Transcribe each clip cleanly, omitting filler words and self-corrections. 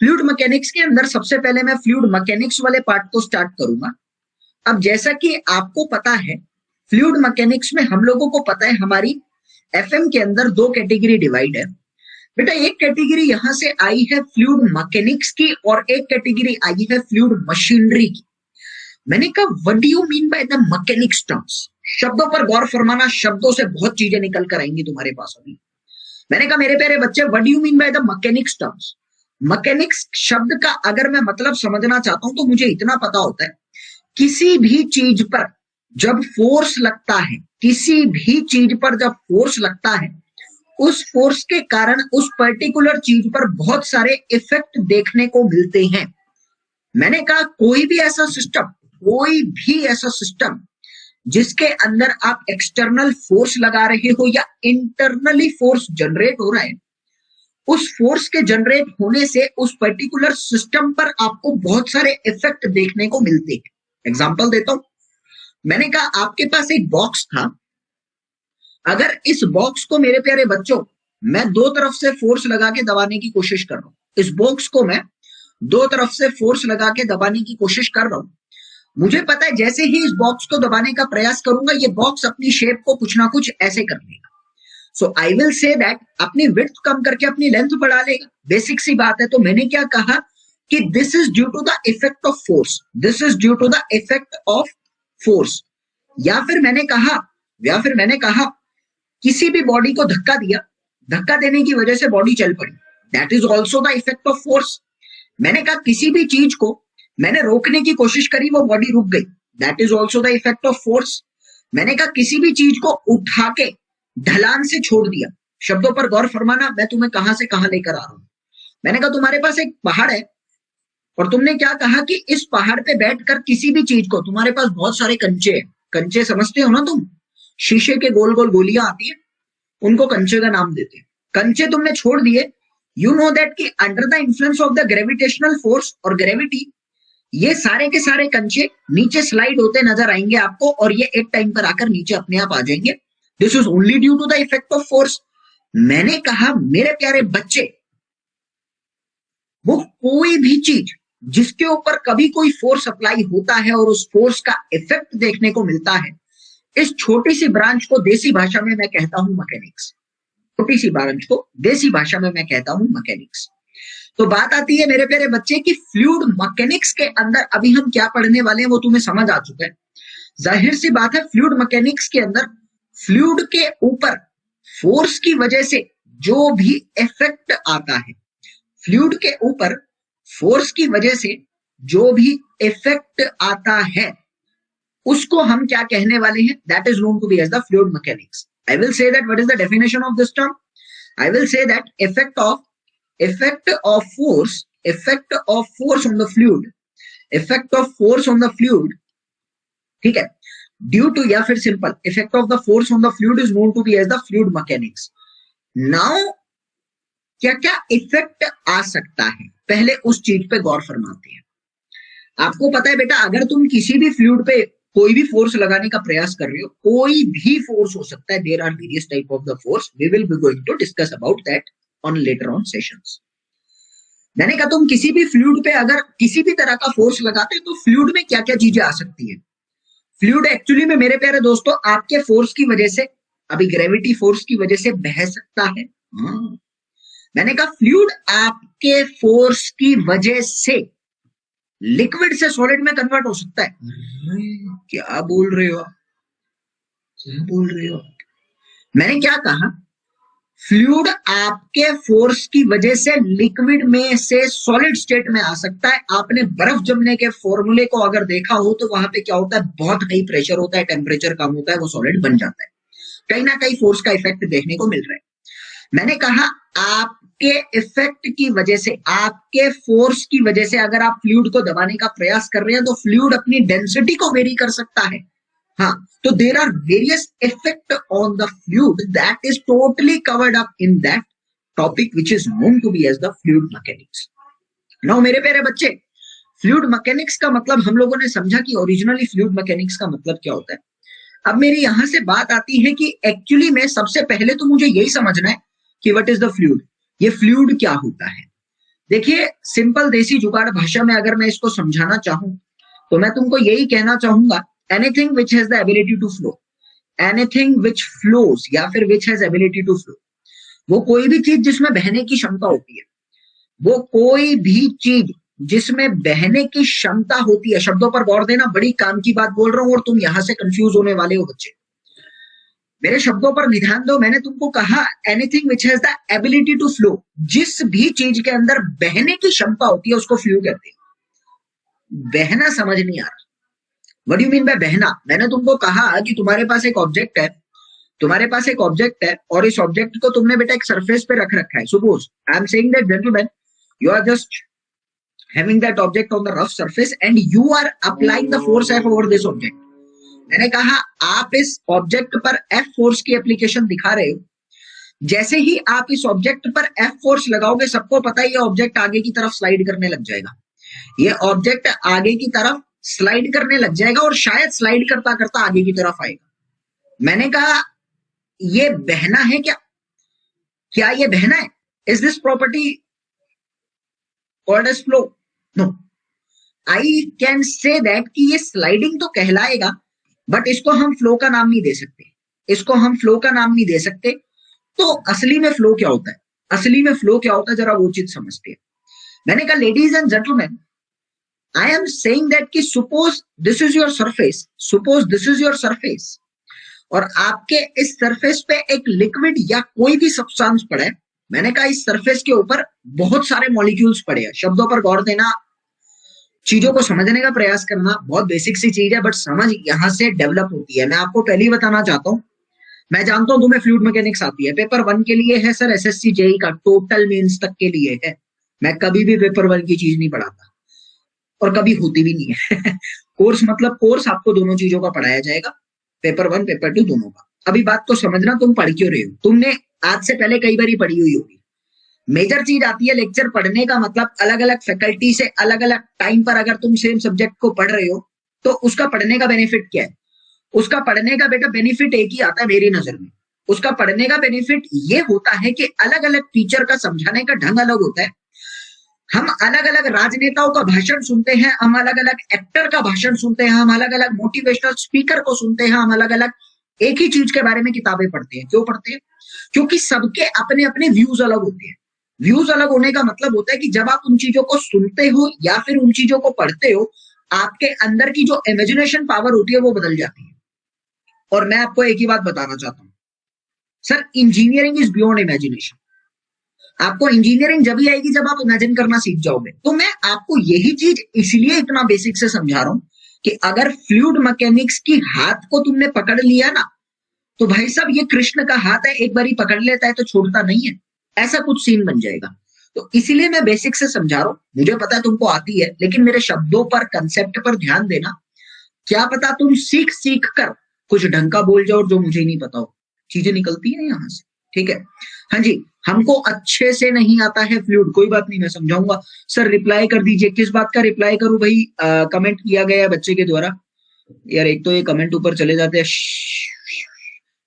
Fluid mechanics के अंदर सबसे पहले मैं फ्लूइड मैकेनिक्स वाले पार्ट को स्टार्ट करूंगा। अब जैसा कि आपको पता है, फ्लूइड मैकेनिक्स में हम लोगों को पता है हमारी एफएम के अंदर दो कैटेगरी डिवाइड है। बेटा एक कैटेगरी यहां से आई है फ्लूइड मैकेनिक्स की और एक कैटेगरी आई है फ्लूइड मशीनरी की। मैंने कहा what do you mean by the mechanics terms? शब्दों पर गौर फरमाना, शब्दों से बहुत चीजें निकल कर आएंगी तुम्हारे पास अभी। मैंने कहा मेरे प्यारे बच्चे, what do you mean by the mechanics terms? Mechanics शब्द का अगर मैं मतलब समझना चाहता हूं तो मुझे इतना पता होता है, किसी भी चीज पर जब फोर्स लगता है, किसी भी चीज पर जब फोर्स लगता है, उस फोर्स के कारण उस पर्टिकुलर चीज पर बहुत सारे इफेक्ट देखने को मिलते हैं। मैंने कहा कोई भी ऐसा सिस्टम जिसके अंदर आप एक्सटर्नल फोर्स लगा रहे हो या इंटरनली फोर्स जनरेट हो रहा है, उस फोर्स के जनरेट होने से उस पर्टिकुलर सिस्टम पर आपको बहुत सारे इफेक्ट देखने को मिलते हैं। एग्जांपल देता हूं। मैंने कहा आपके पास एक बॉक्स था, अगर इस बॉक्स को मेरे प्यारे बच्चों मैं दो तरफ से फोर्स लगा के दबाने की कोशिश कर रहा हूं, इस बॉक्स को मैं दो तरफ से फोर्स लगा के दबाने की कोशिश कर रहा हूं, मुझे पता है जैसे ही इस बॉक्स को दबाने का प्रयास करूंगा ये बॉक्स अपनी शेप को कुछ ना कुछ ऐसे कर लेगा। सो आई विल से दैट अपनी विड्थ कम करके अपनी लेंथ बढ़ा लेगा। बेसिक सी बात है। तो मैंने क्या कहा कि this is due to the effect of force, this is due to the effect of force. या फिर मैंने कहा किसी भी बॉडी को धक्का दिया, धक्का देने की वजह से बॉडी चल पड़ी, that is also the effect of force. मैंने कहा किसी भी चीज को मैंने रोकने की कोशिश करी, वो बॉडी रुक गई, that is also the effect of force. मैंने कहा किसी भी चीज को उठा के ढलान से छोड़ दिया, शब्दों पर गौर फरमाना, मैं तुम्हें कहां से कहां लेकर आ रहा हूं। मैंने कहा तुम्हारे पास एक पहाड़ है और तुमने क्या कहा कि इस पहाड़ पे बैठकर किसी भी चीज को, तुम्हारे पास बहुत सारे कंचे हैं, कंचे समझते हो ना तुम, शीशे के गोल गोल गोलियां आती है, उनको कंचे का नाम देते हैं। कंचे तुमने छोड़ दिए, यू नो दैट कि under the influence of the gravitational force और ग्रेविटी ये सारे के सारे कंचे नीचे स्लाइड होते नजर आएंगे आपको और ये एक टाइम पर आकर नीचे अपने आप आ जाएंगे। This is only due to the effect of force. मैंने कहा मेरे प्यारे बच्चे, वो कोई भी चीज जिसके ऊपर कभी कोई फोर्स अप्लाई होता है और उस फोर्स का इफेक्ट देखने को मिलता है, इस छोटी सी ब्रांच को देसी भाषा में मैं कहता हूं मैकेनिक्स। छोटी सी ब्रांच को देसी भाषा में मैं कहता हूं मैकेनिक्स। तो बात आती है मेरे प्यारे बच्चे की फ्लूइड मैकेनिक्स के अंदर अभी हम क्या पढ़ने वाले हैं वो तुम्हें समझ आ चुका है। जाहिर सी बात है, फ्लूइड मैकेनिक्स के अंदर फ्लूइड के ऊपर फोर्स की वजह से जो भी इफेक्ट आता है, फ्लूइड के ऊपर फोर्स की वजह से जो भी इफेक्ट आता है, उसको हम क्या कहने वाले हैं? That is known to be as the fluid mechanics. I will say that what is the definition of this term. I will say that effect of force on the fluid, effect of force on the fluid, ठीक है, due to या फिर simple effect of the force on the fluid is known to be as the fluid mechanics. Now क्या क्या effect आ सकता है, पहले उस चीज पे गौर फरमाते हैं। आपको पता है बेटा, अगर तुम किसी भी फ्लूइड पे कोई भी फोर्स लगाने का प्रयास कर रहे हो, कोई भी फोर्स हो सकता है, there are various type of the force, we will be going to discuss about that on later on sessions. मैंने कहा तुम किसी भी फ्लूइड पे अगर किसी भी तरह का फोर्स लगाते हो तो फ्लूइड में क्या क्या चीजें आ सकती है। फ्लूइड एक्चुअली में मेरे प्यारे दोस्तों आपके फोर्स की वजह से, अभी ग्रेविटी फोर्स की वजह से बह सकता है। मैंने कहा फ्लूइड आपके फोर्स की वजह से लिक्विड से सॉलिड में कन्वर्ट हो सकता है। क्या बोल रहे हो, क्या बोल रहे हो? मैंने क्या कहा, फ्लूइड आपके फोर्स की वजह से लिक्विड में से सॉलिड स्टेट में आ सकता है। आपने बर्फ जमने के फॉर्मूले को अगर देखा हो तो वहां पे क्या होता है, बहुत हाई प्रेशर होता है, टेम्परेचर कम होता है, वो सॉलिड बन जाता है। कहीं ना कहीं फोर्स का इफेक्ट देखने को मिल रहा है। मैंने कहा आपके इफेक्ट की वजह से, आपके फोर्स की वजह से अगर आप फ्लूइड को दबाने का प्रयास कर रहे हैं तो फ्लूइड अपनी डेंसिटी को वेरी कर सकता है। हाँ, तो there are various effect on the fluid that is totally covered up in that topic which is known to be as the fluid mechanics. Now मेरे प्यारे बच्चे, फ्लूइड मैकेनिक्स का मतलब हम लोगों ने समझा कि ओरिजिनली फ्लूइड मैकेनिक्स का मतलब क्या होता है। अब मेरी यहां से बात आती है कि एक्चुअली में सबसे पहले तो मुझे यही समझना है कि व्हाट इज द फ्लूइड, ये फ्लूइड क्या होता है। देखिए, सिंपल देसी जुगाड़ भाषा में अगर मैं इसको समझाना चाहूं तो मैं तुमको यही कहना चाहूंगा, anything which has the ability to flow, anything which flows या फिर which has ability to flow, वो कोई भी चीज जिसमें बहने की क्षमता होती है, वो कोई भी चीज जिसमें बहने की क्षमता होती है। शब्दों पर गौर देना, बड़ी काम की बात बोल रहा हूं और तुम यहां से कंफ्यूज होने वाले हो बच्चे। मेरे शब्दों पर ध्यान दो। मैंने तुमको कहा anything which has the ability to flow, जिस भी चीज के अंदर बहने की क्षमता होती है उसको फ्लो कहते हैं। बहना समझ नहीं आ रहा। What do you mean bye बहना? मैंने तुमको कहा कि तुम्हारे पास एक ऑब्जेक्ट है, तुम्हारे पास एक ऑब्जेक्ट है और इस ऑब्जेक्ट को तुमने बेटा एक सरफेस पे रख रखा है। Suppose I am saying that gentleman, you are just having that object on the rough surface and you are applying the force F over this object. मैंने कहा आप इस ऑब्जेक्ट पर F फोर्स की एप्लीकेशन दिखा रहे हो। जैसे ही आप इस ऑब्जेक्ट पर F फोर्स लगाओगे, सबको पता है ये ऑब्जेक्ट आगे की तरफ स्लाइड करने लग जाएगा। ये ऑब्जेक्ट आगे की तरफ स्लाइड करने लग जाएगा और शायद स्लाइड करता करता आगे की तरफ आएगा। मैंने कहा ये बहना है क्या? क्या ये बहना है? Is this property called as flow? No, I can say that कि ये स्लाइडिंग तो कहलाएगा, बट इसको हम फ्लो का नाम नहीं दे सकते। इसको हम फ्लो का नाम नहीं दे सकते। तो असली में फ्लो क्या होता है? असली में फ्लो क्या होता है जरा वो चीज समझते हैं। मैंने कहा ladies and gentleman, I am saying that कि suppose this is your surface, suppose this is your surface और आपके इस सरफेस पे एक लिक्विड या कोई भी सब्सटेंस पड़ा है। मैंने कहा इस सरफेस के ऊपर बहुत सारे मॉलिक्यूल्स पड़े हैं। शब्दों पर गौर देना, चीजों को समझने का प्रयास करना, बहुत बेसिक सी चीज है बट समझ यहां से डेवलप होती है। मैं आपको पहले ही बताना चाहता हूं, मैं जानता हूं तुम्हें फ्लूइड मैकेनिक्स आती है, पेपर 1 के लिए है सर, एसएससी जेई का टोटल मेंस तक के लिए है। मैं कभी भी पेपर 1 की चीज नहीं पढ़ाता और कभी होती भी नहीं है। कोर्स मतलब कोर्स, आपको दोनों चीजों का पढ़ाया जाएगा, पेपर 1 पेपर 2 दोनों का। अभी बात को समझना, तुम पढ़ क्यों रहे हो? तुमने आज से पहले कई बार पढ़ी हुई होगी। मेजर चीज आती है लेक्चर पढ़ने का मतलब, अलग अलग फैकल्टी से अलग अलग टाइम पर अगर तुम सेम सब्जेक्ट को पढ़ रहे हो तो उसका पढ़ने का बेनिफिट क्या है? उसका पढ़ने का बेटा बेनिफिट एक ही आता है मेरी नजर में। उसका पढ़ने का बेनिफिट ये होता है कि अलग अलग टीचर का समझाने का ढंग अलग होता है। हम अलग अलग राजनेताओं का भाषण सुनते हैं, हम अलग अलग एक्टर का भाषण सुनते हैं, हम अलग अलग मोटिवेशनल स्पीकर को सुनते हैं, हम अलग अलग एक ही चीज के बारे में किताबें पढ़ते हैं। क्यों पढ़ते हैं? क्योंकि सबके अपने अपने व्यूज अलग होते हैं। व्यूज अलग होने का मतलब होता है कि जब आप उन चीजों को सुनते हो या फिर उन चीजों को पढ़ते हो, आपके अंदर की जो इमेजिनेशन पावर होती है वो बदल जाती है। और मैं आपको एक ही बात बताना चाहता हूं sir, engineering is beyond imagination. आपको इंजीनियरिंग जब ही आएगी जब आप इमेजिन करना सीख जाओगे। तो मैं आपको यही चीज इसलिए इतना बेसिक से समझा रहा हूं कि अगर फ्लूइड मैकेनिक्स की हाथ को तुमने पकड़ लिया ना, तो भाई साहब ये कृष्ण का हाथ है, एक बार ही पकड़ लेता है तो छोड़ता नहीं है, ऐसा कुछ सीन बन जाएगा। तो इसीलिए मैं बेसिक से समझा रहा हूं। मुझे पता है तुमको आती है, लेकिन मेरे शब्दों पर, कंसेप्ट पर ध्यान देना। क्या पता तुम सीख सीख कर कुछ ढंग का बोल जाओ जो मुझे नहीं पता हो। चीजें निकलती है यहां से, ठीक है? हाँ जी, हमको अच्छे से नहीं आता है फ्लूइड, कोई बात नहीं, मैं समझाऊंगा। सर रिप्लाई कर दीजिए। किस बात का रिप्लाई करूं भाई? कमेंट किया गया है बच्चे के द्वारा। यार एक तो ये कमेंट ऊपर चले जाते हैं।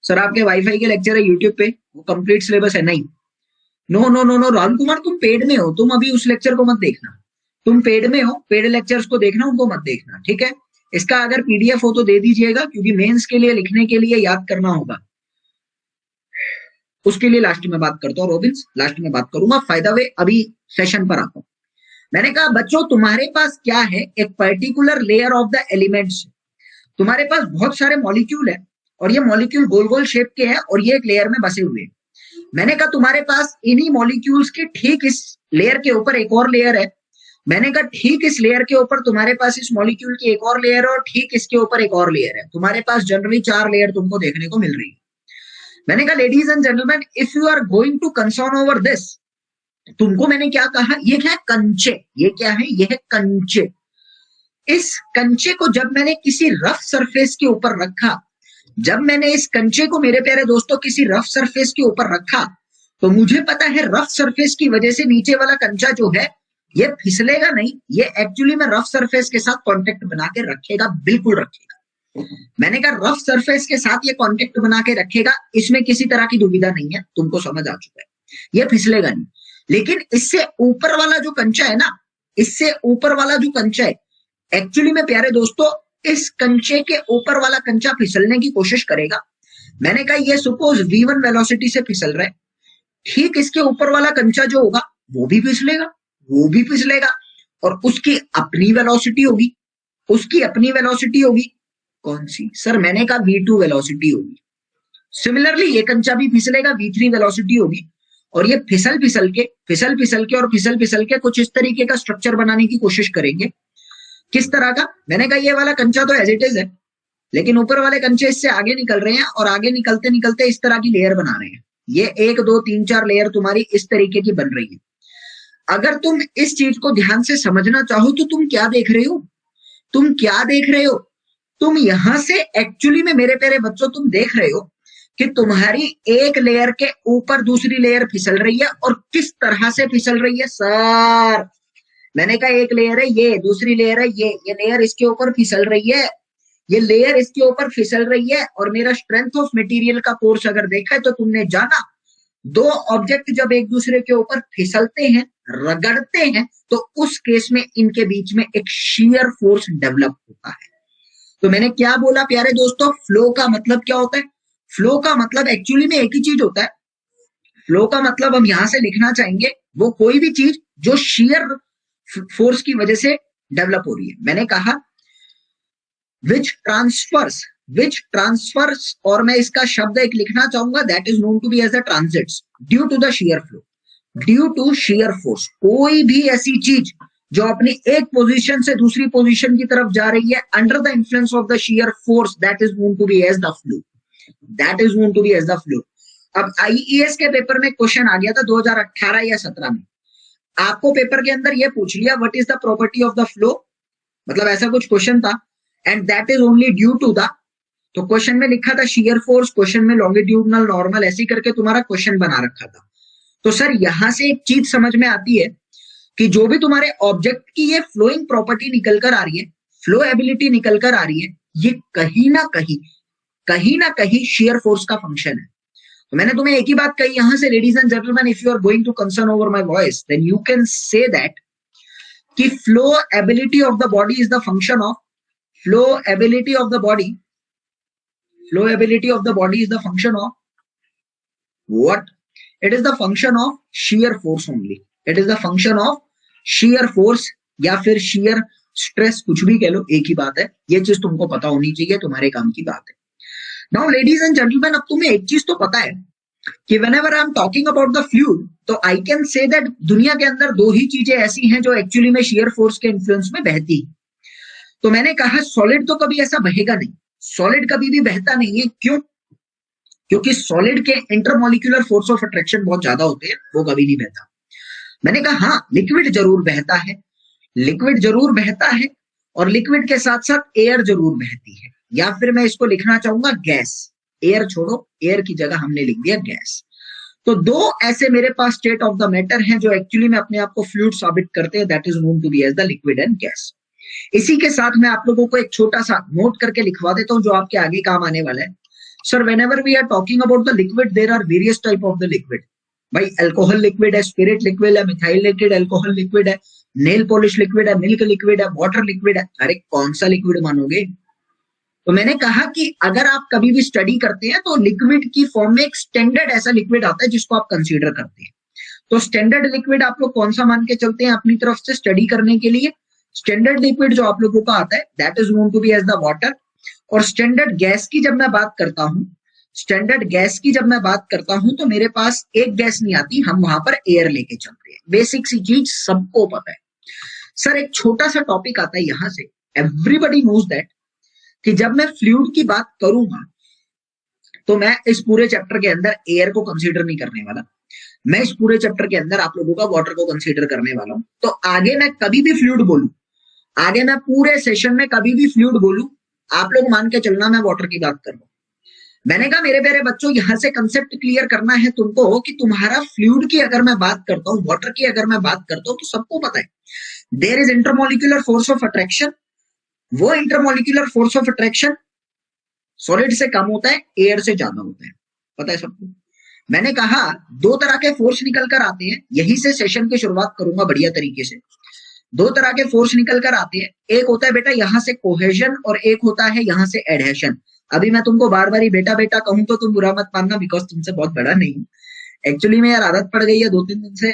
सर आपके वाईफाई के लेक्चर है यूट्यूब पे, वो कंप्लीट सिलेबस है? नहीं, no no no no Rahul Kumar, तुम पेड में हो, तुम अभी उस लेक्चर को मत देखना। तुम पेड में हो, पेड लेक्चर्स को देखना, उनको मत देखना, ठीक है? इसका अगर पीडीएफ हो तो दे दीजिएगा, क्योंकि मेंस के लिए लिखने के लिए याद करना होगा। उसके लिए लास्ट में बात करता हूँ रॉबिन्स, लास्ट में बात करूंगा। फायदा वे अभी सेशन पर आता हूं। मैंने कहा बच्चों तुम्हारे पास क्या है, एक particular layer of the elements. तुम्हारे पास बहुत सारे मॉलिक्यूल है और ये मॉलिक्यूल गोल गोल शेप के हैं और ये एक लेयर में बसे हुए हैं। मैंने कहा तुम्हारे पास इन्हीं मॉलिक्यूल्स के ठीक इस लेयर के ऊपर एक और लेयर है। मैंने कहा ठीक इस लेयर के ऊपर तुम्हारे पास इस मॉलिक्यूल की एक और लेयर है और ठीक इसके ऊपर एक और लेयर है। तुम्हारे पास जनरली 4 लेयर तुमको देखने को मिल रही है। मैंने कहा ladies and gentleman, if you are going to concern over this, तुमको मैंने क्या कहा, ये क्या है? कंचे। ये क्या है? ये है कंचे। इस कंचे को जब मैंने किसी रफ सरफेस के ऊपर रखा, जब मैंने इस कंचे को मेरे प्यारे दोस्तों किसी रफ सरफेस के ऊपर रखा, तो मुझे पता है रफ सरफेस की वजह से नीचे वाला कंचा जो है ये फिसलेगा नहीं, ये एक्चुअली में रफ सरफेस के साथ कांटेक्ट बना के रखेगा, बिल्कुल रखेगा। मैंने कहा रफ सरफेस के साथ ये कांटेक्ट बना के रखेगा, इसमें किसी तरह की दुविधा नहीं है, तुमको समझ आ चुका है, ये फिसलेगा नहीं। लेकिन इससे ऊपर वाला जो कंचा है ना, इससे ऊपर वाला जो कंचा है, एक्चुअली में प्यारे दोस्तों इस कंचे के ऊपर वाला कंचा फिसलने की कोशिश करेगा। मैंने कहा ये सपोज v1 वेलोसिटी से फिसल रहा है, ठीक इसके ऊपर वाला कंचा जो होगा वो भी फिसलेगा, वो भी फिसलेगा, और उसकी अपनी वेलोसिटी होगी, उसकी अपनी वेलोसिटी होगी। कौन सी? सर मैंने कहा v2 वेलोसिटी होगी। सिमिलरली ये कंचा भी फिसलेगा, v3 वेलोसिटी होगी, और ये फिसल फिसल के कुछ इस तरीके का स्ट्रक्चर बनाने की कोशिश करेंगे। किस तरह का? मैंने कहा ये वाला कंचा तो एज इट इज है, लेकिन ऊपर वाले कंचे इससे आगे निकल रहे हैं, और आगे निकलते निकलते इस तरह की लेयर बना रहे हैं। ये 1 2 3 4 लेयर तुम्हारी इस तरीके की बन रही है। अगर तुम इस चीज को ध्यान से समझना चाहो तो तुम क्या देख रहे हो? तुम क्या देख रहे हो? तुम यहां से एक्चुअली में मेरे प्यारे बच्चों तुम देख रहे हो कि तुम्हारी एक लेयर के ऊपर दूसरी लेयर फिसल रही है, और किस तरह से फिसल रही है। सर मैंने कहा एक लेयर है ये, दूसरी लेयर है ये लेयर इसके ऊपर फिसल रही है, ये लेयर इसके ऊपर फिसल रही है। और मेरा स्ट्रेंथ ऑफ मटेरियल का कोर्स अगर देखा है तो तुमने जाना, दो ऑब्जेक्ट जब एक दूसरे के ऊपर फिसलते हैं, रगड़ते हैं, तो उस केस में इनके बीच में एक शियर फोर्स डेवलप होता है। तो मैंने क्या बोला प्यारे दोस्तों, फ्लो का मतलब क्या होता है? फ्लो का मतलब एक्चुअली में एक ही चीज होता है। फ्लो का मतलब हम यहां से लिखना चाहेंगे वो कोई भी चीज जो शियर फोर्स की वजह से डेवलप हो रही है। मैंने कहा विच ट्रांसफर्स, और मैं इसका शब्द एक लिखना चाहूंगा, that is known to be as the transits due to the shear flow, due to shear force. कोई भी ऐसी चीज जो अपनी एक पोजीशन से दूसरी पोजीशन की तरफ जा रही है under the influence of the shear force, that is known to be as the flow, that is known to be as the flow. अब आईईएस के पेपर में क्वेश्चन आ गया था 2018 या 17 में, आपको पेपर के अंदर यह पूछ लिया what is the property of the flow, मतलब ऐसा कुछ क्वेश्चन था, and that is only due to the, तो क्वेश्चन में लिखा था शियर फोर्स, क्वेश्चन में लॉन्गिट्यूडनल नॉर्मल, ऐसे करके तुम्हारा क्वेश्चन बना रखा था। तो सर यहां से एक चीज समझ में आती है कि जो भी तुम्हारे ऑब्जेक्ट की ये फ्लोइंग प्रॉपर्टी निकल कर आ रही है, फ्लो एबिलिटी निकल कर आ रही है, ये कहीं ना कहीं शियर फोर्स का फंक्शन है। तो मैंने तुम्हें एक ही बात कही यहां से, ladies and gentleman, if you are going to concern over my voice, then you can say that कि flow ability of the body is the function of, flow ability of the body is the function of what? It is the function of shear force only. It is the function of shear force या फिर shear stress, कुछ भी कह लो, एक ही बात है। ये चीज तुमको पता होनी चाहिए, तुम्हारे काम की बात है। Now ladies and gentlemen, अब तुम्हें एक चीज तो पता है कि whenever I am talking about the fluid, तो I can say that दुनिया के अंदर दो ही चीजें ऐसी हैं जो एक्चुअली में shear force के इन्फ्लुएंस में बहती है। तो मैंने कहा सॉलिड तो कभी ऐसा बहेगा नहीं, सॉलिड कभी भी बहता नहीं है। क्यों? क्योंकि सॉलिड के इंटरमॉलिक्यूलर फोर्स ऑफ अट्रैक्शन बहुत ज्यादा होते हैं, वो कभी नहीं बहता। मैंने कहा हाँ लिक्विड जरूर बहता है, लिक्विड जरूर बहता है, और लिक्विड के साथ साथ एयर जरूर बहती है, या फिर मैं इसको लिखना चाहूंगा गैस। एयर छोड़ो, एयर की जगह हमने लिख दिया गैस। तो दो ऐसे मेरे पास स्टेट ऑफ द मैटर हैं जो एक्चुअली में अपने आप को फ्लूइड साबित करते हैं, that is known to be as the liquid and gas. इसी के साथ मैं आप लोगों को एक छोटा सा नोट करके लिखवा देता हूं जो आपके आगे काम आने वाला है। Sir whenever we are talking about the liquid, there are various type of the liquid. भाई अल्कोहल लिक्विड है, स्पिरिट लिक्विड है, मिथाइल लिक्विड अल्कोहल लिक्विड है, नेल पॉलिश लिक्विड है, मिल्क लिक्विड है, वाटर लिक्विड है। अरे कौन सा लिक्विड मानोगे? तो मैंने कहा कि अगर आप कभी भी स्टडी करते हैं तो लिक्विड की फॉर्म में एक स्टैंडर्ड ऐसा लिक्विड आता है जिसको आप कंसीडर करते हैं। तो स्टैंडर्ड लिक्विड आप लोग कौन सा मान के चलते हैं अपनी तरफ से स्टडी करने के लिए? स्टैंडर्ड लिक्विड जो आप लोगों का आता है that is known to be as the water. और स्टैंडर्ड गैस की जब मैं बात करता हूं, स्टैंडर्ड गैस की जब मैं बात करता हूं तो मेरे पास एक गैस नहीं आती, हम वहां पर एयर लेके चलते हैं। बेसिक सी चीज सबको पता है। सर एक छोटा सा टॉपिक आता है यहां से, एवरीबडी नोज दैट कि जब मैं फ्लूइड की बात करूंगा तो मैं इस पूरे चैप्टर के अंदर एयर को कंसीडर नहीं करने वाला, मैं इस पूरे चैप्टर के अंदर आप लोगों का वाटर को कंसीडर करने वाला हूं। तो आगे मैं कभी भी फ्लूइड बोलूं, आगे मैं पूरे सेशन में कभी भी फ्लूइड बोलूं, आप लोग मान के चलना मैं वाटर की बात कर रहा हूं। मैंने कहा मेरे प्यारे बच्चों यहां से कंसेप्ट क्लियर करना है तुमको कि तुम्हारा फ्लूइड की अगर मैं बात करता हूं, वाटर की अगर मैं बात करता हूं, तो सबको पता है there is intermolecular force of attraction. वो intermolecular force of attraction solid से कम होता है, एयर से ज्यादा होता है, पता है सबको। मैंने कहा दो तरह के फोर्स निकल कर आते हैं, यही से सेशन की शुरुआत करूंगा बढ़िया तरीके से। दो तरह के फोर्स निकल कर आते हैं, एक होता है बेटा यहाँ से कोहेजन और एक होता है यहाँ से एडहेशन। अभी मैं तुमको बार बार ही बेटा बेटा कहूं तो तुम बुरा मत मानना, बिकॉज तुमसे बहुत बड़ा नहीं हूं। एक्चुअली में यार आदत पड़ गई है, 2-3 दिन से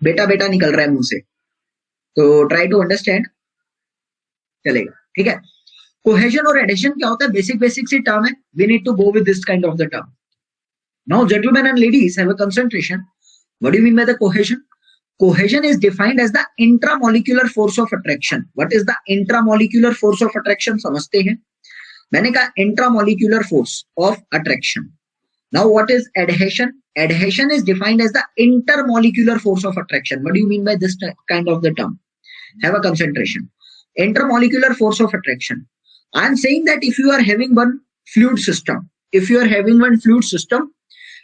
बेटा बेटा निकल रहा है मुंह से, तो ट्राई टू अंडरस्टैंड, चलेगा, ठीक है। कोहेजन और एडिशन क्या होता है, बेसिक सी टर्म है, we need to go with this kind of the term. Now gentleman and ladies have a concentration, what do you mean by the cohesion? Cohesion is defined as the intramolecular force of attraction. What is the intramolecular force of attraction? समझते हैं। मैंने कहा intramolecular force of attraction. Now what is adhesion? Adhesion is defined as the intermolecular force of attraction. What do you mean by this kind of the term? Have a concentration. Intermolecular force of attraction. I am saying that if you are having one fluid system,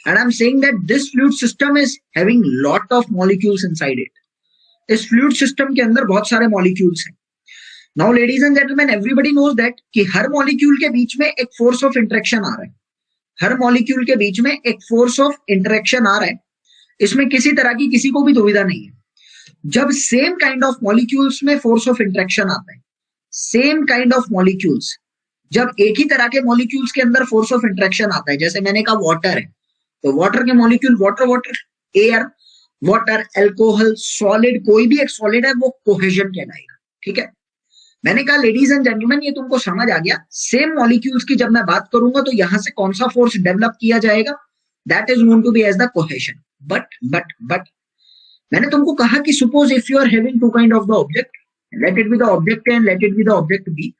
and I'm saying that this fluid system is having lot of molecules inside it. इस fluid system के अंदर बहुत सारे molecules हैं. Now ladies and gentlemen, everybody knows that कि हर molecule के बीच में एक force of interaction आ रहा है. हर molecule के बीच में एक force of interaction आ रहा है. इसमें किसी तरह की किसी को भी दुविधा नहीं है. जब same kind of molecules में force of interaction आता है, same kind of molecules, जब एक ही तरह के molecules के अंदर force of interaction आता है, जैसे मैंने कहा water है, तो वाटर के molecule water, air, water, alcohol, solid, कोई भी एक सॉलिड है वो कोहेजन कहलाएगा, ठीक है। मैंने कहा लेडीज एंड जेंटलमैन ये तुमको समझ आ गया। सेम मॉलिक्यूल्स की जब मैं बात करूंगा तो यहां से कौन सा फोर्स डेवलप किया जाएगा, that is known to be as the cohesion. But मैंने तुमको कहा कि suppose if you are having two kind of the object, let it be the object A and let it be the object B,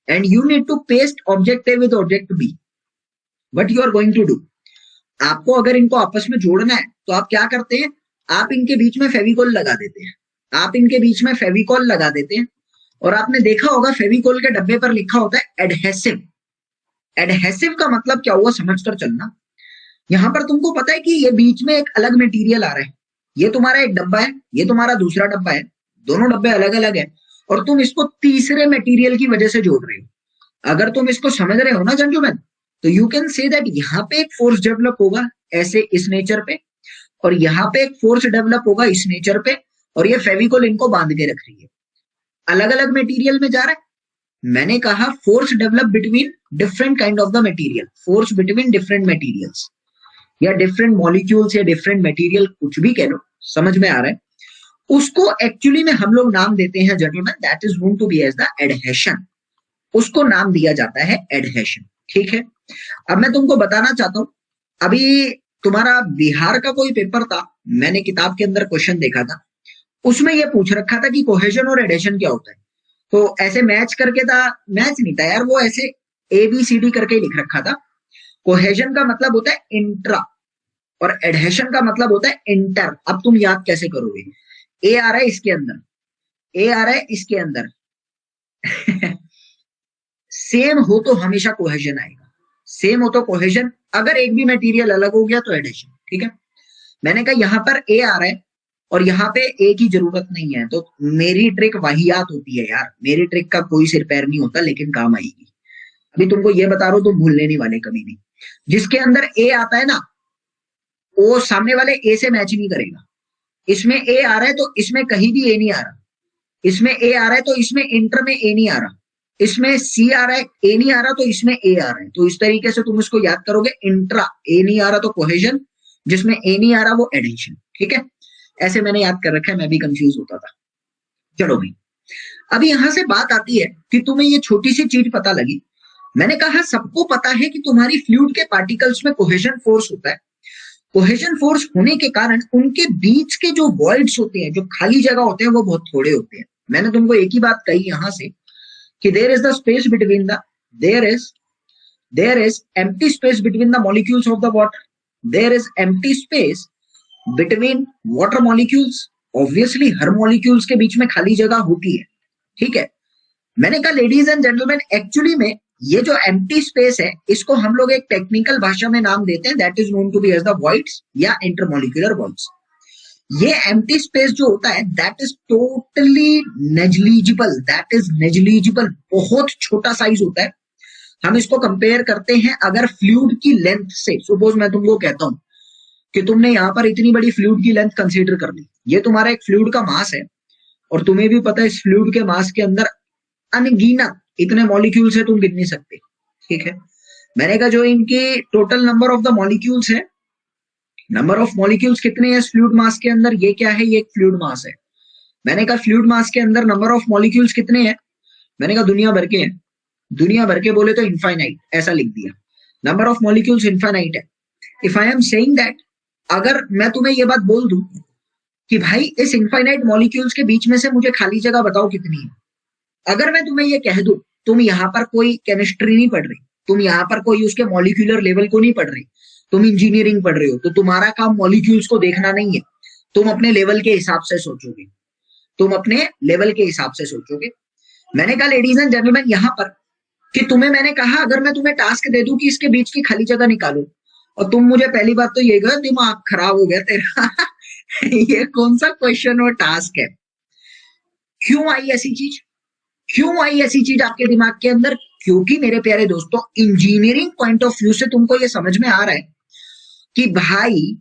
and you need to paste object A with object B, what you are going to do, आपको अगर इनको आपस में जोड़ना है तो आप क्या करते हैं, आप इनके बीच में फेविकोल लगा देते हैं, आप इनके बीच में फेविकोल लगा देते हैं। और आपने देखा होगा फेविकोल के डब्बे पर लिखा होता है एडहेसिव। एडहेसिव का मतलब क्या हुआ समझकर चलना। यहां पर तुमको पता है कि ये बीच में एक अलग मटेरियल आ रहा है, ये तुम्हारा एक डब्बा है, ये तुम्हारा दूसरा डब्बा है, दोनों डब्बे अलग अलग है, और तुम इसको तीसरे मटेरियल की वजह से जोड़ रहे हो। अगर तुम इसको समझ रहे हो ना जेंटलमैन, तो यू कैन से दैट यहाँ पे एक फोर्स डेवलप होगा ऐसे इस नेचर पे, और यहाँ पे एक फोर्स डेवलप होगा इस नेचर पे, और ये फेविकोल इनको बांध के रख रही है, अलग अलग मटेरियल में जा रहा है। मैंने कहा force develop between different kind of the material, force between different materials या डिफरेंट मॉलिक्यूल्स या डिफरेंट मटेरियल, कुछ भी कह लो, समझ में आ रहा है। उसको एक्चुअली में हम लोग नाम देते हैं gentleman, that is known to be as the adhesion. उसको नाम दिया जाता है एडहेशन, ठीक है। अब मैं तुमको बताना चाहता हूं, अभी तुम्हारा बिहार का कोई पेपर था, मैंने किताब के अंदर क्वेश्चन देखा था, उसमें यह पूछ रखा था कि कोहेजन और एडेशन क्या होता है। तो ऐसे मैच करके था, मैच नहीं था यार, वो ऐसे ABCD करके लिख रखा था। कोहेजन का मतलब होता है इंट्रा और एडहेशन का मतलब होता है इंटर। अब तुम याद कैसे करोगे, ए आ रहा है इसके अंदर, ए आ रहा है इसके अंदर सेम हो तो हमेशा कोहेजन आएगा, सेम हो तो कोहेजन, अगर एक भी मटेरियल अलग हो गया तो एडिशन, ठीक है। मैंने कहा यहाँ पर ए आ रहा है और यहाँ पे ए की जरूरत नहीं है, तो मेरी ट्रिक वाहियात होती है यार, मेरी ट्रिक का कोई सिर पैर नहीं होता, लेकिन काम आएगी। अभी तुमको ये बता रहा हूं, तुम भूलने नहीं वाले कभी भी। जिसके अंदर ए आता है ना, वो सामने वाले ए से मैच नहीं करेगा। इसमें ए आ रहा है तो इसमें कहीं भी ए नहीं आ रहा, इसमें ए आ रहा है तो इसमें इंटर में ए नहीं आ रहा, इसमें सी आ रहा है ए नहीं आ रहा तो इसमें ए आ रहा है। तो इस तरीके से तुम इसको याद करोगे, इंट्रा ए नहीं आ रहा तो कोहेजन, जिसमें ए नहीं आ रहा वो एडिशन, ठीक है। ऐसे मैंने याद कर रखा है, मैं भी कंफ्यूज होता था। चलो भाई, अभी यहां से बात आती है कि तुम्हें ये छोटी सी चीज पता लगी। मैंने कहा सबको पता है कि तुम्हारी फ्लूइड के पार्टिकल्स में कोहेजन फोर्स होता है। कोहेजन फोर्स होने के कारण उनके बीच के जो वॉइड्स होते हैं, जो खाली जगह होते हैं, वो बहुत थोड़े होते हैं। मैंने तुमको एक ही बात कही यहां से कि there is the space between the, there is empty space between the molecules of the water, there is empty space between water molecules, obviously her molecules के बीच में खाली जगह होती है, ठीक है। मैंने कहा लेडीज एंड जेंटलमैन, एक्चुअली में ये जो empty space है, इसको हम लोग एक टेक्निकल भाषा में नाम देते हैं, that is known to be as the voids या intermolecular voids। ये एम्प्टी स्पेस जो होता है that is totally negligible, that is negligible, बहुत छोटा साइज होता है। हम इसको कंपेयर करते हैं अगर फ्लूइड की लेंथ से। सपोज मैं तुमको कहता हूं कि तुमने यहाँ पर इतनी बड़ी फ्लूइड की लेंथ कंसीडर कर ली। ये तुम्हारा एक फ्लूइड का मास है और तुम्हें भी पता है इस फ्लूइड के मास के अंदर अनगिनत इतने मॉलिक्यूल्स है, तुम गिन नहीं सकते, ठीक है। मैंने कहा जो इनकी total number of the molecules है, नंबर ऑफ मॉलिक्यूल्स कितने हैं इस फ्लूइड मास के अंदर, ये क्या है, ये एक फ्लूइड मास है। मैंने कहा फ्लूइड मास के अंदर नंबर ऑफ मॉलिक्यूल्स कितने हैं, मैंने कहा दुनिया भर के हैं। दुनिया भर के बोले तो इनफाइनाइट, ऐसा लिख दिया, नंबर ऑफ मॉलिक्यूल्स इनफाइनाइट है। If I am saying that, अगर मैं तुम्हें ये बात बोल दूं कि भाई इस इनफाइनाइट मॉलिक्यूल्स के बीच में से मुझे खाली जगह बताओ कितनी है, अगर मैं तुम्हें ये कह दूं, तुम यहाँ पर कोई केमिस्ट्री नहीं पढ़ रही, तुम यहाँ पर कोई उसके मॉलिक्यूलर लेवल को नहीं पढ़ रही, तुम इंजीनियरिंग पढ़ रहे हो, तो तुम्हारा काम मॉलिक्यूल्स को देखना नहीं है, तुम अपने लेवल के हिसाब से सोचोगे, तुम अपने लेवल के हिसाब से सोचोगे। मैंने कहा लेडीज एंड जेंटलमैन यहाँ पर कि तुम्हें मैंने कहा अगर मैं तुम्हें टास्क दे दूं कि इसके बीच की खाली जगह निकालो, और तुम मुझे पहली बात तो ये कहो दिमाग खराब हो गया तेरा ये कौन सा क्वेश्चन और टास्क है? क्यों आई ऐसी चीज, क्यों आई ऐसी चीज आपके दिमाग के अंदर? क्योंकि मेरे प्यारे दोस्तों, इंजीनियरिंग पॉइंट ऑफ व्यू से तुमको ये समझ में आ रहा है कि भाई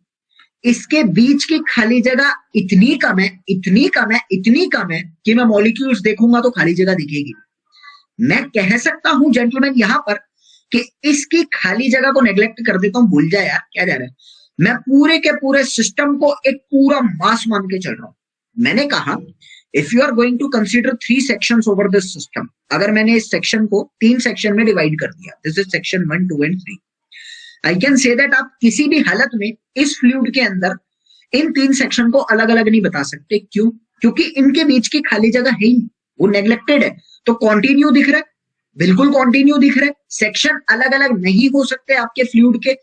इसके बीच की खाली जगह इतनी कम है, इतनी कम है, इतनी कम है कि मैं मॉलिक्यूल्स देखूंगा तो खाली जगह दिखेगी। मैं कह सकता हूं जेंटलमैन यहां पर कि इसकी खाली जगह को नेग्लेक्ट कर देता हूं, भूल जा यार क्या जा रहा है, मैं पूरे के पूरे सिस्टम को एक पूरा मास मान के चल रहा हूं। मैंने कहा if you are going to consider 3 sections over this system, अगर मैंने इस सेक्शन को 3 सेक्शन में डिवाइड कर दिया, this is section 1, 2 and 3, I can say that आप किसी भी हालत में इस फ्लूइड के अंदर इन 3 सेक्शन को अलग अलग नहीं बता सकते। क्यों? क्योंकि इनके बीच की खाली जगह है ही, वो नेग्लेक्टेड है। तो कॉन्टिन्यू दिख रहा है, बिल्कुल कॉन्टिन्यू दिख रहा है, सेक्शन अलग अलग नहीं हो सकते आपके फ्लूइड के,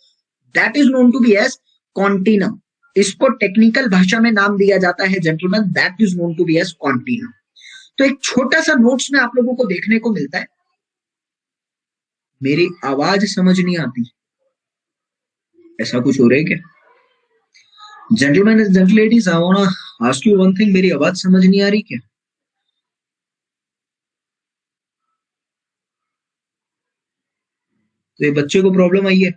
that is known to be as continuum. इसको टेक्निकल भाषा में नाम दिया जाता है gentleman, that is known to be as continuum. तो एक छोटा सा नोट्स में आप लोगों को देखने को मिलता है। मेरी आवाज समझ नहीं आती, ऐसा कुछ हो रहा है क्या? Gentleman and gentle ladies, I want to ask you one thing, मेरी आवाज समझ नहीं आ रही क्या? तो ये बच्चे को प्रॉब्लम आई है,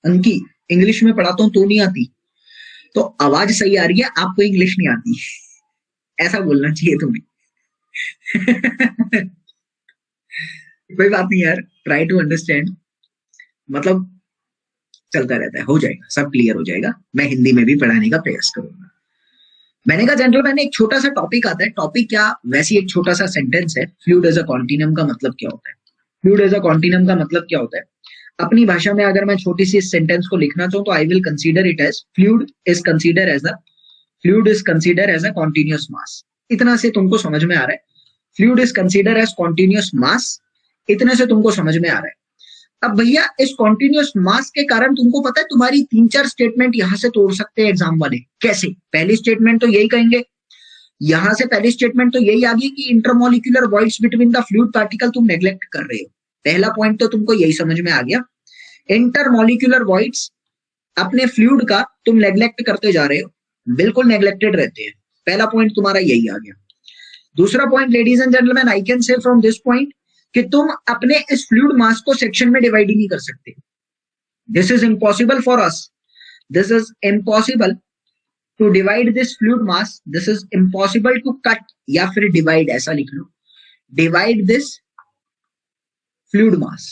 अंकी इंग्लिश में पढ़ाता हूं तो नहीं आती, तो आवाज सही आ रही है, आपको इंग्लिश नहीं आती, ऐसा बोलना चाहिए तुम्हें कोई बात नहीं यार, ट्राई टू अंडरस्टैंड, मतलब चलता रहता है, हो जाएगा, सब क्लियर हो जाएगा। मैं हिंदी में भी पढ़ाने का प्रयास करूंगा। मैंने कहा जेंटलमैन एक छोटा सा टॉपिक आता है, टॉपिक क्या, वैसी एक छोटा सा सेंटेंस है, फ्लूइड एज अ कॉन्टिनम का मतलब क्या होता है? फ्लूइड एज अ कॉन्टिनम का मतलब क्या होता है? अपनी भाषा में अगर मैं छोटी सी इस सेंटेंस को लिखना चाहूं तो I will consider it as fluid is consider as a continuous mass. इतना से तुमको समझ में आ रहा है, fluid is consider as continuous mass, इतने से तुमको समझ में आ रहा है। अब भैया इस कॉन्टिन्यूअस मास के कारण तुमको पता है तुम्हारी 3-4 स्टेटमेंट यहां से तोड़ सकते हैं एग्जाम वाले। कैसे? पहली स्टेटमेंट तो यही कहेंगे, यहां से पहली स्टेटमेंट तो यही आ गई कि intermolecular voids between the fluid particle तुम नेग्लेक्ट कर रहे हो। पहला पॉइंट तो तुमको यही समझ में आ गया, इंटरमोलिकुलर वॉइड्स अपने फ्लूइड का तुम नेग्लेक्ट करते जा रहे हो, बिल्कुल नेग्लेक्टेड रहते हैं। पहला पॉइंट तुम्हारा यही आ गया। दूसरा point ladies and gentleman, I can से फ्रॉम दिस पॉइंट कि तुम अपने इस फ्लूइड मास को सेक्शन में डिवाइड ही नहीं कर सकते। This is impossible for us, this is impossible to divide this fluid mass, this is impossible to cut या फिर डिवाइड, ऐसा लिख लो, डिवाइड दिस फ्लूइड मास।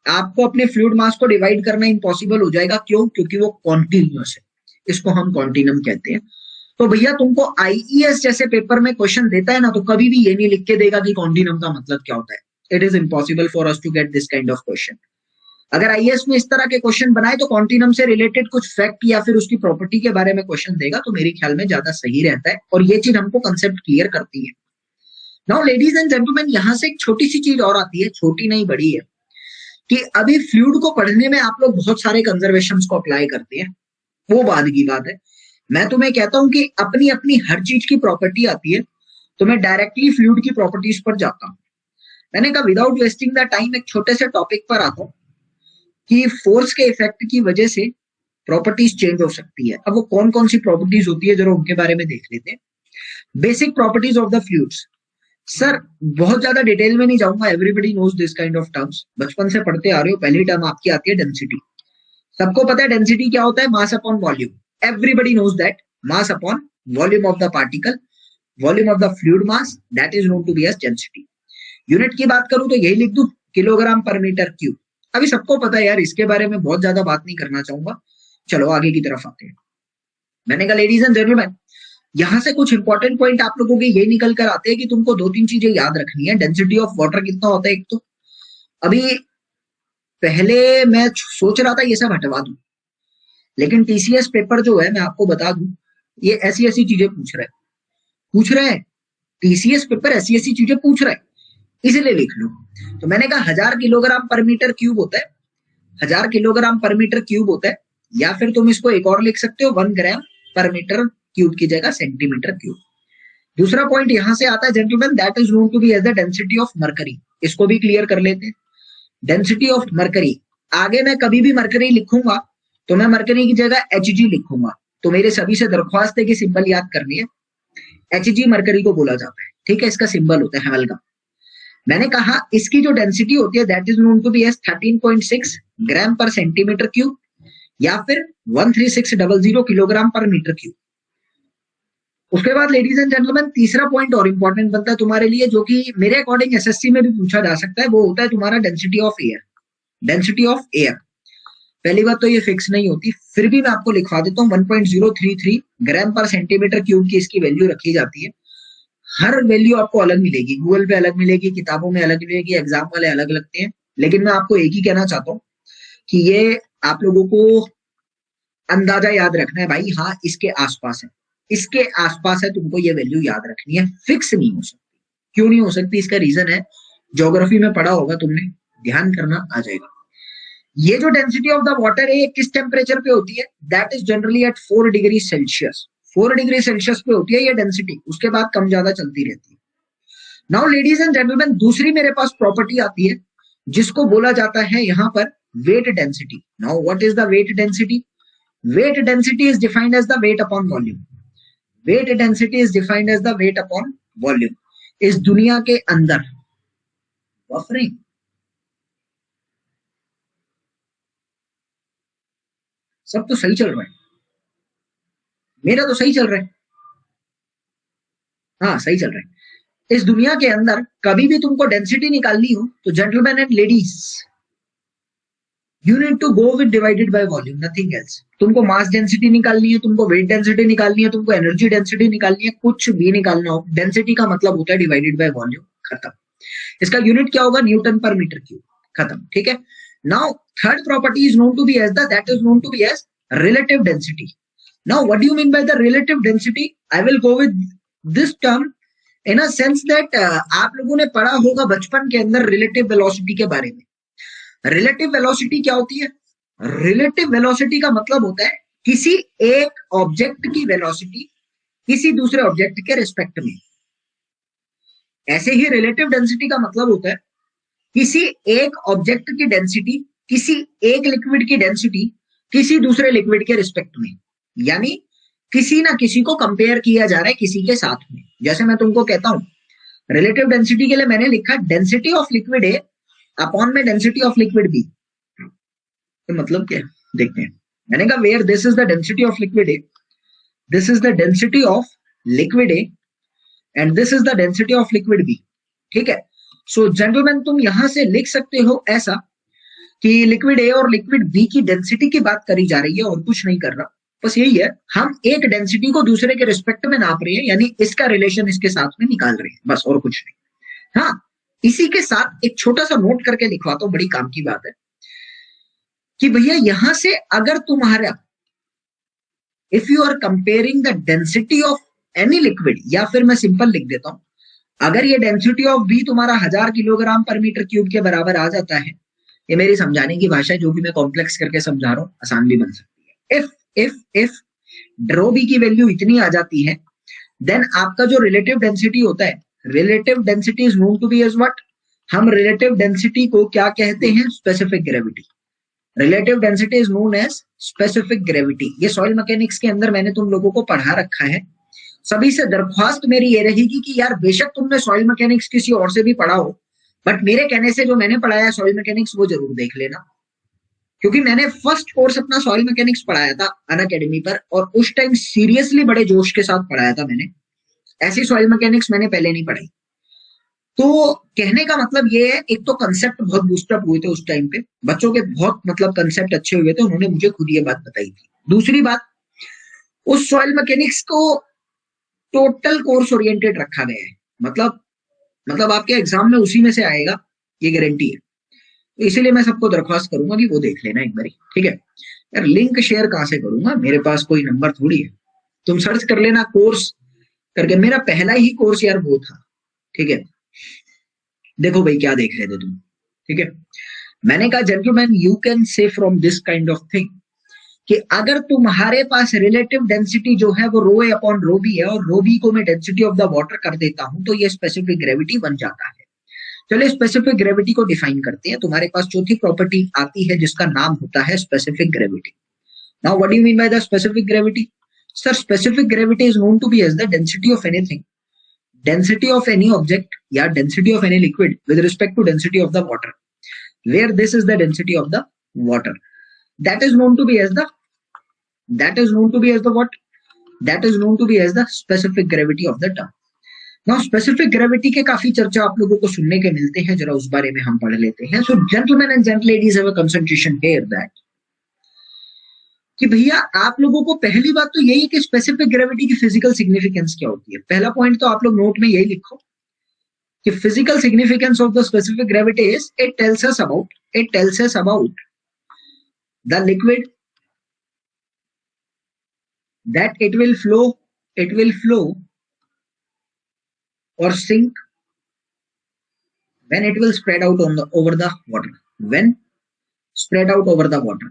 आपको अपने फ्लूइड मास को डिवाइड करना इम्पॉसिबल हो जाएगा। क्यों? क्योंकि वो कॉन्टिन्यूअस है, इसको हम कॉन्टिनम कहते हैं। तो भैया तुमको आईईएस जैसे पेपर में क्वेश्चन देता है ना, तो कभी भी ये नहीं लिख के देगा कि कॉन्टिनम का मतलब क्या होता है। It is impossible for us to get this kind of question. अगर आईएएस में इस तरह के क्वेश्चन बनाए तो कॉन्टिनम से रिलेटेड कुछ फैक्ट या फिर उसकी प्रॉपर्टी के बारे में क्वेश्चन देगा, तो मेरे ख्याल में ज्यादा सही रहता है और ये चीज हमको कंसेप्ट क्लियर करती है। नाउ लेडीज एंड जेंटलमैन, यहां से एक छोटी सी चीज और आती है, छोटी नहीं बड़ी है, कि अभी फ्लूइड को पढ़ने में आप लोग बहुत सारे कंजर्वेशंस को अप्लाई करते हैं, वो बाद की बात है। मैं तुम्हें कहता हूं कि अपनी अपनी हर चीज की प्रॉपर्टी आती है, तो मैं डायरेक्टली फ्लूइड की प्रॉपर्टीज पर जाता हूं। मैंने कहा विदाउट वेस्टिंग द टाइम एक छोटे से टॉपिक पर आता हूं कि फोर्स के इफेक्ट की वजह से प्रॉपर्टीज चेंज हो सकती है। अब वो कौन कौन सी प्रॉपर्टीज होती है जरा उनके बारे में देख लेते हैं। Basic properties of the fluids, sir बहुत ज्यादा डिटेल में नहीं जाऊंगा, everybody knows this kind of terms, बचपन से पढ़ते आ रहे हो। पहली टर्म आपकी आती है डेंसिटी। सबको पता है डेंसिटी क्या होता है, mass upon volume. Everybody knows that mass upon volume of the particle, volume of the fluid mass, that is known to be as density. Unit की बात करूं तो यही लिख दूं, किलोग्राम पर मीटर क्यूब. अभी सबको पता है यार, इसके बारे में बहुत ज्यादा बात नहीं करना चाहूंगा. चलो आगे की तरफ आते हैं. मैंने कहा लेडीज एंड जेंटलमैन, यहां से कुछ इंपॉर्टेंट पॉइंट आप लोगों के ये निकल कर आते हैं कि तुमको 2-3 चीजें याद रखनी है. डेंसिटी ऑफ वाटर कितना होता है एक तो. अभी पहले मैं सोच रहा था ये सब हटवा दूं, लेकिन टीसीएस पेपर जो है मैं आपको बता दूं, ये ऐसी ऐसी चीजें पूछ रहे हैं. टीसीएस पेपर ऐसी ऐसी चीजें पूछ रहा है, इसलिए लिख लो. तो मैंने कहा 1000 किलोग्राम पर मीटर क्यूब होता है, 1000 किलोग्राम पर मीटर क्यूब होता है. या फिर तुम इसको एक और लिख सकते हो, 1 ग्राम पर मीटर क्यूब की जगह सेंटीमीटर क्यूब. दूसरा पॉइंट यहां से आता है gentleman, that is known to be as the density of mercury. इसको भी क्लियर कर लेते हैं. डेंसिटी ऑफ मरकरी, आगे मैं कभी भी मरकरी लिखूंगा तो मैं मरकरी की जगह Hg लिखूंगा. तो मेरे सभी से दरख्वास्त है कि सिंबल याद करनी है. Hg मरकरी को बोला जाता है, ठीक है, इसका सिंबल होता है हेमलगम. मैंने कहा इसकी जो डेंसिटी होती है that is known to be as 13.6 gram per centimetre cube या फिर 13600 किलोग्राम पर मीटर क्यूब. उसके बाद लेडीज एंड जेंटलमैन, तीसरा पॉइंट और इंपॉर्टेंट बनता है तुम्हारे लिए, जो कि मेरे अकॉर्डिंग एसएससी में भी पूछा जा सकता है. वो होता है तुम्हारा density of air. Density of air, पहली बात तो ये फिक्स नहीं होती, फिर भी मैं आपको लिखवा देता हूँ. 1.033 ग्राम पर सेंटीमीटर क्यूब की इसकी वैल्यू रखी जाती है. हर वैल्यू आपको अलग मिलेगी, गूगल पे अलग मिलेगी, किताबों में अलग मिलेगी, एग्जाम वाले अलग लगते हैं. लेकिन मैं आपको एक ही कहना चाहता हूँ कि ये आप लोगों को अंदाजा याद रखना है भाई. हाँ, इसके आसपास है, इसके आसपास है, तुमको ये वैल्यू याद रखनी है. फिक्स नहीं हो सकती. क्यों नहीं हो सकती? इसका रीजन है, ज्योग्राफी में पढ़ा होगा तुमने, ध्यान करना आ जाएगा. ये जो डेंसिटी ऑफ द वाटर है किस टेम्परेचर पे होती है? That is generally at 4 degree Celsius. 4 degree Celsius पे होती है ये डेंसिटी, उसके बाद कम ज्यादा चलती रहती है. नाउ लेडीज एंड जेंटलमैन, दूसरी मेरे पास प्रॉपर्टी आती है जिसको बोला जाता है यहां पर weight density. Now what is the weight density? Weight density is defined as the weight upon volume. Weight density is defined as the weight upon volume. इस दुनिया के अंदर बफरिंग, सब तो सही चल रहा है, मेरा तो सही चल रहा है. हाँ, सही चल रहा है. इस दुनिया के अंदर कभी भी तुमको डेंसिटी निकालनी हो तो gentleman and ladies, you need to go with divided by volume, nothing else. तुमको मास डेंसिटी निकालनी है, तुमको वेट डेंसिटी निकालनी है, तुमको एनर्जी डेंसिटी निकालनी है, कुछ भी निकालना हो, डेंसिटी का मतलब होता है डिवाइडेड बाय वॉल्यूम, खत्म. इसका यूनिट क्या होगा? न्यूटन पर मीटर क्यूब, खत्म. ठीक है. Now third property is known to be as that is known to be as relative density. Now what do you mean by the relative density? I will go with this term in a sense that आप लोगों ने पढ़ा होगा बचपन के अंदर relative velocity के बारे में. रिलेटिव वेलोसिटी क्या होती है? रिलेटिव वेलोसिटी का मतलब होता है किसी एक ऑब्जेक्ट की वेलोसिटी किसी दूसरे ऑब्जेक्ट के रिस्पेक्ट में. ऐसे ही रिलेटिव डेंसिटी का मतलब होता है किसी एक ऑब्जेक्ट की डेंसिटी किसी एक लिक्विड की डेंसिटी किसी दूसरे लिक्विड के रिस्पेक्ट में. यानी किसी ना किसी को कंपेयर किया जा रहा है किसी के साथ में. जैसे मैं तुमको कहता हूं रिलेटिव डेंसिटी के लिए मैंने लिखा density of liquid A upon में डेंसिटी ऑफ लिक्विड बी. तो मतलब क्या है देखते हैं. मैंने कहा where this is the density of liquid A, this is the density of liquid A and this is the density of liquid B. ठीक है. सो जेंटलमैन, तुम यहां से लिख सकते हो ऐसा कि लिक्विड ए और लिक्विड बी की डेंसिटी की बात करी जा रही है और कुछ नहीं कर रहा. बस यही है, हम एक डेंसिटी को दूसरे के रिस्पेक्ट में नाप रहे हैं, यानी इसका रिलेशन इसके साथ में निकाल रहे हैं, बस और कुछ नहीं. हाँ, इसी के साथ एक छोटा सा नोट करके लिखवाता हूं, बड़ी काम की बात है कि भैया यहां से अगर तुम्हारा if you are comparing the density of any liquid, या फिर मैं सिंपल लिख देता हूं, अगर ये डेंसिटी ऑफ बी तुम्हारा 1000 किलोग्राम पर मीटर क्यूब के बराबर आ जाता है, ये मेरी समझाने की भाषा है, जो भी मैं कॉम्प्लेक्स करके समझा रहा हूं आसान भी बन सकती है. इफ ड्रो बी की वैल्यू इतनी आ जाती है, देन आपका जो रिलेटिव डेंसिटी होता है, relative density is known to be as what? हम रिलेटिव डेंसिटी को क्या कहते हैं? Specific gravity. Relative density is known as specific gravity. ये सॉइल मैकेनिक्स के अंदर मैंने तुम लोगों को पढ़ा रखा है. सभी से दरख्वास्त मेरी ये रहेगी कि यार बेशक तुमने सॉइल मैकेनिक्स किसी और से भी पढ़ा हो, बट मेरे कहने से जो मैंने पढ़ाया है सॉइल मैकेनिक्स वो जरूर देख लेना. क्योंकि मैंने फर्स्ट कोर्स अपना सॉइल मैकेनिक्स पढ़ाया था अनअकैडमी पर, और उस टाइम सीरियसली बड़े जोश के साथ पढ़ाया था मैंने। ऐसी सॉइल मैकेनिक्स मैंने पहले नहीं पढ़ाई। तो कहने का मतलब ये है, एक तो कंसेप्ट बहुत बूस्टअप हुए थे उस टाइम पे, बच्चों के बहुत मतलब कंसेप्ट अच्छे हुए थे, उन्होंने मुझे खुद ये बात बताई थी। दूसरी बात, उस सॉइल मैकेनिक्स को टोटल कोर्स ओरिएंटेड रखा गया है, मतलब आपके एग्जाम में उसी में से आएगा, ये गारंटी है। तो इसीलिए मैं सबको दरख्वास्त करूंगा कि वो देख लेना एक बारी, ठीक है यार। लिंक शेयर कहां से करूंगा, मेरे पास कोई नंबर थोड़ी है। तुम सर्च कर लेना कोर्स करके, मेरा पहला ही कोर्स यार वो था, ठीक है। देखो भाई क्या देख रहे थे तुम, ठीक है। मैंने कहा जेंटलमैन यू कैन से from this kind of thing कि अगर तुम्हारे पास रिलेटिव डेंसिटी जो है वो रो ए अपॉन रो बी है, और रो बी को मैं डेंसिटी ऑफ द वाटर कर देता हूं, तो ये स्पेसिफिक ग्रेविटी बन जाता है। चलिए स्पेसिफिक ग्रेविटी को डिफाइन करते हैं। तुम्हारे पास चौथी प्रॉपर्टी आती है जिसका नाम होता है specific gravity. Now what do you mean by the specific gravity? Sir, specific gravity is known to be as the density of anything, density of any object या density of any liquid with respect to density of the water, where this is the density of the water, that is known to be as the what? That is known to be as the specific gravity of the term. Now specific gravity के काफी चर्चा आप लोगों को सुनने के मिलते हैं, जरा उस बारे में हम पढ़ लेते हैं। So gentlemen and gentle ladies have a concentration here that कि भैया आप लोगों को पहली बात तो यही है कि स्पेसिफिक ग्रेविटी की फिजिकल सिग्निफिकेंस क्या होती है। पहला पॉइंट तो आप लोग नोट में यही लिखो कि physical significance of the specific gravity is it tells us about the liquid that it will flow or sink when it will spread out over the water, when spread out over the water।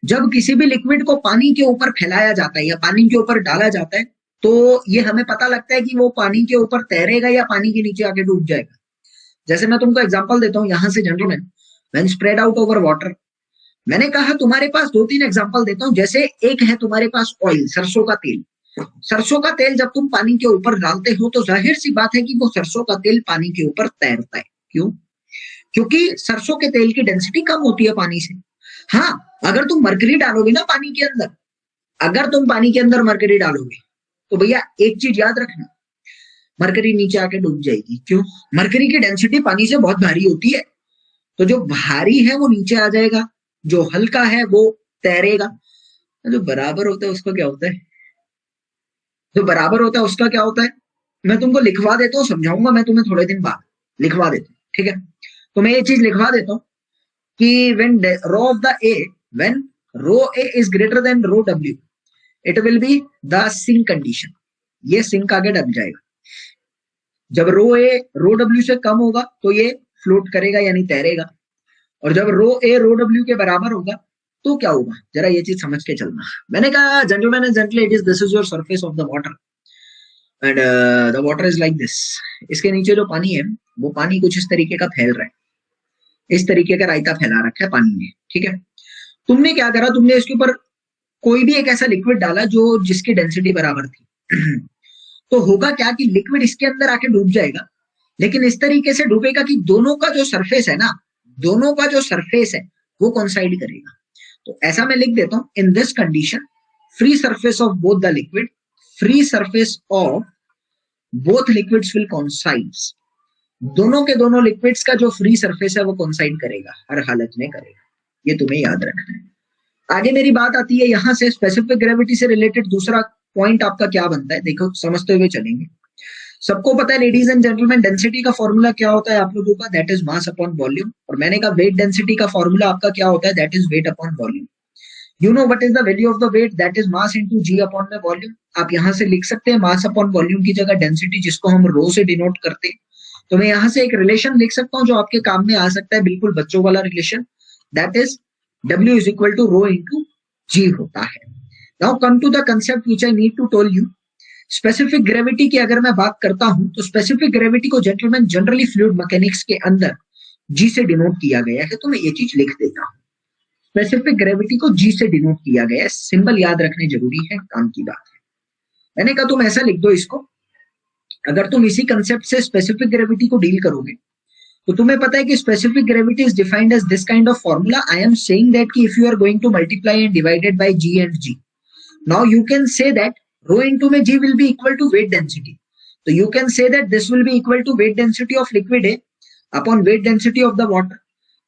जब किसी भी liquid को पानी के ऊपर फैलाया जाता है या पानी के ऊपर डाला जाता है, तो ये हमें पता लगता है कि वो पानी के ऊपर तैरेगा या पानी के नीचे आके डूब जाएगा। जैसे मैं तुमको एग्जांपल देता हूं यहां से gentleman, when spread out over water, मैंने कहा तुम्हारे पास 2-3 एग्जांपल देता हूं। जैसे एक है तुम्हारे पास ऑयल, सरसों का तेल। सरसों का तेल जब तुम पानी के ऊपर डालते हो तो जाहिर सी बात है कि वो सरसों का तेल पानी के ऊपर तैरता है। क्यों? क्योंकि सरसों के तेल की डेंसिटी कम होती है पानी से। हाँ, अगर तुम मरकरी डालोगे ना पानी के अंदर, अगर तुम पानी के अंदर मरकरी डालोगे तो भैया एक चीज याद रखना, मरकरी नीचे आके डूब जाएगी। क्यों? मरकरी की डेंसिटी पानी से बहुत भारी होती है, तो जो भारी है वो नीचे आ जाएगा, जो हल्का है वो तैरेगा। जो बराबर होता है उसका क्या होता है? जो बराबर होता है उसका क्या होता है? मैं तुमको लिखवा देता हूँ, समझाऊंगा मैं तुम्हें थोड़े दिन बाद, लिखवा देता हूँ, ठीक है। तो मैं ये चीज लिखवा देता हूँ कि when rho of the A, when rho A is greater than rho W, it will be the sink condition। ये सिंक आगे डब जाएगा। जब रो ए रो डब्ल्यू से कम होगा तो ये फ्लोट करेगा यानी तैरेगा, और जब रो ए रो डब्ल्यू के बराबर होगा तो क्या होगा, जरा ये चीज समझ के चलना। मैंने कहा gentleman and gentle ladies, this is your surface of the water and the water is like this. इसके नीचे जो पानी है वो पानी कुछ इस तरीके का फैल रहा है, इस तरीके का रायता फैला रखा है पानी में, ठीक है। तुमने क्या करा, तुमने इसके ऊपर कोई भी एक ऐसा लिक्विड डाला जो जिसकी डेंसिटी बराबर थी तो होगा क्या कि लिक्विड इसके अंदर आके डूब जाएगा, लेकिन इस तरीके से डूबेगा कि दोनों का जो सरफेस है ना, दोनों का जो सरफेस है वो कॉन्साइड करेगा। तो ऐसा मैं लिख देता हूं, in this condition free surface of both the liquid, free surface of both liquids will कॉन्साइड। दोनों के दोनों लिक्विड्स का जो फ्री सरफेस है वो कॉन्साइड करेगा, हर हालत में करेगा। ये तुम्हें याद रखना है। आगे मेरी बात आती है यहां से स्पेसिफिक ग्रेविटी से रिलेटेड दूसरा पॉइंट आपका क्या बनता है, देखो समझते हुए चलेंगे। सबको पता है लेडीज एंड जेंटलमैन, डेंसिटी का फॉर्मूला क्या होता है आप लोगों का, that is mass upon volume. और मैंने कहा वेट डेंसिटी का फॉर्मूला आपका क्या होता है, that is weight upon volume. You know what is the value of the weight, that is mass into g upon में वॉल्यूम। आप यहां से लिख सकते हैं मास अपॉन वॉल्यूम की जगह डेंसिटी, जिसको हम रो से डिनोट करते हैं। तो मैं यहां से एक रिलेशन लिख सकता हूं जो आपके काम में आ सकता है, बिल्कुल बच्चों वाला relation, that is W is equal to rho into G होता है। Now come to the concept which I need to tell you। Specific gravity की अगर मैं बात करता हूं तो स्पेसिफिक ग्रेविटी को जेंटलमैन जनरली फ्लूइड मैकेनिक्स के अंदर G से डिनोट किया गया है, तो मैं ये चीज लिख देता हूं। स्पेसिफिक ग्रेविटी को G से डिनोट किया गया है, सिंबल याद रखने जरूरी है, काम की बात है। मैंने कहा तुम ऐसा लिख दो इसको, अगर तुम इसी कंसेप्ट से स्पेसिफिक ग्रेविटी को डील करोगे तो तुम्हें पता है कि specific gravity is defined as this kind of formula. I am saying that कि if you are going to multiply and divided by g and g, now you can say that rho into में g will be equal to weight density. तो you can say that this will be equal to weight density of liquid A upon weight density of the water.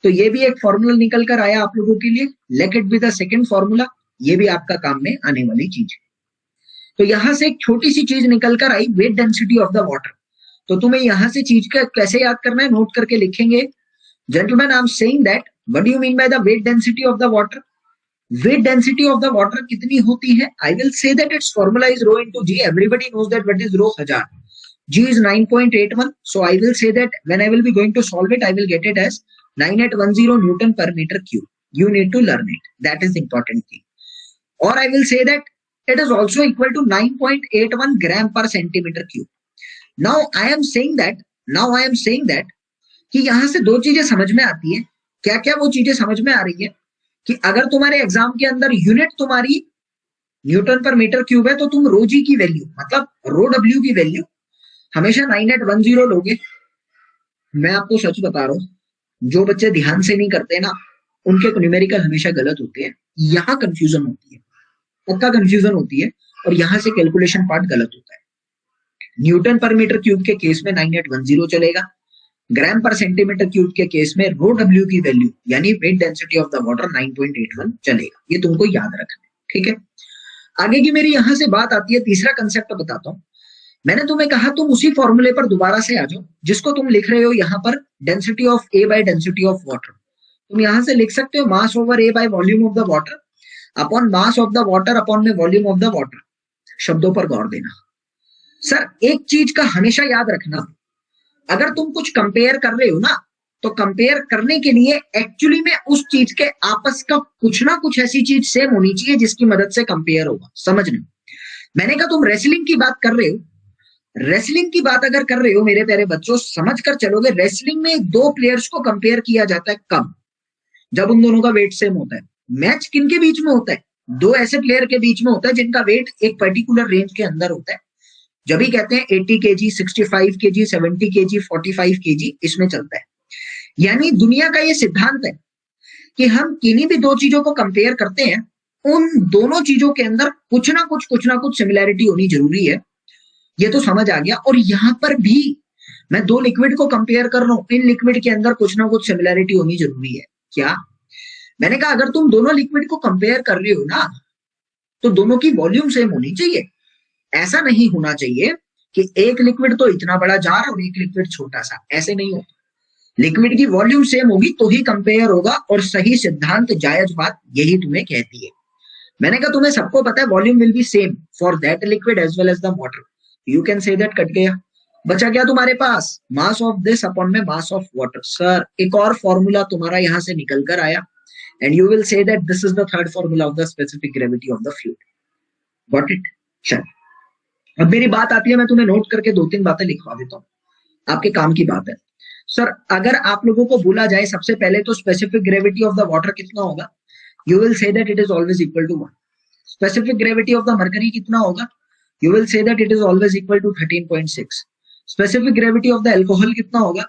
तो ये भी एक formula निकल कर आया आप लोगों के लिए. Late it be the second formula. ये भी आपका काम में आने वाली चीज है. तो यहां से एक छोटी सी चीज निकल कर आई, weight density of the water. तो तुम्हें यहां से चीज का कैसे याद करना है, नोट करके लिखेंगे. Gentleman, I am saying that what do you mean by the weight density of the water. Weight density of the water कितनी होती है? I will say that it's formula is rho into g. Everybody knows that what is rho 1000. G is 9.81. So I will say that when I will be going to solve it, I will get it as 9810 Newton per meter cube. You need to learn it. That is the important thing. Or I will say that it is also equal to 9.81 gram per centimeter cube. Now I am saying that कि यहां से दो चीजें समझ में आती है. क्या क्या वो चीजें समझ में आ रही है कि अगर तुम्हारे एग्जाम के अंदर यूनिट तुम्हारी न्यूटन पर मीटर क्यूब है, तो तुम रो जी की वैल्यू मतलब रो डब्ल्यू की वैल्यू हमेशा 9810 लोगे. मैं आपको सच बता रहा हूं, जो बच्चे ध्यान से नहीं करते ना, उनके न्यूमेरिकल हमेशा गलत होते हैं. यहां कंफ्यूजन होती है, पक्का कंफ्यूजन होती है, और यहां से कैलकुलेशन पार्ट गलत होता है. न्यूटन पर मीटर क्यूब के केस में 9810 चलेगा. ग्राम पर सेंटीमीटर क्यूब के केस में रो डब्ल्यू की वैल्यू यानी wait density of the water 9.81 चलेगा. ये तुमको याद रखना है, ठीक है. आगे की मेरी यहां से बात आती है, तीसरा कंसेप्ट बताता हूं. मैंने तुम्हें कहा तुम उसी फॉर्मूले पर दोबारा से आ जाओ जिसको तुम लिख रहे हो यहां पर, density of A by density of water. तुम यहां से लिख सकते हो मास over A by volume of the water upon mass of the water upon में वॉल्यूम ऑफ द वाटर. शब्दों पर गौर देना. सर एक चीज का हमेशा याद रखना, अगर तुम कुछ कंपेयर कर रहे हो ना, तो कंपेयर करने के लिए एक्चुअली में उस चीज के आपस का कुछ ना कुछ ऐसी चीज सेम होनी चाहिए जिसकी मदद से कंपेयर होगा. समझना. मैंने कहा तुम रेसलिंग की बात कर रहे हो, रेसलिंग की बात अगर कर रहे हो मेरे प्यारे बच्चों, समझ कर चलोगे. रेसलिंग में दो प्लेयर्स को कंपेयर किया जाता है कब? जब उन दोनों का वेट सेम होता है. मैच किन के बीच में होता है? दो ऐसे प्लेयर के बीच में होता है जिनका वेट एक पर्टिकुलर रेंज के अंदर होता है. जब ही कहते हैं 80 kg, 65 kg, 70 kg, 45 kg, इसमें चलता है. यानी दुनिया का ये सिद्धांत है कि हम किन्हीं भी दो चीजों को कंपेयर करते हैं, उन दोनों चीजों के अंदर कुछ ना कुछ सिमिलैरिटी होनी जरूरी है. ये तो समझ आ गया. और यहां पर भी मैं दो लिक्विड को कंपेयर कर रहा हूं, इन लिक्विड के अंदर कुछ ना कुछ सिमिलैरिटी होनी जरूरी है. क्या? मैंने कहा अगर तुम दोनों लिक्विड को कंपेयर कर रहे हो ना, तो दोनों की वॉल्यूम सेम होनी चाहिए. ऐसा नहीं होना चाहिए कि एक लिक्विड तो इतना बड़ा जार और एक लिक्विड छोटा सा. ऐसे नहीं होता. लिक्विड की वॉल्यूम सेम होगी तो ही कंपेयर होगा, और सही सिद्धांत जायज बात यही तुम्हें कहती है. मैंने कहा तुम्हें सबको पता है volume will be same for that liquid as well as the water. You can say that. Cut गया. बचा क्या तुम्हारे पास? मास ऑफ दिस अपॉन में मास ऑफ वाटर. सर एक और फॉर्मूला तुम्हारा यहां से निकल कर आया, and you will say that this is the third formula of the specific gravity of the fluid. Got it? चल अब मेरी बात आती है, मैं तुम्हें नोट करके दो तीन बातें लिखवा देता हूँ, आपके काम की बात है. सर अगर आप लोगों को बोला जाए सबसे पहले तो specific gravity of the water कितना होगा, you will say that it is always equal to 1. Specific gravity of the mercury कितना होगा, you will say that it is always equal to 13.6. Specific gravity of the alcohol कितना होगा,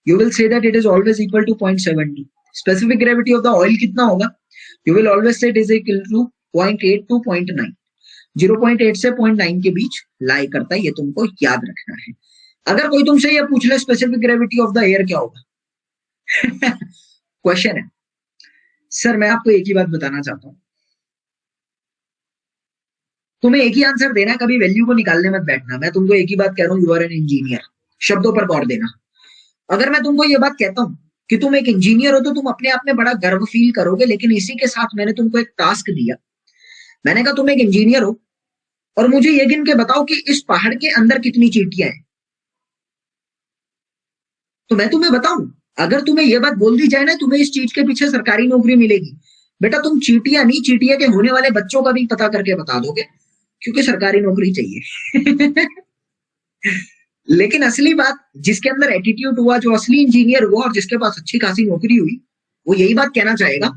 you will say that it is always equal to 0.72. Specific gravity of the oil कितना होगा, you will always say it is equal to 0.8 to 0.9. 0.8 से 0.9 के बीच लाई करता है. ये तुमको याद रखना है. अगर कोई तुमसे ये पूछ ले specific gravity of the air क्या होगा क्वेश्चन है. सर मैं आपको एक ही बात बताना चाहता हूं, तुम्हें एक ही आंसर देना है, कभी वैल्यू को निकालने मत बैठना. मैं तुमको एक ही बात कह रहा हूं, यू आर एन इंजीनियर. शब्दों पर गौर देना. अगर मैं तुमको ये बात कहता हूं कि तुम एक इंजीनियर हो, तो तुम अपने आप में बड़ा गर्व फील करोगे, लेकिन इसी के साथ मैंने तुमको एक टास्क दिया. मैंने कहा तुम एक इंजीनियर हो और मुझे ये गिन के बताओ कि इस पहाड़ के अंदर कितनी चींटियां हैं. तो मैं तुम्हें बताऊं, अगर तुम्हें यह बात बोल दी जाए ना तुम्हें इस चीज के पीछे सरकारी नौकरी मिलेगी, बेटा तुम चींटियां नहीं, चींटियां के होने वाले बच्चों का भी पता करके बता दोगे, क्योंकि सरकारी नौकरी चाहिए. लेकिन असली बात, जिसके अंदर एटीट्यूड हुआ, जो असली इंजीनियर हुआ और जिसके पास अच्छी खासी नौकरी हुई, वो यही बात कहना चाहेगा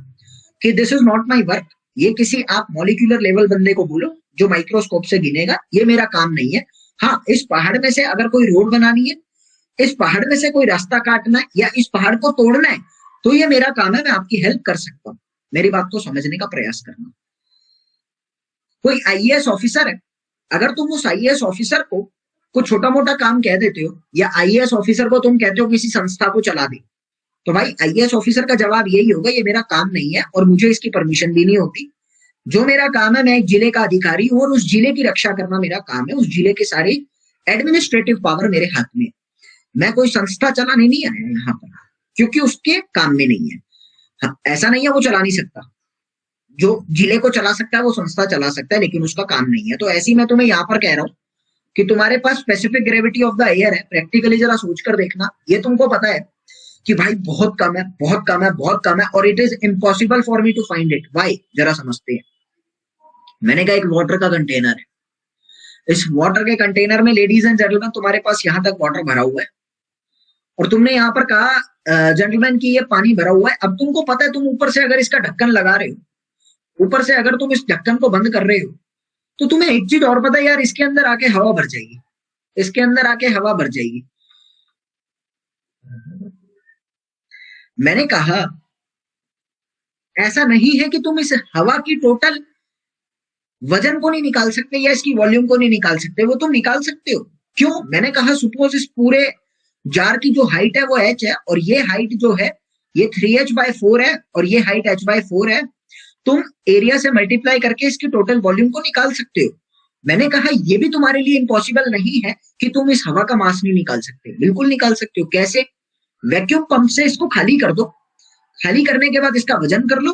कि this is not my work. ये किसी आप मॉलिक्यूलर लेवल बंदे को बोलो जो माइक्रोस्कोप से गिनेगा, ये मेरा काम नहीं है. हाँ, इस पहाड़ में से अगर कोई रोड बनानी है इस पहाड़ में से कोई रास्ता काटना है या इस पहाड़ को तोड़ना है, तो ये मेरा काम है, मैं आपकी हेल्प कर सकता हूं। मेरी बात को समझने का प्रयास करना। कोई आईएएस ऑफिसर है, अगर तुम उस आईएएस ऑफिसर को कुछ छोटा मोटा काम कह देते हो, या आईएएस ऑफिसर को तुम कहते हो किसी संस्था को चला दे, तो भाई आईएएस ऑफिसर का जवाब यही होगा, ये मेरा काम नहीं है और मुझे इसकी परमिशन भी नहीं होती। जो मेरा काम है, मैं एक जिले का अधिकारी हूं और उस जिले की रक्षा करना मेरा काम है। उस जिले के सारे एडमिनिस्ट्रेटिव पावर मेरे हाथ में है। मैं कोई संस्था चलाने नहीं आया यहाँ पर, क्योंकि उसके काम में नहीं है। हाँ, ऐसा नहीं है वो चला नहीं सकता, जो जिले को चला सकता है वो संस्था चला सकता है, लेकिन उसका काम नहीं है। तो ऐसी मैं तुम्हें यहाँ पर कह रहा हूं कि तुम्हारे पास specific gravity of the air है। प्रैक्टिकली जरा सोच कर देखना, ये तुमको पता है कि भाई बहुत कम है, बहुत कम है, बहुत कम है, और it is impossible for me to find it. Why, जरा समझते हैं। मैंने कहा एक वाटर का कंटेनर है, इस वाटर के कंटेनर में लेडीज एंड जेंटलमैन तुम्हारे पास यहां तक वाटर भरा हुआ है, और तुमने यहाँ पर कहा जेंटलमैन की ये पानी भरा हुआ है। अब तुमको पता है तुम ऊपर से अगर इसका ढक्कन लगा रहे हो, ऊपर से अगर तुम इस ढक्कन को बंद कर रहे हो, तो तुम्हें एक चीज और पता है यार, इसके अंदर आके हवा भर जाएगी, इसके अंदर आके हवा भर जाएगी। मैंने कहा ऐसा नहीं है कि तुम इस हवा की टोटल वजन को नहीं निकाल सकते या इसकी वॉल्यूम को नहीं निकाल सकते, वो तुम निकाल सकते हो। क्यों? मैंने कहा सपोज इस पूरे जार की जो हाइट है वो h है, और ये हाइट जो है ये 3h/4 है, और ये हाइट h/4 है। तुम एरिया से मल्टीप्लाई करके इसकी टोटल वॉल्यूम को निकाल सकते हो। मैंने कहा ये भी तुम्हारे लिए इम्पॉसिबल नहीं है कि तुम इस हवा का मास नहीं निकाल सकते। बिल्कुल निकाल सकते हो। कैसे? वैक्यूम पंप से इसको खाली कर दो, खाली करने के बाद इसका वजन कर लो,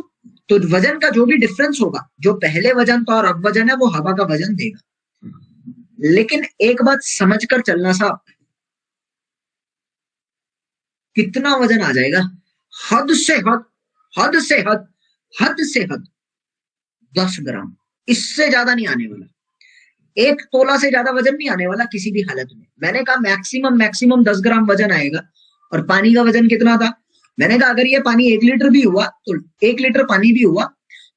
तो वजन का जो भी डिफरेंस होगा, जो पहले वजन था और अब वजन है, वो हवा का वजन देगा। लेकिन एक बात समझ कर चलना साहब, कितना वजन आ जाएगा? हद से हद, हद से हद, हद से हद 10 ग्राम, इससे ज्यादा नहीं आने वाला। 1 तोला से ज्यादा वजन नहीं आने वाला किसी भी हालत में। मैंने कहा मैक्सिमम 10 ग्राम वजन आएगा। और पानी का वजन कितना था? मैंने कहा अगर ये पानी 1 लीटर भी हुआ, तो 1 लीटर पानी भी हुआ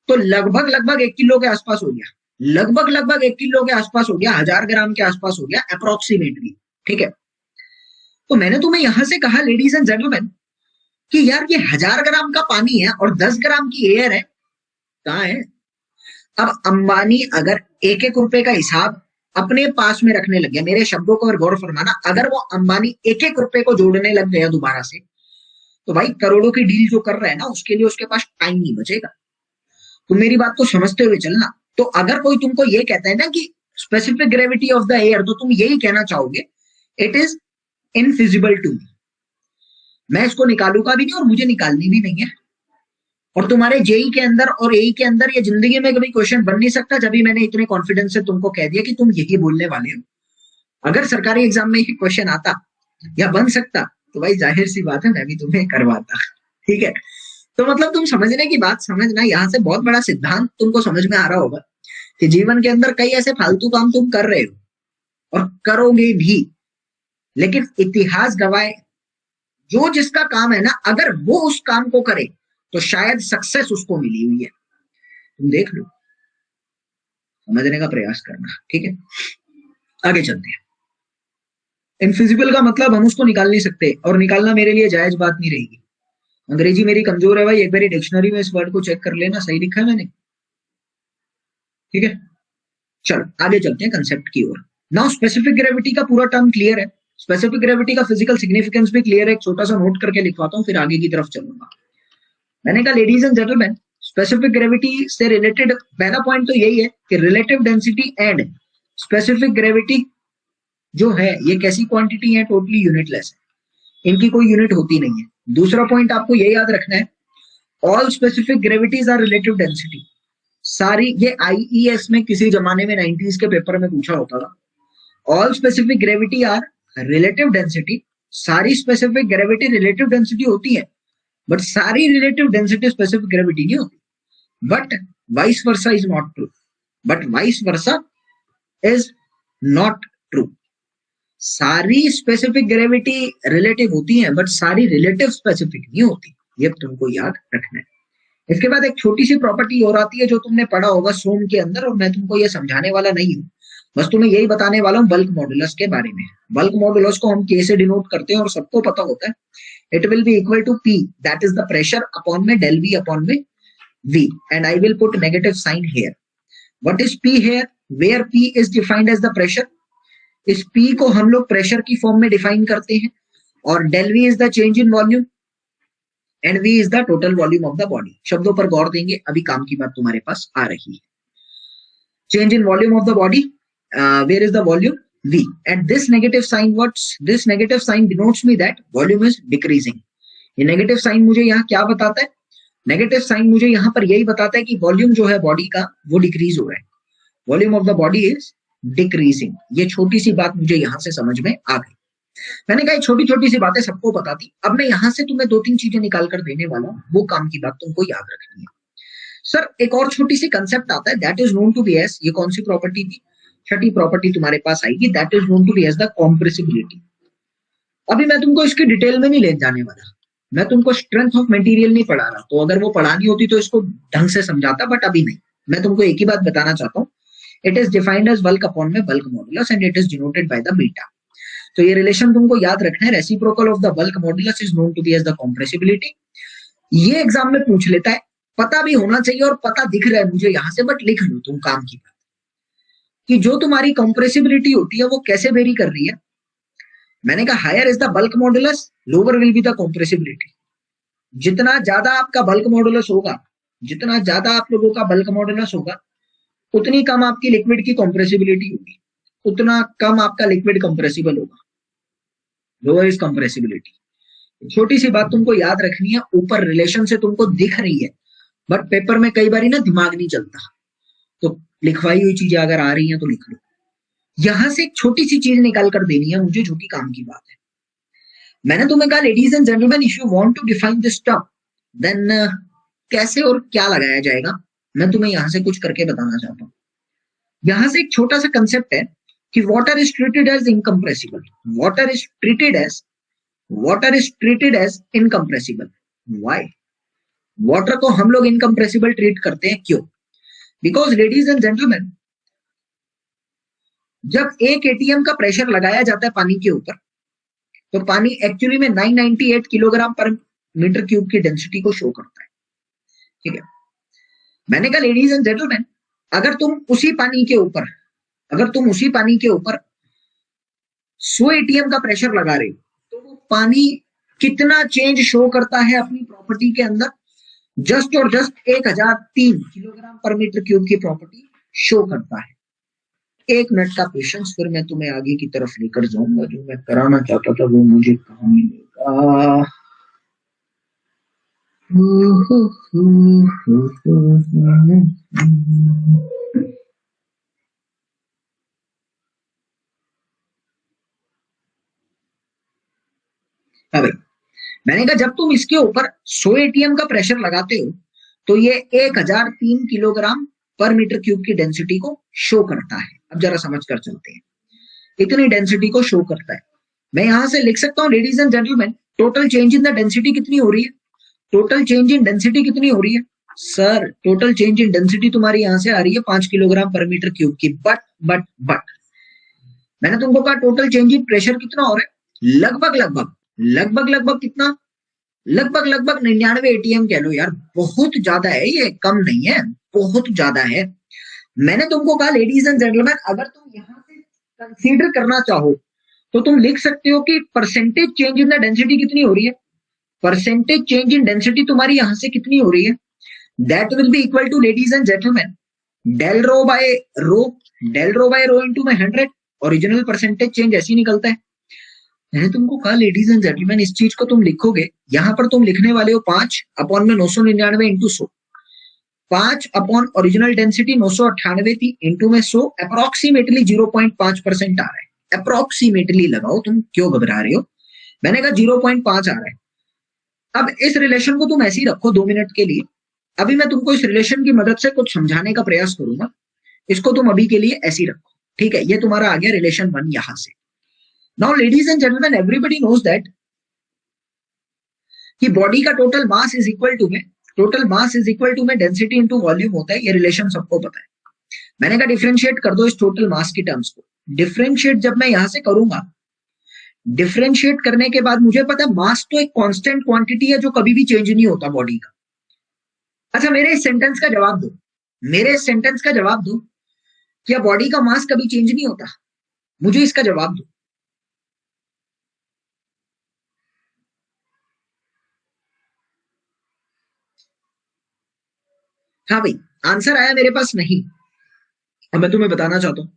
तो लगभग 1 किलो के आसपास हो गया। लगभग 1 किलो के आसपास हो गया, 1000 ग्राम के आसपास हो गया अप्रोक्सीमेटली। ठीक है, तो मैंने तुम्हें यहां से कहा लेडीज एंड जेंटलमैन कि यार ये 1000 ग्राम का पानी है और 10 ग्राम की एयर है, कहाँ है? अब अंबानी अगर 1-1 रुपए का हिसाब अपने पास में रखने लग गया, मेरे शब्दों को गौर फरमाना, अगर वो अंबानी 1-1 रुपए को जोड़ने लग गया दोबारा से, तो भाई करोड़ों की डील जो कर रहा है ना, उसके लिए उसके पास टाइम नहीं बचेगा। तुम मेरी बात को समझते हुए चलना। तो अगर कोई तुमको ये कहता है ना कि specific gravity of the air, तो तुम यही कहना चाहोगे it is infeasible to me. मैं इसको निकालूंगा भी नहीं और मुझे निकालनी भी नहीं है। और तुम्हारे जेई के अंदर और एई के अंदर ये जिंदगी में कभी क्वेश्चन बन नहीं सकता, जब भी मैंने इतने कॉन्फिडेंस से तुमको कह दिया कि तुम यही बोलने वाले हो। अगर सरकारी एग्जाम में ये क्वेश्चन आता या बन सकता, तो भाई जाहिर सी बात है मैं भी तुम्हें करवाता। ठीक है, तो मतलब तुम समझने की बात समझना, यहाँ से बहुत बड़ा सिद्धांत तुमको समझ में आ रहा होगा कि जीवन के अंदर कई ऐसे फालतू काम तुम कर रहे हो और करोगे भी, लेकिन इतिहास गवाए जो जिसका काम है ना, अगर वो उस काम को करे तो शायद सक्सेस उसको मिली हुई है। तुम देख लो, समझने का प्रयास करना। ठीक है, आगे चलते हैं। इनफिजिबल का मतलब हम उसको निकाल नहीं सकते, और निकालना मेरे लिए जायज बात नहीं रहेगी। अंग्रेजी मेरी कमजोर है भाई, एक बार डिक्शनरी में इस वर्ड को चेक कर लेना, सही लिखा है मैंने। ठीक है, चलो आगे चलते हैं कंसेप्ट की ओर। नाउ स्पेसिफिक ग्रेविटी का पूरा टर्म क्लियर है, स्पेसिफिक ग्रेविटी का फिजिकल सिग्निफिकेंस भी क्लियर है। एक छोटा सा नोट करके लिखवाता हूं, फिर आगे की तरफ चलूंगा। मैंने कहा ladies and gentleman, specific gravity से रिलेटेड पहला पॉइंट तो यही है कि relative density and specific gravity जो है ये कैसी क्वांटिटी है? टोटली यूनिटलेस है, इनकी कोई यूनिट होती नहीं है। दूसरा पॉइंट आपको ये याद रखना है, all specific gravities are relative density. सारी, ये आईईएस में किसी जमाने में 90s के पेपर में पूछा होता था। All specific gravity are relative density, सारी स्पेसिफिक ग्रेविटी रिलेटिव डेंसिटी होती है, बट सारी रिलेटिव डेंसिटी स्पेसिफिक ग्रेविटी नहीं होती। But vice versa is not true, but vice versa is not true. सारी स्पेसिफिक ग्रेविटी रिलेटिव होती है, बट सारी रिलेटिव स्पेसिफिक नहीं होती, ये तुमको याद रखना है। इसके बाद एक छोटी सी प्रॉपर्टी और आती है जो तुमने पढ़ा होगा सोम के अंदर, और मैं तुमको ये समझाने वाला नहीं हूं, बस तुम्हें यही बताने वाला हूँ बल्क मॉडुलस के बारे में। बल्क मॉडुलस को हम के से डिनोट करते हैं और सबको पता होता है, it will be equal to P, that is the pressure upon में डेल वी अपॉन में V, and I will put negative sign here. What is P here? Where P is defined as the pressure, इस P को हम लोग pressure की form में define करते हैं, और del V is the change in volume and V is the total volume of the body. शब्दों पर गौर देंगे, अभी काम की बात तुम्हारे पास आ रही है। Change in volume of the body, where is the volume? V. And this negative sign, this negative sign denotes me that volume is decreasing. ये नेगेटिव साइन मुझे यहाँ क्या बताता है? नेगेटिव साइन मुझे यहाँ पर यही बताता है कि वॉल्यूम जो है बॉडी का वो डिक्रीज हो रहा है, volume of the body is decreasing. ये छोटी सी बात मुझे यहाँ से समझ में आ गई। मैंने कहा छोटी छोटी सी बातें सबको पता थी, अब मैं यहाँ से तुम्हें 2-3 चीजें निकाल कर देने वाला हूँ, वो काम की बात तुमको याद रखनी है। सर एक और छोटी सी कंसेप्ट आता है, that is known to be as, ये कौन सी प्रॉपर्टी थी? छठी प्रॉपर्टी तुम्हारे पास आएगी, that is known to be as the compressibility. अभी मैं तुमको इसकी डिटेल में नहीं ले जाने वाला, मैं तुमको स्ट्रेंथ ऑफ मटेरियल नहीं पढ़ा रहा, तो अगर वो पढ़ानी होती तो इसको ढंग से समझाता, बट अभी नहीं। मैं तुमको एक ही बात बताना चाहता हूँ, it is defined as bulk upon में bulk modulus and it is denoted by the beta. तो ये रिलेशन तुमको याद रखना है, reciprocal of the bulk modulus is known to be as the compressibility. ये एग्जाम में पूछ लेता है, पता भी होना चाहिए और पता दिख रहा है मुझे यहाँ से, बट लिख लो तुम काम की बात कि जो तुम्हारी कंप्रेसिबिलिटी होती है वो कैसे वेरी कर रही है। मैंने कहा higher is the bulk modulus, lower will be the compressibility. जितना ज्यादा आपका बल्क मॉडुलस होगा, जितना ज्यादा आप लोगों का बल्क मॉडुलस होगा, उतनी कम आपकी लिक्विड की कंप्रेसिबिलिटी होगी, उतना कम आपका लिक्विड कंप्रेसिबल होगा, लोअर इज कंप्रेसिबिलिटी। छोटी सी बात तुमको याद रखनी है, ऊपर रिलेशन से तुमको दिख रही है, बट पेपर में कई बार ना दिमाग नहीं चलता, तो लिखवाई हुई चीजें अगर आ रही हैं तो लिख लो। यहां से एक छोटी सी चीज निकाल कर देनी है मुझे, जो कि काम की बात है। मैंने तुम्हें कहा ladies and gentleman, if you want to define this term then कैसे और क्या लगाया जाएगा, मैं तुम्हें यहां से कुछ करके बताना चाहता हूं। यहां से एक छोटा सा कंसेप्ट है कि water is treated as incompressible, water is treated as incompressible. Why? Water को हम लोग इनकम्प्रेसिबल ट्रीट करते हैं, क्यों? बिकॉज लेडीज एंड जेंटलमैन, जब एक एटीएम का प्रेशर लगाया जाता है पानी के ऊपर, तो पानी एक्चुअली में 998 किलोग्राम पर मीटर क्यूब की डेंसिटी को शो करता है, ठीक है। मैंने कहा लेडीज एंड जेंटलमैन, अगर तुम उसी पानी के ऊपर 100 एटीएम का प्रेशर लगा रहे हो, तो वो पानी कितना चेंज शो करता है अपनी प्रॉपर्टी के अंदर? जस्ट और जस्ट 1003 किलोग्राम पर मीटर क्यूब की प्रॉपर्टी शो करता है। 1 मिनट का पेशेंस, फिर मैं तुम्हें आगे की तरफ लेकर जाऊंगा। जो मैं कराना चाहता था वो मुझे कहाँ मिलेगा। हाँ भाई, मैंने कहा जब तुम इसके ऊपर 100 एटीएम का प्रेशर लगाते हो, तो ये 1003 किलोग्राम पर मीटर क्यूब की डेंसिटी को शो करता है। अब जरा समझ कर चलते हैं, इतनी डेंसिटी को शो करता है। मैं यहां से लिख सकता हूं ladies and gentleman, total change in the density कितनी हो रही है? टोटल चेंज इन डेंसिटी कितनी हो रही है? सर टोटल चेंज इन डेंसिटी तुम्हारी यहां से आ रही है 5 किलोग्राम पर मीटर क्यूब की। बट मैंने तुमको कहा टोटल चेंज इन प्रेशर कितना हो रहा है? लगभग कितना? लगभग 99 एटीएम कह लो यार, बहुत ज्यादा है ये, कम नहीं है, बहुत ज्यादा है। मैंने तुमको कहा लेडीज एंड जेंटलमैन, अगर तुम यहां से कंसीडर करना चाहो तो तुम लिख सकते हो कि percentage change in the density कितनी हो रही है। परसेंटेज चेंज इन डेंसिटी तुम्हारी यहां से कितनी हो रही है? That will be equal to ladies and gentleman del rho by rho into में 100। ओरिजिनल परसेंटेज चेंज ऐसे ही निकलता है। मैंने तुमको कहा लेडीज एंड जेंटलमैन, इस चीज को तुम लिखोगे, यहां पर तुम लिखने वाले हो 5 अपॉन में 999 इंटू 100। 5 अपॉन ओरिजिनल डेंसिटी 998 थी, इंटू में 100, अप्रोक्सीमेटली 0.5% आ रहा है। अप्रोक्सीमेटली लगाओ, तुम क्यों घबरा रहे हो? मैंने कहा 0.5 आ रहा है। अब इस रिलेशन को तुम ऐसे ही रखो 2 मिनट के लिए। अभी मैं तुमको इस रिलेशन की मदद से कुछ समझाने का प्रयास करूंगा, इसको तुम अभी के लिए ऐसे ही रखो, ठीक है। ये तुम्हारा आ गया रिलेशन 1 यहां से। Now ladies and gentleman, everybody knows that कि बॉडी का total mass is equal to में डेंसिटी इंटू वॉल्यूम होता है। ये रिलेशन सबको पता है। मैंने कहा डिफरेंशिएट कर दो इस टोटल मास की टर्म्स को। डिफरेंशिएट जब मैं यहां से करूंगा, डिफरेंशिएट करने के बाद मुझे पता है मास तो एक कांस्टेंट क्वांटिटी है जो कभी भी चेंज नहीं होता बॉडी का। अच्छा मेरे इस सेंटेंस का जवाब दो, मेरे इस सेंटेंस का जवाब दो, क्या बॉडी का मास कभी चेंज नहीं होता? मुझे इसका जवाब दो। हाँ भाई, आंसर आया मेरे पास नहीं। अब मैं तुम्हें बताना चाहता हूं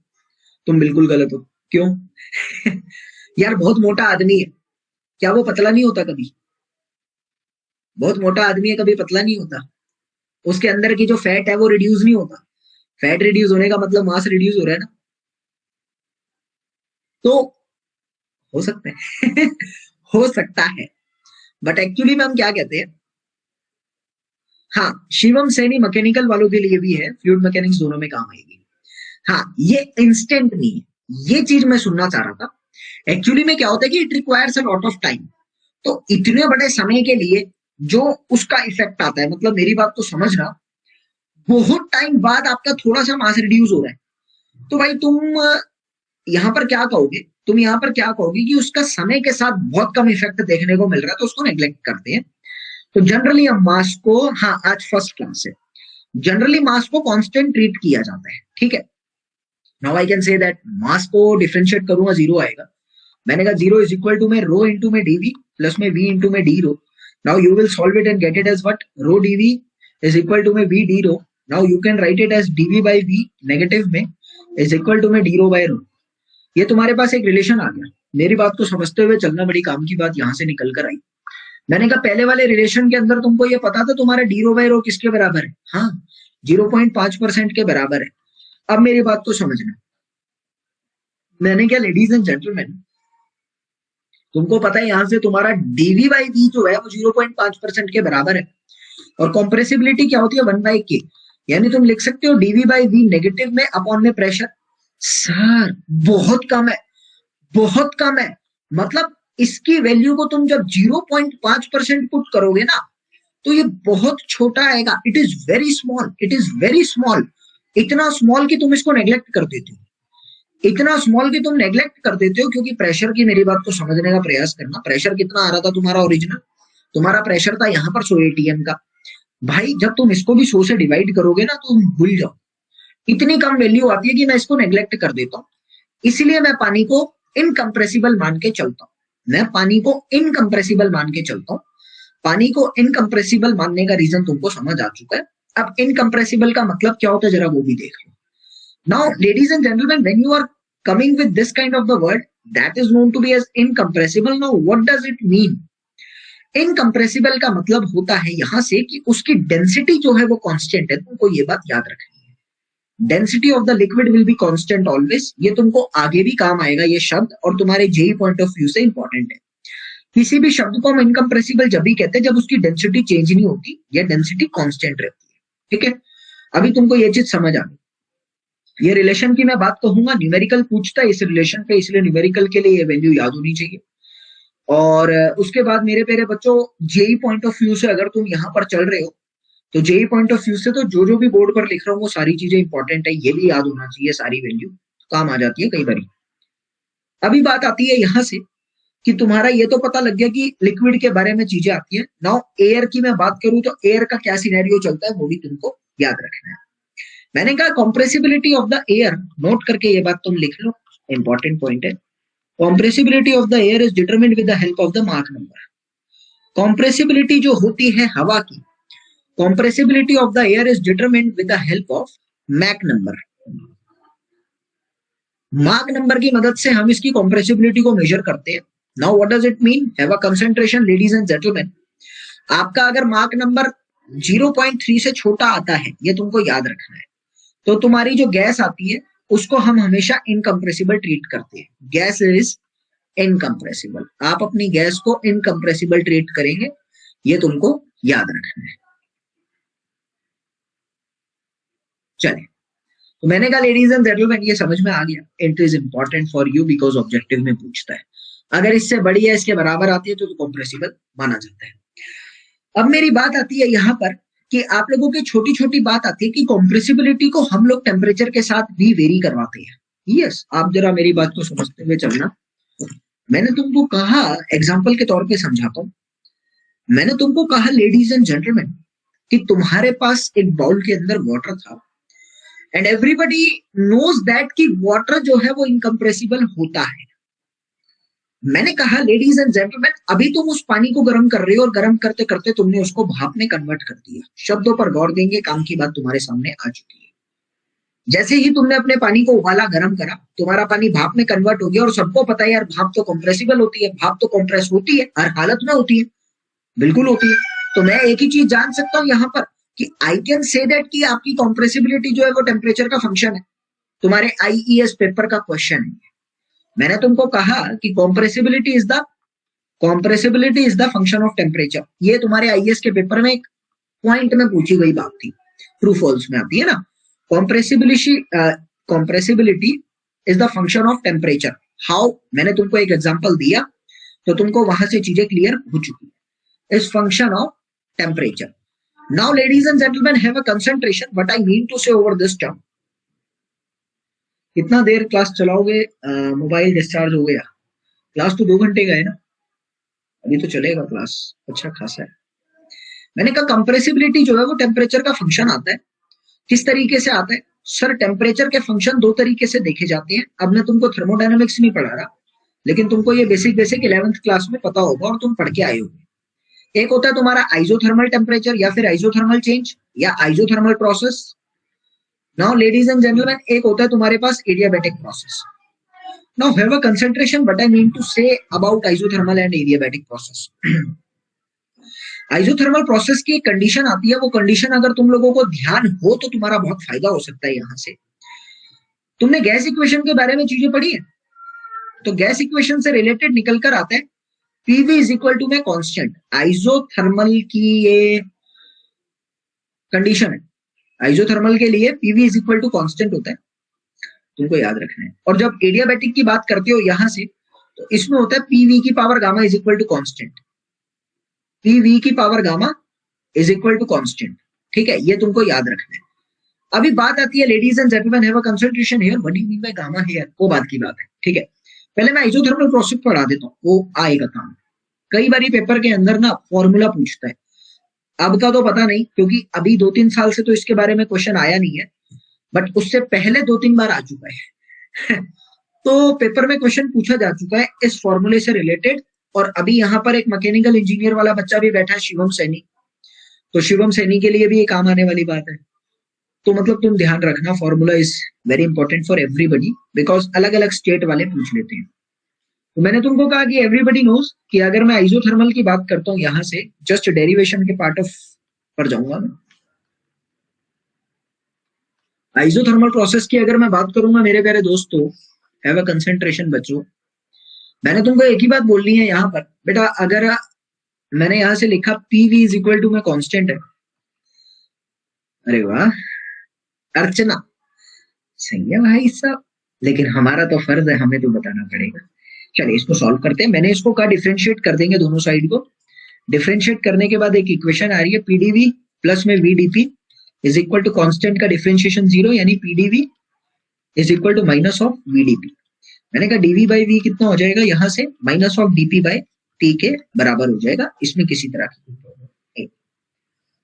तुम बिल्कुल गलत हो। क्यों? यार बहुत मोटा आदमी है, क्या वो पतला नहीं होता कभी? बहुत मोटा आदमी है, कभी पतला नहीं होता। उसके अंदर की जो फैट है वो रिड्यूस नहीं होता। फैट रिड्यूस होने का मतलब मास रिड्यूस हो रहा है ना। तो हो सकता है हो सकता है, बट एक्चुअली में हम क्या कहते हैं, हाँ शिवम सैनी मैकेनिकल वालों के लिए भी है, फ्लूइड मैकेनिक्स दोनों में काम आएगी। हाँ ये इंस्टेंट नहीं है, ये चीज मैं सुनना चाह रहा था। एक्चुअली में क्या होता है कि it requires a lot of time. तो इतने बड़े समय के लिए जो उसका इफेक्ट आता है, मतलब मेरी बात तो समझना, बहुत टाइम बाद आपका थोड़ा सा मास रिड्यूस हो रहा है, तो भाई तुम यहाँ पर क्या कहोगे, तुम यहाँ पर क्या कहोगे कि उसका समय के साथ बहुत कम इफेक्ट देखने को मिल रहा है, तो उसको नेग्लेक्ट करते हैं। तो जनरली हम मास को, हाँ आज फर्स्ट क्लास है, जनरली मास को कांस्टेंट ट्रीट किया जाता है, ठीक है। Now I can say that mass को डिफरेंशिएट करूंगा, जीरो आएगा। मैंने कहा जीरो इज इक्वल टू में रो इंटू में डीवी प्लस में वी इंटू में d rho. Now you will solve it and get it as what, rho dv is equal to में v d rho. Now you can write it as dv by we negative में is equal to में d rho by rho. ये तुम्हारे पास एक relation आ गया। मेरी बात को समझते हुए चलना, बड़ी काम की बात यहां से निकल कर आई। मैंने कहा पहले वाले रिलेशन के अंदर तुमको ये पता था तुम्हारा डी रो बाई रो किसके बराबर है? हाँ 0.5% के बराबर है। अब मेरी बात को समझना, मैंने क्या लेडीज एंड जेंटलमैन, तुमको पता है यहां से तुम्हारा डीवी बाई वी जो है वो 0.5% के बराबर है, और कॉम्प्रेसिबिलिटी क्या होती है 1/k, यानी तुम लिख सकते हो डीवी बाई वी नेगेटिव में अपॉन में प्रेशर। सर बहुत कम है, बहुत कम है, मतलब इसकी वैल्यू को तुम जब 0.5% पुट करोगे ना तो ये बहुत छोटा आएगा। It is very small, it is very small, इतना स्मॉल कि तुम इसको नेग्लेक्ट कर देते हो, इतना स्मॉल कि तुम नेग्लेक्ट कर देते हो। क्योंकि प्रेशर की, मेरी बात को समझने का प्रयास करना, प्रेशर कितना आ रहा था तुम्हारा ओरिजिनल, तुम्हारा प्रेशर था यहाँ पर 100 एटीएम का। भाई जब तुम इसको भी 100 से डिवाइड करोगे ना तो तुम भूल जाओ, इतनी कम वैल्यू आती है कि मैं इसको नेग्लेक्ट कर देता हूँ। इसलिए मैं पानी को इनकम्प्रेसिबल मान के चलता हूँ, मैं पानी को इनकम्प्रेसिबल मान के चलता हूँ। पानी को इनकम्प्रेसिबल मानने का रीजन तुमको समझ आ चुका है। अब इनकम्प्रेसिबल का मतलब क्या होता है जरा वो भी देख लो। Now ladies and gentleman, when you are coming with this kind of the word that is known to be as incompressible, now what does it mean? Incompressible का मतलब होता है यहां से कि उसकी डेंसिटी जो है वो कांस्टेंट है। तुमको ये बात याद रखनी है, density of the liquid will be constant always. ये तुमको आगे भी काम आएगा ये शब्द, और तुम्हारे जेई पॉइंट ऑफ व्यू से इंपॉर्टेंट है। किसी भी शब्द को हम इनकम्प्रेसिबल जब भी कहते हैं जब उसकी डेंसिटी चेंज नहीं होती या डेंसिटी कांस्टेंट रहती है, ठीक है। अभी तुमको ये चीज समझ आ गई। ये रिलेशन की मैं बात कहूंगा, न्यूमेरिकल पूछता है इस रिलेशन पे, इसलिए न्यूमेरिकल के लिए ये वैल्यू याद होनी चाहिए। और उसके बाद मेरे प्यारे बच्चों, जेई पॉइंट ऑफ व्यू से अगर तुम यहाँ पर चल रहे हो तो जेई पॉइंट ऑफ व्यू से तो जो भी बोर्ड पर लिख रहा हूँ वो सारी चीजें इंपॉर्टेंट है, ये भी याद होना चाहिए, सारी वैल्यू काम आ जाती है कई बार। अभी बात आती है यहाँ से कि तुम्हारा ये तो पता लग गया कि लिक्विड के बारे में चीजें आती है। नाउ एयर की मैं बात करूं तो एयर का क्या सिनेरियो चलता है वो भी तुमको याद रखना है। मैंने कहा compressibility of the air, note करके ये बात तुम लिख लो, इंपॉर्टेंट पॉइंट है। Compressibility of the air is determined with the help of the Mach number. Compressibility जो होती है हवा की, compressibility of the air is determined with the help of Mach number. Mach number की मदद से हम इसकी कॉम्प्रेसिबिलिटी को मेजर करते हैं। Now what does it mean, have a concentration ladies and gentleman. आपका अगर माक नंबर 0.3 से छोटा आता है, ये तुमको याद रखना है, तो तुम्हारी जो गैस आती है उसको हम हमेशा इनकम्प्रेसिबल ट्रीट करते हैं। गैस इज इनकम्प्रेसिबल, आप अपनी गैस को इनकम्प्रेसिबल ट्रीट करेंगे, ये तुमको याद रखना है। चले, तो मैंने कहा लेडीज एंड जेंटलमैन ये समझ में आ गया, it is important for you because objective में पूछता है। अगर इससे बड़ी है, इसके बराबर आती है तो कॉम्प्रेसिबल माना जाता है। अब मेरी बात आती है यहाँ पर कि आप लोगों की छोटी छोटी बात आती है कि कॉम्प्रेसिबिलिटी को हम लोग टेम्परेचर के साथ भी वेरी करवाते हैं। यस, आप जरा मेरी बात को समझते हुए चलना। मैंने तुमको कहा, एग्जाम्पल के तौर पे समझाता हूं, मैंने तुमको कहा लेडीज एंड जेंटलमैन कि तुम्हारे पास एक बाउल के अंदर वाटर था एंड एवरीबडी नोज दैट कि वाटर जो है वो इनकम्प्रेसिबल होता है। मैंने कहा लेडीज एंड जेंटलमैन, अभी तुम उस पानी को गर्म कर रहे हो और गर्म करते करते तुमने उसको भाप में कन्वर्ट कर दिया। शब्दों पर गौर देंगे, काम की बात तुम्हारे सामने आ चुकी है। जैसे ही तुमने अपने पानी को उबाला, गर्म करा, तुम्हारा पानी भाप में कन्वर्ट हो गया। और सबको पता है यार, भाप तो कंप्रेसिबल होती है, भाप तो कंप्रेस होती है, हर हालत में होती है, बिल्कुल होती है। तो मैं एक ही चीज जान सकता हूं यहां पर कि आई कैन से दैट कि आपकी कंप्रेसिबिलिटी जो है वो टेम्परेचर का फंक्शन है। तुम्हारे आईईएस पेपर का क्वेश्चन है। मैंने तुमको कहा कि compressibility is the function of temperature. ये तुम्हारे आईएएस के पेपर में एक पॉइंट में पूछी गई बात थी, ट्रू फॉल्स में आती है ना। Compressibility is the function of temperature. How? मैंने तुमको एक एग्जांपल दिया तो तुमको वहां से चीजें क्लियर हो चुकी है। Is function of temperature. Now ladies and gentleman, have a concentration what I mean to say over this term. कितना देर क्लास चलाओगे? मोबाइल डिस्चार्ज हो गया। क्लास तो 2 घंटे का है ना, अभी तो चलेगा क्लास अच्छा खासा है। मैंने कहा कंप्रेसिबिलिटी जो है वो टेम्परेचर का फंक्शन आता है। किस तरीके से आता है सर? टेम्परेचर के फंक्शन 2 तरीके से देखे जाते हैं। अब मैं तुमको थर्मोडायनेमिक्स नहीं पढ़ा रहा, लेकिन तुमको ये बेसिक 11th क्लास में पता होगा और तुम पढ़ के आए होगे। एक होता है तुम्हारा आइसोथर्मल टेम्परेचर या फिर आइसोथर्मल चेंज या isothermal process. Now ladies and gentleman, एक होता है तुम्हारे पास adiabatic process. Now have a concentration what I mean to say about isothermal and adiabatic process. Isothermal process की एक कंडीशन आती है, वो कंडीशन अगर तुम लोगों को ध्यान हो तो तुम्हारा बहुत फायदा हो सकता है। यहां से तुमने गैस इक्वेशन के बारे में चीजें पढ़ी है, तो गैस इक्वेशन से रिलेटेड निकल कर आता है पीवी इज इक्वल टू में कांस्टेंट। आइसोथर्मल की ये कंडीशन है। आइसोथर्मल के लिए PV is equal to constant होता है, तुमको याद रखना है। और जब एडियाबैटिक की बात करते हो यहां से, तो इसमें होता है पीवी की power gamma is equal to constant. Pv की power gamma is equal to constant, ठीक है, ये तुमको याद रखना है। अभी बात आती है ladies and gentleman, have a concentration here, what do you mean by gamma here, वो बात की बात है, ठीक है। पहले मैं आइसोथर्मल प्रोसेस पढ़ा देता हूँ, वो आएगा काम। कई बार पेपर के अंदर ना फॉर्मूला पूछता है, अब का तो पता नहीं क्योंकि अभी 2-3 साल से तो इसके बारे में क्वेश्चन आया नहीं है, बट उससे पहले 2-3 बार आ चुका है तो पेपर में क्वेश्चन पूछा जा चुका है इस फॉर्मूले से रिलेटेड। और अभी यहाँ पर एक मैकेनिकल इंजीनियर वाला बच्चा भी बैठा है, शिवम सैनी, तो शिवम सैनी के लिए भी ये काम आने वाली बात है। तो मतलब तुम ध्यान रखना, formula is very important for everybody because अलग अलग स्टेट वाले पूछ लेते हैं। तो मैंने तुमको कहा कि एवरीबडी नोज कि अगर मैं आइसोथर्मल की बात करता हूँ, यहां से जस्ट डेरिवेशन के पार्ट ऑफ पर जाऊंगा मैं। आइसोथर्मल प्रोसेस की अगर मैं बात करूंगा मेरे प्यारे दोस्तों, हैव अ कंसंट्रेशन बच्चों, मैंने तुमको एक ही बात बोलनी है यहाँ पर बेटा। अगर मैंने यहां से लिखा पीवी इज इक्वल टू में कांस्टेंट है, अरे वाह अर्चना, सही है भाई साहब, लेकिन हमारा तो फर्ज है, हमें तो बताना पड़ेगा। चलिए इसको सॉल्व करते हैं। मैंने इसको कहा डिफरेंशिएट कर देंगे दोनों साइड को। डिफरेंशिएट करने के बाद एक इक्वेशन आ रही है पीडीवी प्लस में VdP is equal to constant का डिफरेंशिएशन 0, यानी PdV is equal to minus of VdP. मैंने कहा डीवी बाई वी कितना हो जाएगा, यहां से minus of DP by T के बराबर हो जाएगा। इसमें किसी तरह की,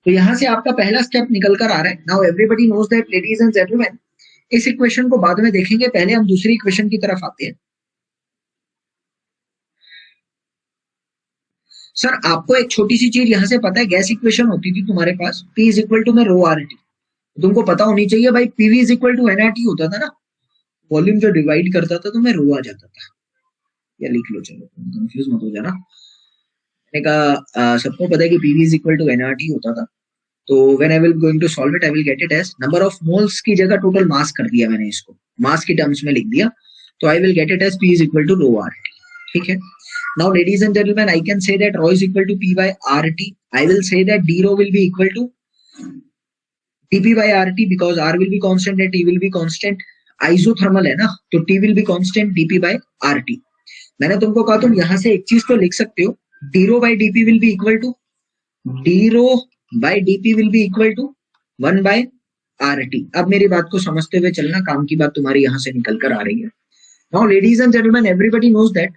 तो यहां से आपका पहला स्टेप निकल कर आ रहा है। Now everybody knows that ladies and gentleman, इस इक्वेशन को बाद में देखेंगे, पहले हम दूसरी इक्वेशन की तरफ आते हैं। सर आपको एक छोटी सी चीज यहां से पता है, गैस इक्वेशन होती थी तुम्हारे पास P इज इक्वल टू में रो आर टी, तुमको पता होनी चाहिए भाई PV is equal to nRT होता था ना, वॉल्यूम जो डिवाइड करता था तो मैं रो आ जाता था, या लिख लो, चलो कंफ्यूज मत हो जाना। मैंने कहा सबको पता है कि PV is equal to nRT होता था, तो when I will going to solve it I will get it as number of moles की जगह टोटल मास कर दिया मैंने, इसको मास की टर्म्स में लिख दिया, तो I will get it as P is equal to rho R T, ठीक है। Now ladies and gentlemen, I can say that rho is equal to P by RT. I will say that d rho will be equal to dP by RT because R will be constant and T will be constant. Isothermal है ना, तो T will be constant dP by RT. मैंने तुमको कहा तुम यहाँ से एक चीज तो लिख सकते हो, d rho by dP will be equal to d rho by dP will be equal to 1 by RT. अब मेरी बात को समझते हुए चलना, काम की बात तुम्हारी यहां से निकल कर आ रही है। Now ladies and gentleman, everybody knows that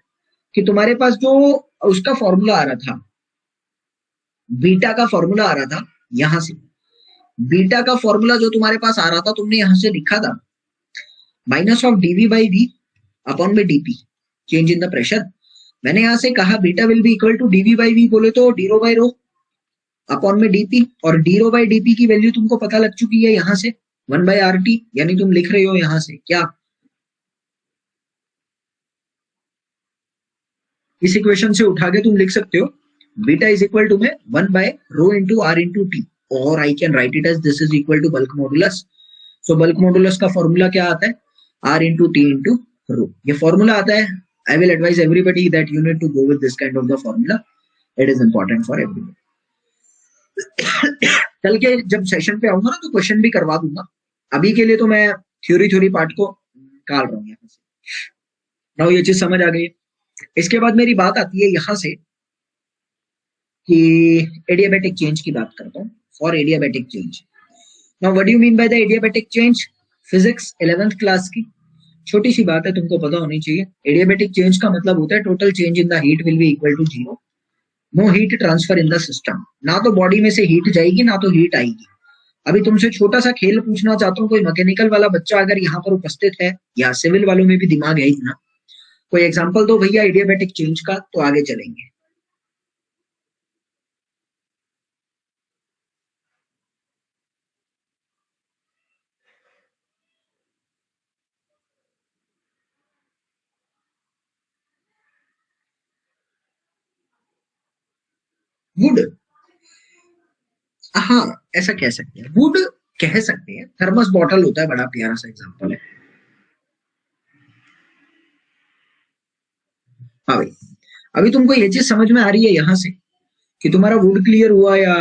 कि तुम्हारे पास जो उसका फॉर्मूला आ रहा था, बीटा का फॉर्मूला आ रहा था यहां से, बीटा का फॉर्मूला जो तुम्हारे पास आ रहा था, तुमने यहां से लिखा था minus of dv by v upon में dp, change in the pressure. मैंने यहां से कहा beta will be equal to dv by v, बोले तो d rho by rho upon में डीपी, और डी रो बाई डीपी की वैल्यू तुमको पता लग चुकी है यहां से 1 बाय आर टी, यानी तुम लिख रहे हो यहां से क्या, इस इक्वेशन से उठा के तुम लिख सकते हो बीटा इज इक्वल टू में 1 by rho into R into T, और I can write it as this is equal to bulk modulus. So bulk modulus का फॉर्मूला क्या आता है, R into T into rho, ये फॉर्मूला आता है। I will advise everybody that you need to go with this kind of the formula, it is important for everybody. कल के जब सेशन पे आऊंगा ना तो क्वेश्चन भी करवा दूंगा, अभी के लिए तो मैं थ्योरी पार्ट को निकाल रहा हूँ यहाँ से। नाउ ये चीज समझ आ गई। इसके बाद मेरी बात आती है यहां से कि एडियाबैटिक चेंज की बात करता हूँ, for adiabatic change. Now what do you mean by the adiabatic change, physics 11th class की छोटी सी बात है, तुमको पता होनी चाहिए। एडियाबैटिक चेंज का मतलब होता है total change in the heat will be equal to 0, no heat transfer in the system, ना तो बॉडी में से हीट जाएगी ना तो हीट आएगी। अभी तुमसे छोटा सा खेल पूछना चाहता हूँ, कोई मैकेनिकल वाला बच्चा अगर यहाँ पर उपस्थित है, या सिविल वालों में भी दिमाग है इतना, कोई एग्जांपल दो भैया एडियाबैटिक चेंज का, तो आगे चलेंगे। वुड, हाँ ऐसा कह सकते हैं, वुड कह सकते हैं। थर्मस बॉटल होता है, बड़ा प्यारा सा एग्जांपल है। हाँ भाई, अभी तुमको ये चीज समझ में आ रही है यहाँ से कि तुम्हारा वुड क्लियर हुआ, या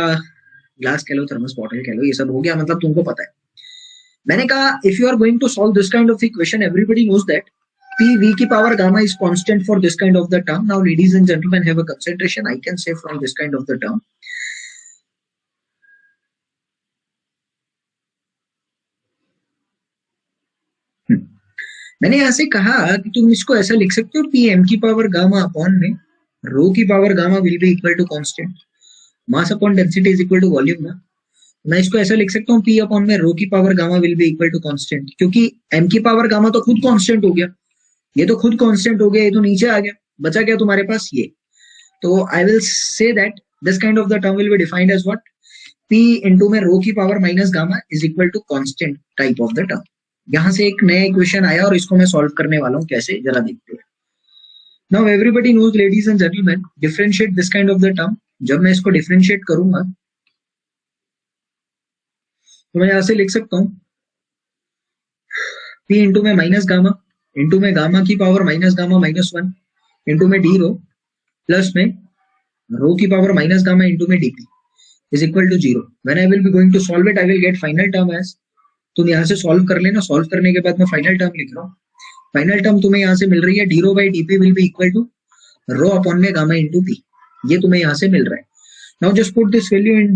ग्लास कह लो, थर्मस बॉटल कह लो, ये सब हो गया, मतलब तुमको पता है। मैंने कहा if you are going to solve this kind of equation, everybody knows that P V की power gamma is constant for this kind of the term. Now, ladies and gentlemen, have a concentration. I can say from this kind of the term. मैंने यहां से कहा कि तुम इसको ऐसा लिख सकते हो, पी एम की पावर गामा अपॉन में रो की power gamma will be equal to constant, mass upon density is equal to volume ना। मैं इसको ऐसा लिख सकता हूँ, पी अपॉन में रो की power gamma will be equal to constant, क्योंकि एम की पावर गामा तो खुद कांस्टेंट हो गया, ये तो खुद कांस्टेंट हो गया, ये तो नीचे आ गया, बचा क्या तुम्हारे पास ये। तो I will say that this kind of the term will be defined as what, P into में रो की power minus gamma is equal to constant type of the term. यहां से एक नया इक्वेशन आया और इसको मैं सॉल्व करने वाला हूं, कैसे जरा देखते हैं। Now everybody knows ladies and gentleman, differentiate this kind of the term. जब मैं इसको डिफरेंशिएट करूंगा तो मैं यहां से लिख सकता हूं पी इंटू में माइनस गामा इंटू में गामा की power minus gamma minus 1 into में डी रो प्लस में रो की पावर माइनस गामा इंटू में dP is equal to 0। When I will be going to solve it, I will get final term as, तुम यहाँ से solve कर लेना, solve करने के बाद मैं फाइनल टर्म लिख रहा हूँ। फाइनल टर्म तुम्हें यहाँ से मिल रही है, d rho by dP will be equal to rho upon में गामा इंटू पी, ये तुम्हें यहाँ से मिल रहा है। Now just put this value in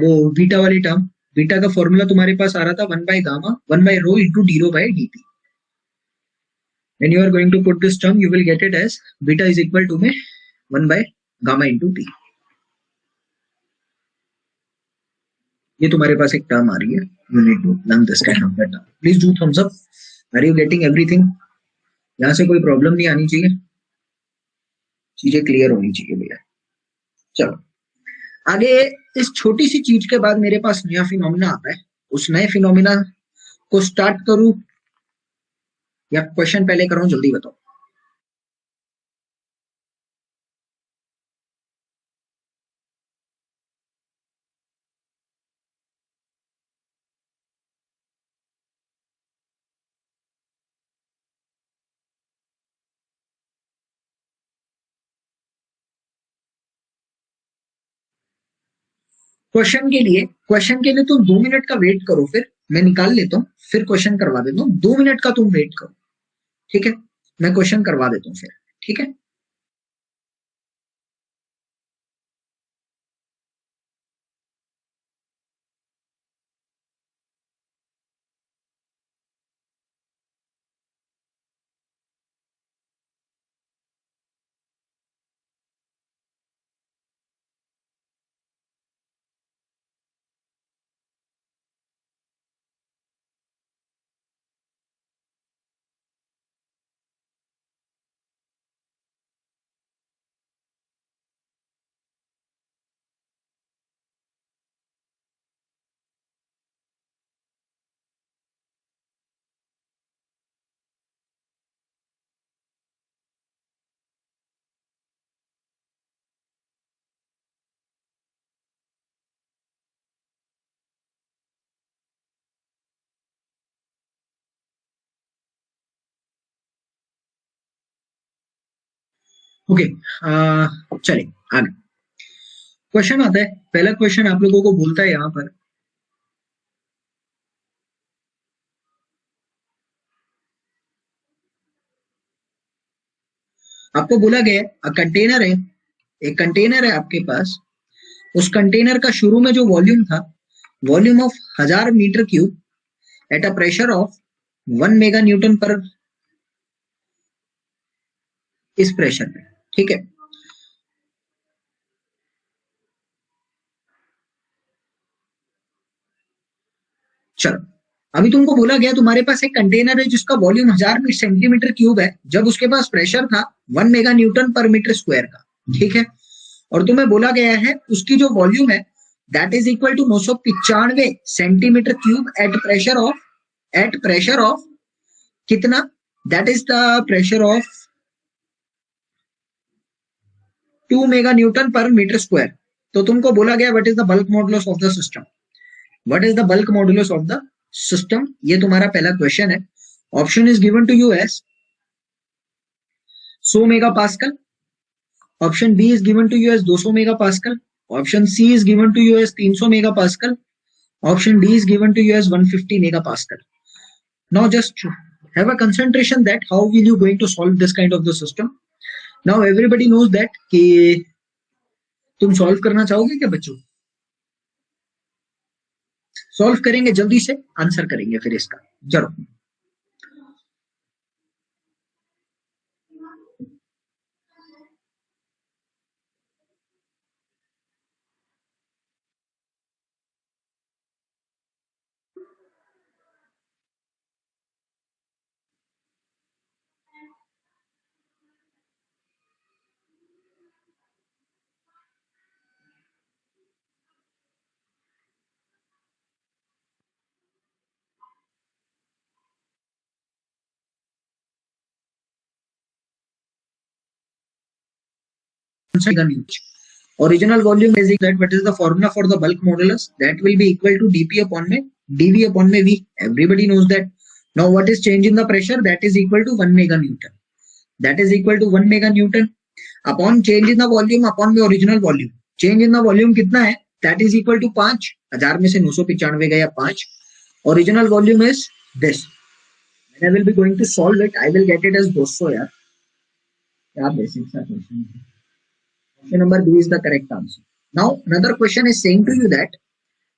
वो बीटा वाली टर्म। बीटा का फॉर्मूला तुम्हारे पास आ रहा था 1 by gamma 1 by rho into d rho by dP. When you are going to put this term, you will get it as beta is equal to में 1 by gamma into p। ये तुम्हारे पास एक term आ रही है, you need to learn this kind of term. Please do thumbs up. Are you getting everything? यहाँ से कोई problem नहीं आनी चाहिए, चीजें क्लियर होनी चाहिए भैया। चलो आगे, इस छोटी सी चीज के बाद मेरे पास नया फिनोमिना आता है। उस नए फिनोमिना को स्टार्ट करूं या क्वेश्चन पहले करूं, जल्दी बताओ। क्वेश्चन के लिए तुम 2 मिनट का वेट करो, फिर मैं निकाल लेता हूँ, फिर क्वेश्चन करवा देता हूँ। 2 मिनट का तुम वेट करो, ठीक है, मैं क्वेश्चन करवा देता हूँ फिर, ठीक है। ओके, चलिए आगे क्वेश्चन आता है। पहला क्वेश्चन आप लोगों को बोलता है यहां पर, आपको बोला गया है कंटेनर है, एक कंटेनर है आपके पास, उस कंटेनर का शुरू में जो वॉल्यूम था, volume of 1000 metre cube at a pressure of 1 mega newton पर इस प्रेशर पे, ठीक है। चलो, अभी तुमको बोला गया तुम्हारे पास एक कंटेनर है जिसका वॉल्यूम 1000 सेंटीमीटर क्यूब है, जब उसके पास प्रेशर था 1 mega newton per metre square का, ठीक है। और तुम्हें बोला गया है उसकी जो वॉल्यूम है that is equal to 995 centimetre cube at pressure of कितना, that is the pressure of 2 mega newton per metre square. तो तुमको बोला गया what is the bulk modulus of the system, what is the bulk modulus of the system, ये तुम्हारा पहला question है। Option is given to you as 100 mega pascal, option B is given to you as 200 mega pascal, option C is given to you as 300 mega pascal, option D is given to you as 150 mega pascal. Now just have a concentration that how will you going to solve this kind of the system. Now everybody knows that कि तुम solve करना चाहोगे क्या बच्चों? Solve करेंगे, जल्दी से answer करेंगे फिर इसका, जरूर। Original volume is that what is the formula for the bulk modulus, that will be equal to dp upon dv upon v. Everybody knows that. Now what is change in the pressure, that is equal to 1 mega newton, that is equal to 1 mega newton upon change in the volume upon the original volume. Change in the volume कितना है, that is equal to 5, 1000 में से 995 गया 5, original volume is this. When I will be going to solve it, I will get it as 200 यार, क्या basic सा question है। Option number B is the correct answer. Now another question is saying to you that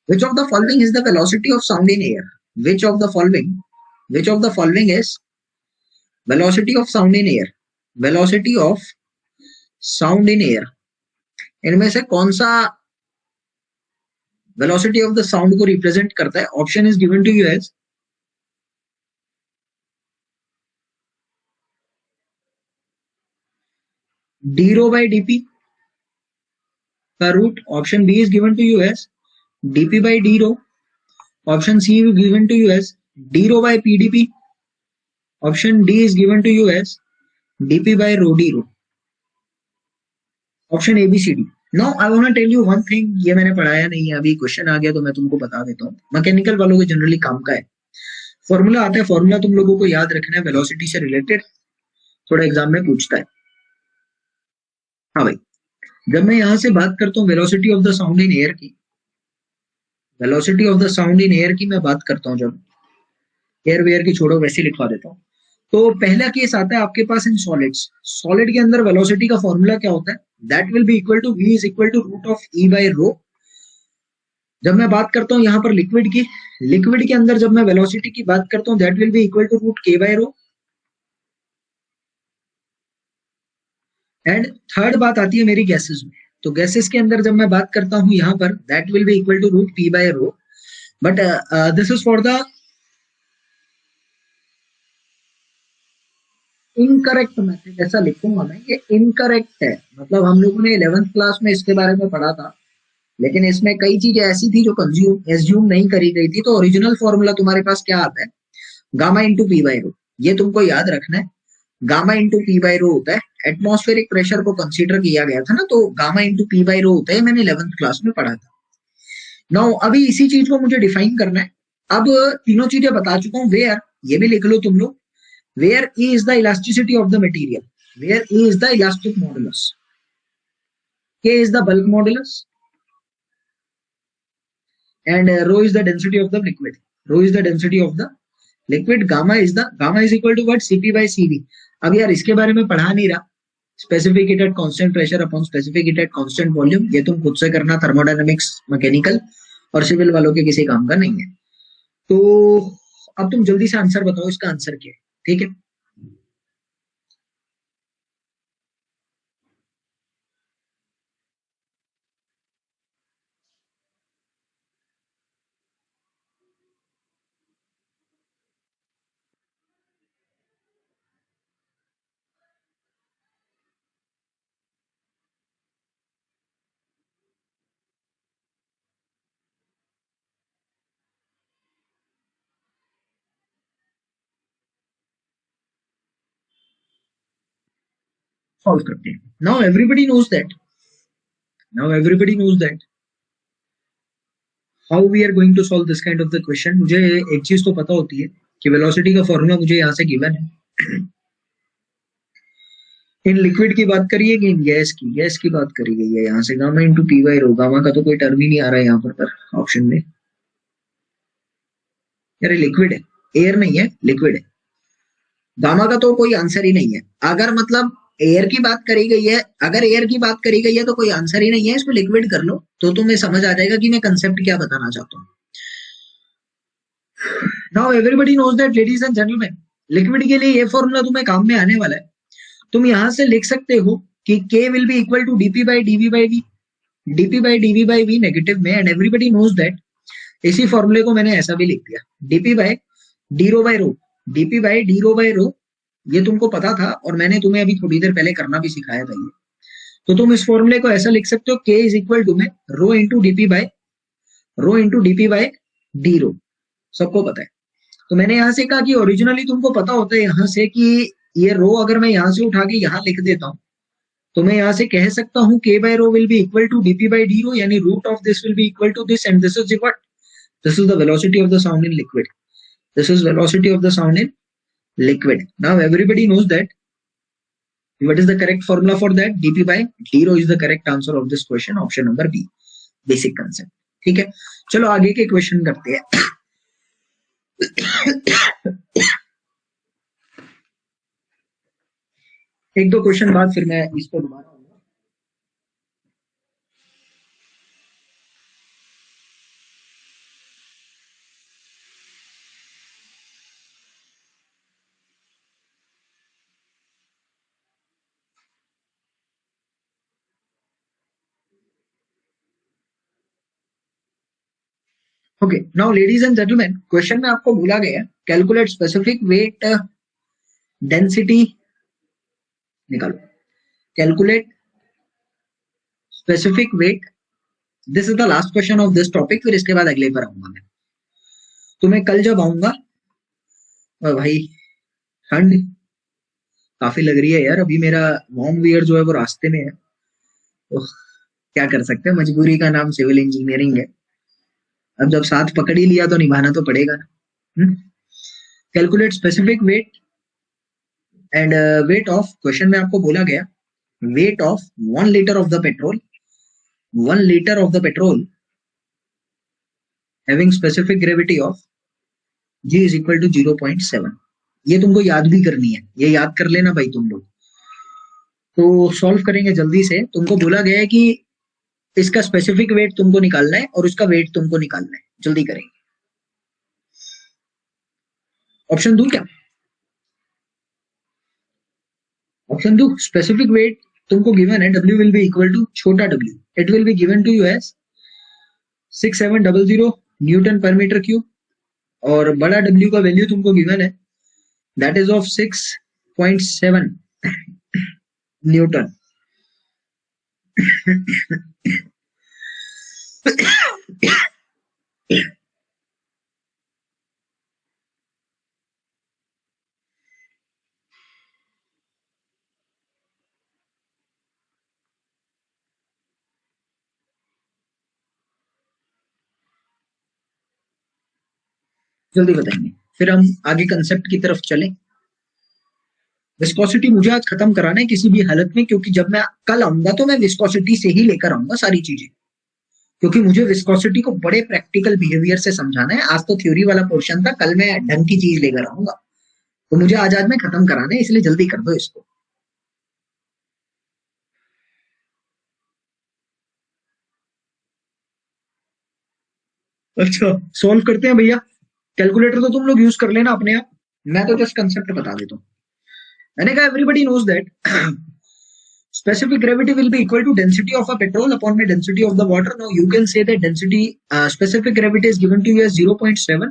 which of the following is the velocity of sound in air? Which of the following is velocity of sound in air? Velocity of sound in air. इनमें से कौन सा velocity of the sound को represent करता है? Option is given to you as d rho by dp का root, option B is given to you as dp by d rho, option C is given to you as d rho by pdp, option D is given to you as dp by rho d rho, option A B C D. Now I want to tell you one thing, ये मैंने पढ़ाया नहीं है, अभी question आ गया तो मैं तुमको बता देता हूँ। मैकेनिकल वालों को जनरली काम का है, फॉर्मूला आता है, फॉर्मूला तुम लोगों को याद रखना है, वेलोसिटी से रिलेटेड थोड़ा एग्जाम में पूछता है। हाँ भाई, जब मैं यहां से बात करता हूँ velocity of the sound in air की, velocity of the sound in air की मैं बात करता हूँ, जब एयर वेयर की छोड़ो, वैसे लिखवा देता हूँ। तो पहला केस आता है आपके पास इन सॉलिड्स। सॉलिड के अंदर वेलोसिटी का फॉर्मूला क्या होता है, that will be equal to v is equal to root of e by rho. जब मैं बात करता हूँ यहाँ पर लिक्विड की, लिक्विड के अंदर जब मैं वेलोसिटी की बात करता हूँ that will be equal to root k by rho. And third बात आती है मेरी गैसेस में, तो गैसेस के अंदर जब मैं बात करता हूं यहाँ पर that will be equal to root p by rho. But this is for the incorrect method, ऐसा लिखूंगा मैं, ये इनकरेक्ट है, मतलब हम लोगों ने 11th क्लास में इसके बारे में पढ़ा था, लेकिन इसमें कई चीजें ऐसी थी जो एज्यूम नहीं करी गई थी। तो ओरिजिनल फॉर्मूला तुम्हारे पास क्या आता है, गामा इंटू पी बाय रो, ये तुमको याद रखना है। गामा इंटू पी बाय रो होता है, एटमॉस्फेरिक प्रेशर को कंसीडर किया गया था ना, तो गामा इंटू पी बाय रो होता है, मैंने 11th क्लास में पढ़ा था। नाउ अभी इसी चीज को मुझे डिफाइन करना है। अब तीनों चीजें बता चुका हूं, वेयर, ये भी लिख लो तुम लोग, where is the elasticity of the material, where E is the elastic modulus, K is the bulk modulus, and rho is the density of the liquid. Rho is the density of the liquid. Gamma is equal to what? Cp by Cv. अब यार इसके बारे में पढ़ा नहीं रहा. Specific heat at constant pressure upon specific heat at constant volume, ये तुम खुद से करना, थर्मोडायनेमिक्स, मैकेनिकल और सिविल वालों के किसी काम का नहीं है. तो अब तुम जल्दी से आंसर बताओ, इसका आंसर क्या है. ठीक है, सॉल्व करते हैं. Now everybody knows that how we are going to solve this kind of the question. मुझे एक चीज तो पता होती है कि वेलोसिटी का फॉर्मूला मुझे यहाँ से गिवन है. इन लिक्विड की बात करिए कि इन गैस की बात करी गई है. यहाँ से gamma into P by rho. Gamma का तो कोई टर्म ही नहीं आ रहा है यहाँ पर ऑप्शन में. यार लिक्विड है, एयर नहीं है, लिक्विड है. गामा का तो कोई आंसर ही नहीं है. अगर मतलब एयर की बात करी गई है, अगर एयर की बात करी गई है तो कोई आंसर ही नहीं है. इसको लिक्विड कर लो तो तुम्हें समझ आ जाएगा कि मैं कंसेप्ट क्या बताना चाहता हूँ. Now everybody knows that ladies and gentleman, liquid के लिए ये फॉर्मूला तुम्हें काम में आने वाला है. तुम यहां से लिख सकते हो कि K will be equal to DP by dV by V. DP by dV by we negative में, एंड एवरीबडी नोज दैट इसी फॉर्मूले को मैंने ऐसा भी लिख दिया, dP by D rho by rho. DP by D rho by rho ये तुमको पता था और मैंने तुम्हें अभी थोड़ी देर पहले करना भी सिखाया था ये. तो तुम इस फॉर्मूले को ऐसा लिख सकते हो, K इज इक्वल टू में rho into DP by D रो. सबको पता है. तो मैंने यहां से कहा कि ओरिजिनली तुमको पता होता है यहां से कि ये रो अगर मैं यहां से उठा के यहां लिख देता हूं तो मैं यहां से कह सकता हूं K by rho will be equal to DP by D rho, यानी root of this will be equal to this, and this is what, this is the velocity of the sound in liquid. This is velocity of the sound in liquid. Now everybody knows that what is the correct formula for that. dp by d rho is the correct answer of this question, option number B, basic concept. ठीक है, चलो आगे के question करते हैं. एक दो question बाद फिर मैं इसको दोबारा. Okay, now ladies and gentleman, question में आपको बोला गया कैलकुलेट स्पेसिफिक वेट डेंसिटी. निकालो, calculate specific wait. This is the last question of this topic, फिर इसके बाद अगले पर आऊंगा मैं. तुम्हें कल जब आऊंगा भाई ठंड काफी लग रही है यार. अभी मेरा वार्म वियर जो है वो रास्ते में है, तो क्या कर सकते हैं, मजबूरी का नाम सिविल इंजीनियरिंग है. अब जब साथ पकड़ ही लिया तो निभाना तो पड़ेगा ना. Calculate specific weight and weight of. Question में आपको बोला गया weight of 1 litre of the petrol, 1 litre of the petrol having specific gravity of G is equal to 0.7. ये तुमको याद भी करनी है, ये याद कर लेना भाई तुम लोग. तो सॉल्व करेंगे जल्दी से. तुमको बोला गया है कि इसका स्पेसिफिक वेट तुमको निकालना है और उसका वेट तुमको निकालना है. जल्दी करेंगे. ऑप्शन दू क्या? Option two. स्पेसिफिक वेट तुमको गिवन है, W will be equal to छोटा w, it will be given to you as 6700 newton per metre cube, और बड़ा W का वैल्यू तुमको गिवन है दैट इज ऑफ 6.7 न्यूटन. जल्दी बताएंगे, फिर हम आगे कंसेप्ट की तरफ चलें. विस्कोसिटी मुझे आज खत्म कराना है किसी भी हालत में, क्योंकि जब मैं कल आऊंगा तो मैं विस्कोसिटी से ही लेकर आऊंगा सारी चीजें, क्योंकि मुझे विस्कोसिटी को बड़े प्रैक्टिकल बिहेवियर से समझाना है। आज तो थ्योरी वाला पोर्शन था, कल मैं ढंग की चीज लेकर आऊंगा, तो मुझे आज में खत्म कराना है, इसलिए जल्दी कर दो इसको। अच्छा, सॉल्व करते हैं भैया। कैलकुलेटर तो तुम लोग यूज कर लेना अपने आप, मैं तो जस्ट कंसेप्ट बता देता हूँ। मैंने कहा everybody knows that specific gravity will be equal to density of a petrol upon the density of the water. Now you can say that density specific gravity is given to you as 0.7.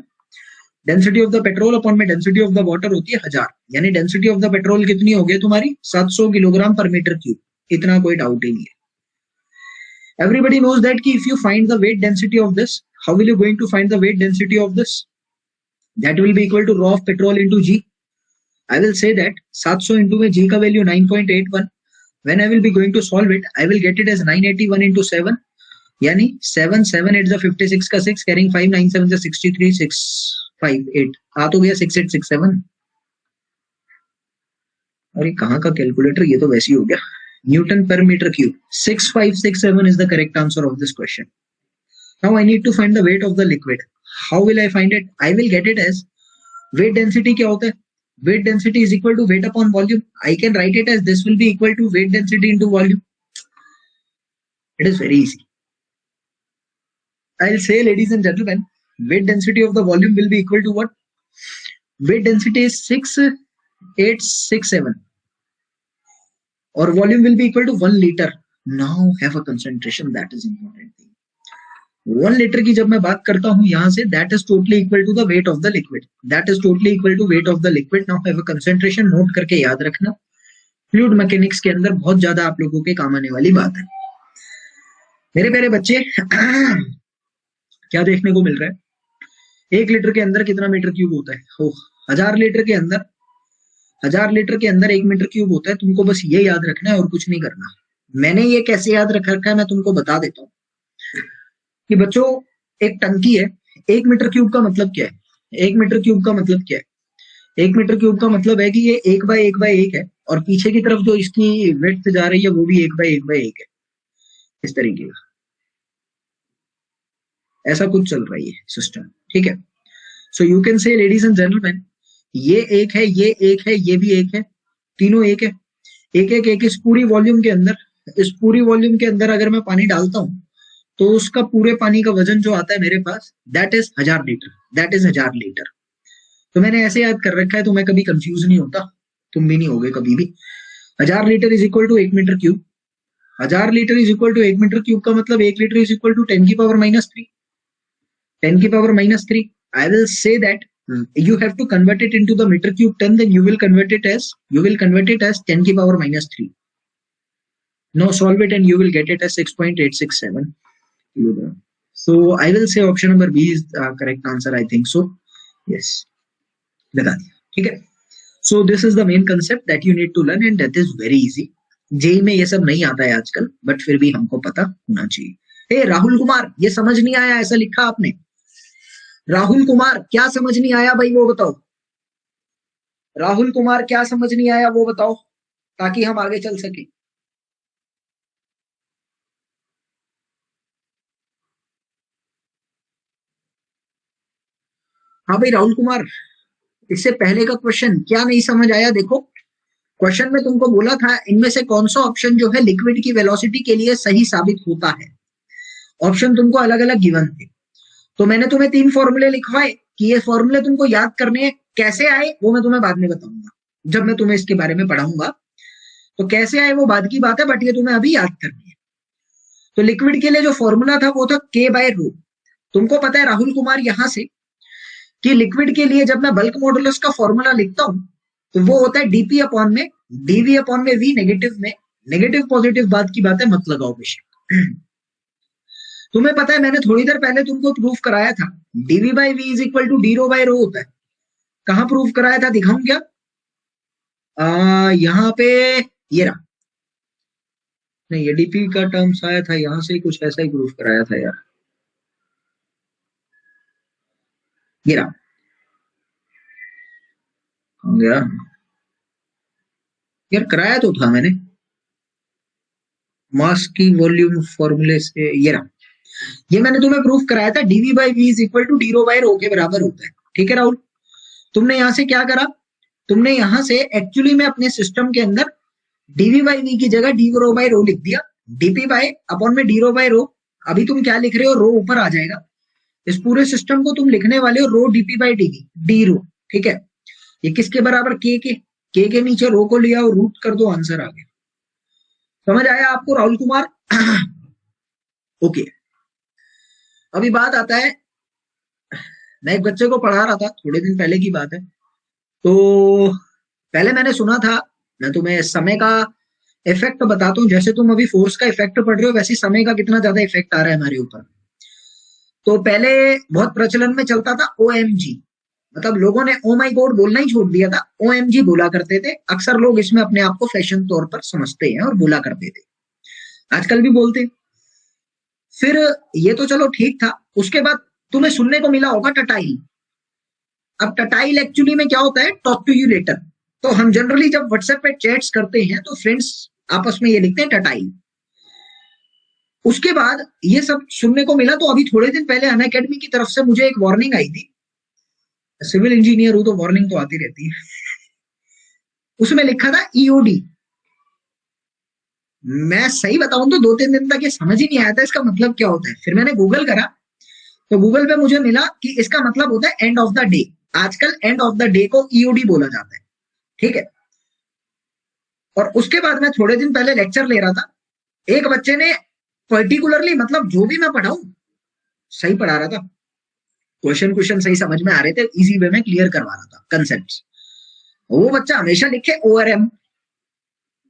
Density of the petrol upon में density of the water होती है 1000, यानी density of the petrol कितनी हो गई तुम्हारी 700 kilogram पर metre cube, इतना कोई डाउट ही नहीं है। एवरीबडी नोज दैट कि if you find the weight density of this, how will you going to find the weight density of this? That will be equal to rho of petrol into G. I will say that 700 into में G का value 9.81, when I will be going to solve it, I will get it as 981 into 7, यानी 7 7 8 56 का 6 carrying 5 9 7 63 6 5 8 आ तो गया 6867। अरे कहाँ का calculator, ये तो वैसे ही हो गया, Newton per metre cube. 6567 is the correct answer of this question. Now I need to find the weight of the liquid. How will I find it? I will get it as weight density क्या होता है? Weight density is equal to weight upon volume. I can write it as this will be equal to weight density into volume. It is very easy. I'll say, ladies and gentlemen, weight density of the volume will be equal to what? Weight density is 6867 or volume will be equal to 1 liter. Now have a concentration, that is important thing. 1 litre की जब मैं बात करता हूं यहां से, that is totally equal to the weight of the liquid, that is totally equal to weight of the liquid. Now have a concentration, note करके याद रखना, फ्लूइड मैकेनिक्स के अंदर बहुत ज्यादा आप लोगों के काम आने वाली बात है। मेरे प्यारे बच्चे क्या देखने को मिल रहा है, 1 लीटर के अंदर कितना मीटर क्यूब होता है? हो 1000 लीटर के अंदर, 1000 लीटर के अंदर 1 मीटर क्यूब होता है। तुमको बस ये याद रखना है और कुछ नहीं करना। मैंने ये कैसे याद रख रखा है मैं तुमको बता देता हूँ कि बच्चों एक टंकी है, 1 मीटर क्यूब का मतलब क्या है? 1 मीटर क्यूब का मतलब क्या है? 1 मीटर क्यूब का मतलब है कि ये 1 बाय 1 बाय 1 है, और पीछे की तरफ जो इसकी विड्थ जा रही है वो भी 1 बाय 1 बाय 1 है, इस तरीके का ऐसा कुछ चल रही है सिस्टम, ठीक है। सो यू कैन से लेडीज एंड जेंटलमैन, ये एक है, ये एक है, ये भी एक है, तीनों एक है, एक एक एक। इस पूरी वॉल्यूम के अंदर, इस पूरी वॉल्यूम के अंदर अगर मैं पानी डालता हूं तो उसका पूरे पानी का वजन जो आता है मेरे पास, that is 1000 litre, that is 1000 litre. तो मैंने ऐसे याद कर रखा है तो मैं कभी कंफ्यूज नहीं होता, तुम भी नहीं होगे कभी भी। 1000 litre is equal to 1 metre cube, 1000 litre is equal to 1 metre cube का मतलब 1 लीटर इज इक्वल टू 10 की पावर -3, 10 की power -3। I will say that you have to convert it into the meter cube ton, then you will convert it as 10 की power -3. Now solve it and you will get it as 6.867 kilogram. So I will say option number B is the correct answer. I think so. Yes. लगा दिया, ठीक है। So this is the main concept that you need to learn and that is very easy. JEE में ये सब नहीं आता है आजकल, बट फिर भी हमको पता होना चाहिए। हे राहुल कुमार, ये समझ नहीं आया ऐसा लिखा आपने। राहुल कुमार क्या समझ नहीं आया भाई वो बताओ, राहुल कुमार क्या समझ नहीं आया वो बताओ, ताकि हम आगे चल सके। हाँ भाई राहुल कुमार, इससे पहले का क्वेश्चन क्या नहीं समझ आया? देखो क्वेश्चन में तुमको बोला था इनमें से कौन सा ऑप्शन जो है लिक्विड की वेलोसिटी के लिए सही साबित होता है। ऑप्शन तुमको अलग अलग गिवन थे, तो मैंने तुम्हें 3 फॉर्मूले लिखवाए कि ये फॉर्मूले तुमको याद करने हैं। कैसे आए वो मैं तुम्हें बाद में बताऊंगा, जब मैं तुम्हें इसके बारे में पढ़ाऊंगा। तो कैसे आए वो बाद की बात है, बट ये तुम्हें अभी याद करनी है। तो लिक्विड के लिए जो फॉर्मूला था वो था K/ρ। तुमको पता है राहुल कुमार यहां से कि लिक्विड के लिए जब मैं बल्क मॉडुलस का फॉर्मूला लिखता हूं तो वो होता है डीपी अपॉन में डीवी अपॉन में वी, नेगेटिव में नेगेटिव पॉजिटिव बात की बात है, मत लगाओ बेशक। तुम्हें पता है मैंने थोड़ी देर पहले तुमको प्रूफ कराया था dv by v is equal to d rho by rho होता है। कहां प्रूफ कराया था दिखाऊं क्या? यहाँ पे ये रहा, नहीं ये डीपी का टर्म्स आया था, यहां से कुछ ऐसा ही प्रूफ कराया था यार। ये रहा, हो गया। यार कराया तो था मैंने, मास की वॉल्यूम फॉर्मूले से, ये रहा, ये मैंने तुम्हें प्रूफ कराया था, dv by v is equal to d rho by rho के बराबर होता है। ठीक है राहुल, तुमने यहां से क्या करा, तुमने यहां से एक्चुअली में अपने सिस्टम के अंदर डीवी बाई वी की जगह डी रो बाई रो लिख दिया, डीपी बाई अपॉन में डी रो बाई रो। अभी तुम क्या लिख रहे हो, रो ऊपर आ जाएगा, इस पूरे सिस्टम को तुम लिखने वाले हो रो डीपी बाई डीवी, डी रो। ठीक है, ये किसके बराबर, के के नीचे रो को लिया और रूट कर दो, आंसर आ गया। समझ आया आपको राहुल कुमार? ओके, अभी बात आता है, मैं एक बच्चे को पढ़ा रहा था, थोड़े दिन पहले की बात है। तो पहले मैंने सुना था, मैं तुम्हें समय का इफेक्ट बताता हूँ, जैसे तुम अभी फोर्स का इफेक्ट पढ़ रहे हो वैसे समय का कितना ज्यादा इफेक्ट आ रहा है हमारे ऊपर। तो पहले बहुत प्रचलन में चलता था OMG, मतलब लोगों ने ओ माई गॉड बोलना ही छोड़ दिया था, OMG बोला करते थे। अक्सर लोग इसमें अपने आप को फैशन तौर पर समझते हैं और बोला करते थे, आजकल भी बोलते। फिर ये तो चलो ठीक था, उसके बाद तुम्हें सुनने को मिला होगा टटाइल। अब टटाइल एक्चुअली में क्या होता है, टॉक टू यू लेटर। तो हम जनरली जब व्हाट्सएप पे चैट्स करते हैं तो फ्रेंड्स आपस में ये लिखते हैं टटाइल। उसके बाद ये सब सुनने को मिला, तो अभी थोड़े दिन पहले अनअकैडमी की तरफ से मुझे एक वार्निंग आई थी, सिविल इंजीनियर हूं तो वार्निंग तो आती रहती है। उसमें लिखा था EOD। मैं सही बताऊं तो 2-3 दिन तक ये समझ ही नहीं आया था इसका मतलब क्या होता है। फिर मैंने गूगल करा, तो गूगल पे मुझे मिला कि इसका मतलब होता है एंड ऑफ द डे। आजकल एंड ऑफ द डे को EOD बोला जाता है। ठीक है, और उसके बाद मैं थोड़े दिन पहले लेक्चर ले रहा था, एक बच्चे ने पर्टिकुलरली, मतलब जो भी मैं पढ़ाऊं सही पढ़ा रहा था, क्वेश्चन सही समझ में आ रहे थे, इजी वे में क्लियर करवा रहा था कंसेप्ट। वो बच्चा हमेशा लिखे ORM।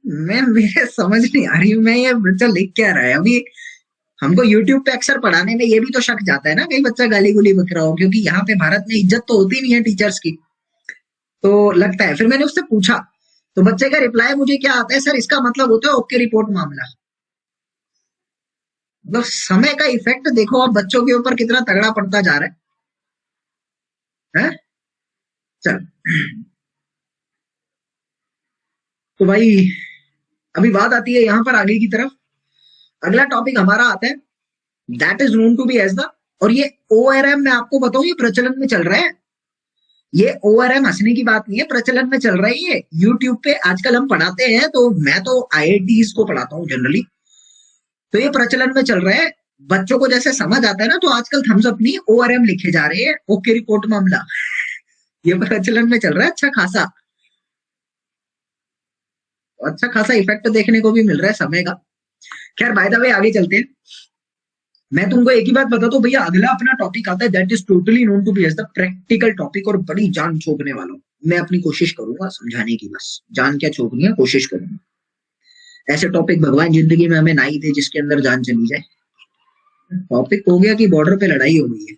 मैं, मेरे समझ नहीं आ रही मैं ये बच्चा लिख क्या रहा है। अभी हमको यूट्यूब पे अक्सर पढ़ाने में ये भी तो शक जाता है ना, कहीं बच्चा गाली गुली बक रहा हो, क्योंकि यहाँ पे भारत में इज्जत तो होती नहीं है टीचर्स की, तो लगता है। फिर मैंने उससे पूछा, तो बच्चे का रिप्लाई मुझे क्या आता है, सर इसका मतलब होता है ओके रिपोर्ट मामला। मतलब समय का इफेक्ट देखो अब बच्चों के ऊपर कितना तगड़ा पड़ता जा रहा है? चल, तो भाई अभी बात आती है यहाँ पर आगे की तरफ। अगला टॉपिक हमारा आता है, that is known to be as the, और ये ORM मैं आपको बताऊं ये प्रचलन में चल रहा है। ये ORM हंसने की बात नहीं है, प्रचलन में चल रहा है। ये यूट्यूब पे आजकल हम पढ़ाते हैं, तो मैं तो IITs को पढ़ाता हूँ जनरली, तो ये प्रचलन में चल रहा है। बच्चों को जैसे समझ आता है ना, तो आजकल थम्स अप नहीं ORM लिखे जा रहे हैं, ओके रिपोर्ट मामला। ये प्रचलन में चल रहा है अच्छा खासा इफेक्ट देखने को भी मिल रहा है समय का। खैर बाय द वे आगे चलते हैं। मैं तुमको एक ही बात बताता हूँ भैया, अगला अपना टॉपिक आता है that is totally known to be as the practical topic, और बड़ी जान छोकने वाला हूँ मैं। अपनी कोशिश करूंगा समझाने की, बस जान क्या छोकनी है कोशिश करूंगा। ऐसे टॉपिक भगवान जिंदगी में हमें ना ही दे जिसके अंदर जान चली जाए। टॉपिक हो गया कि बॉर्डर पे लड़ाई हो गई है।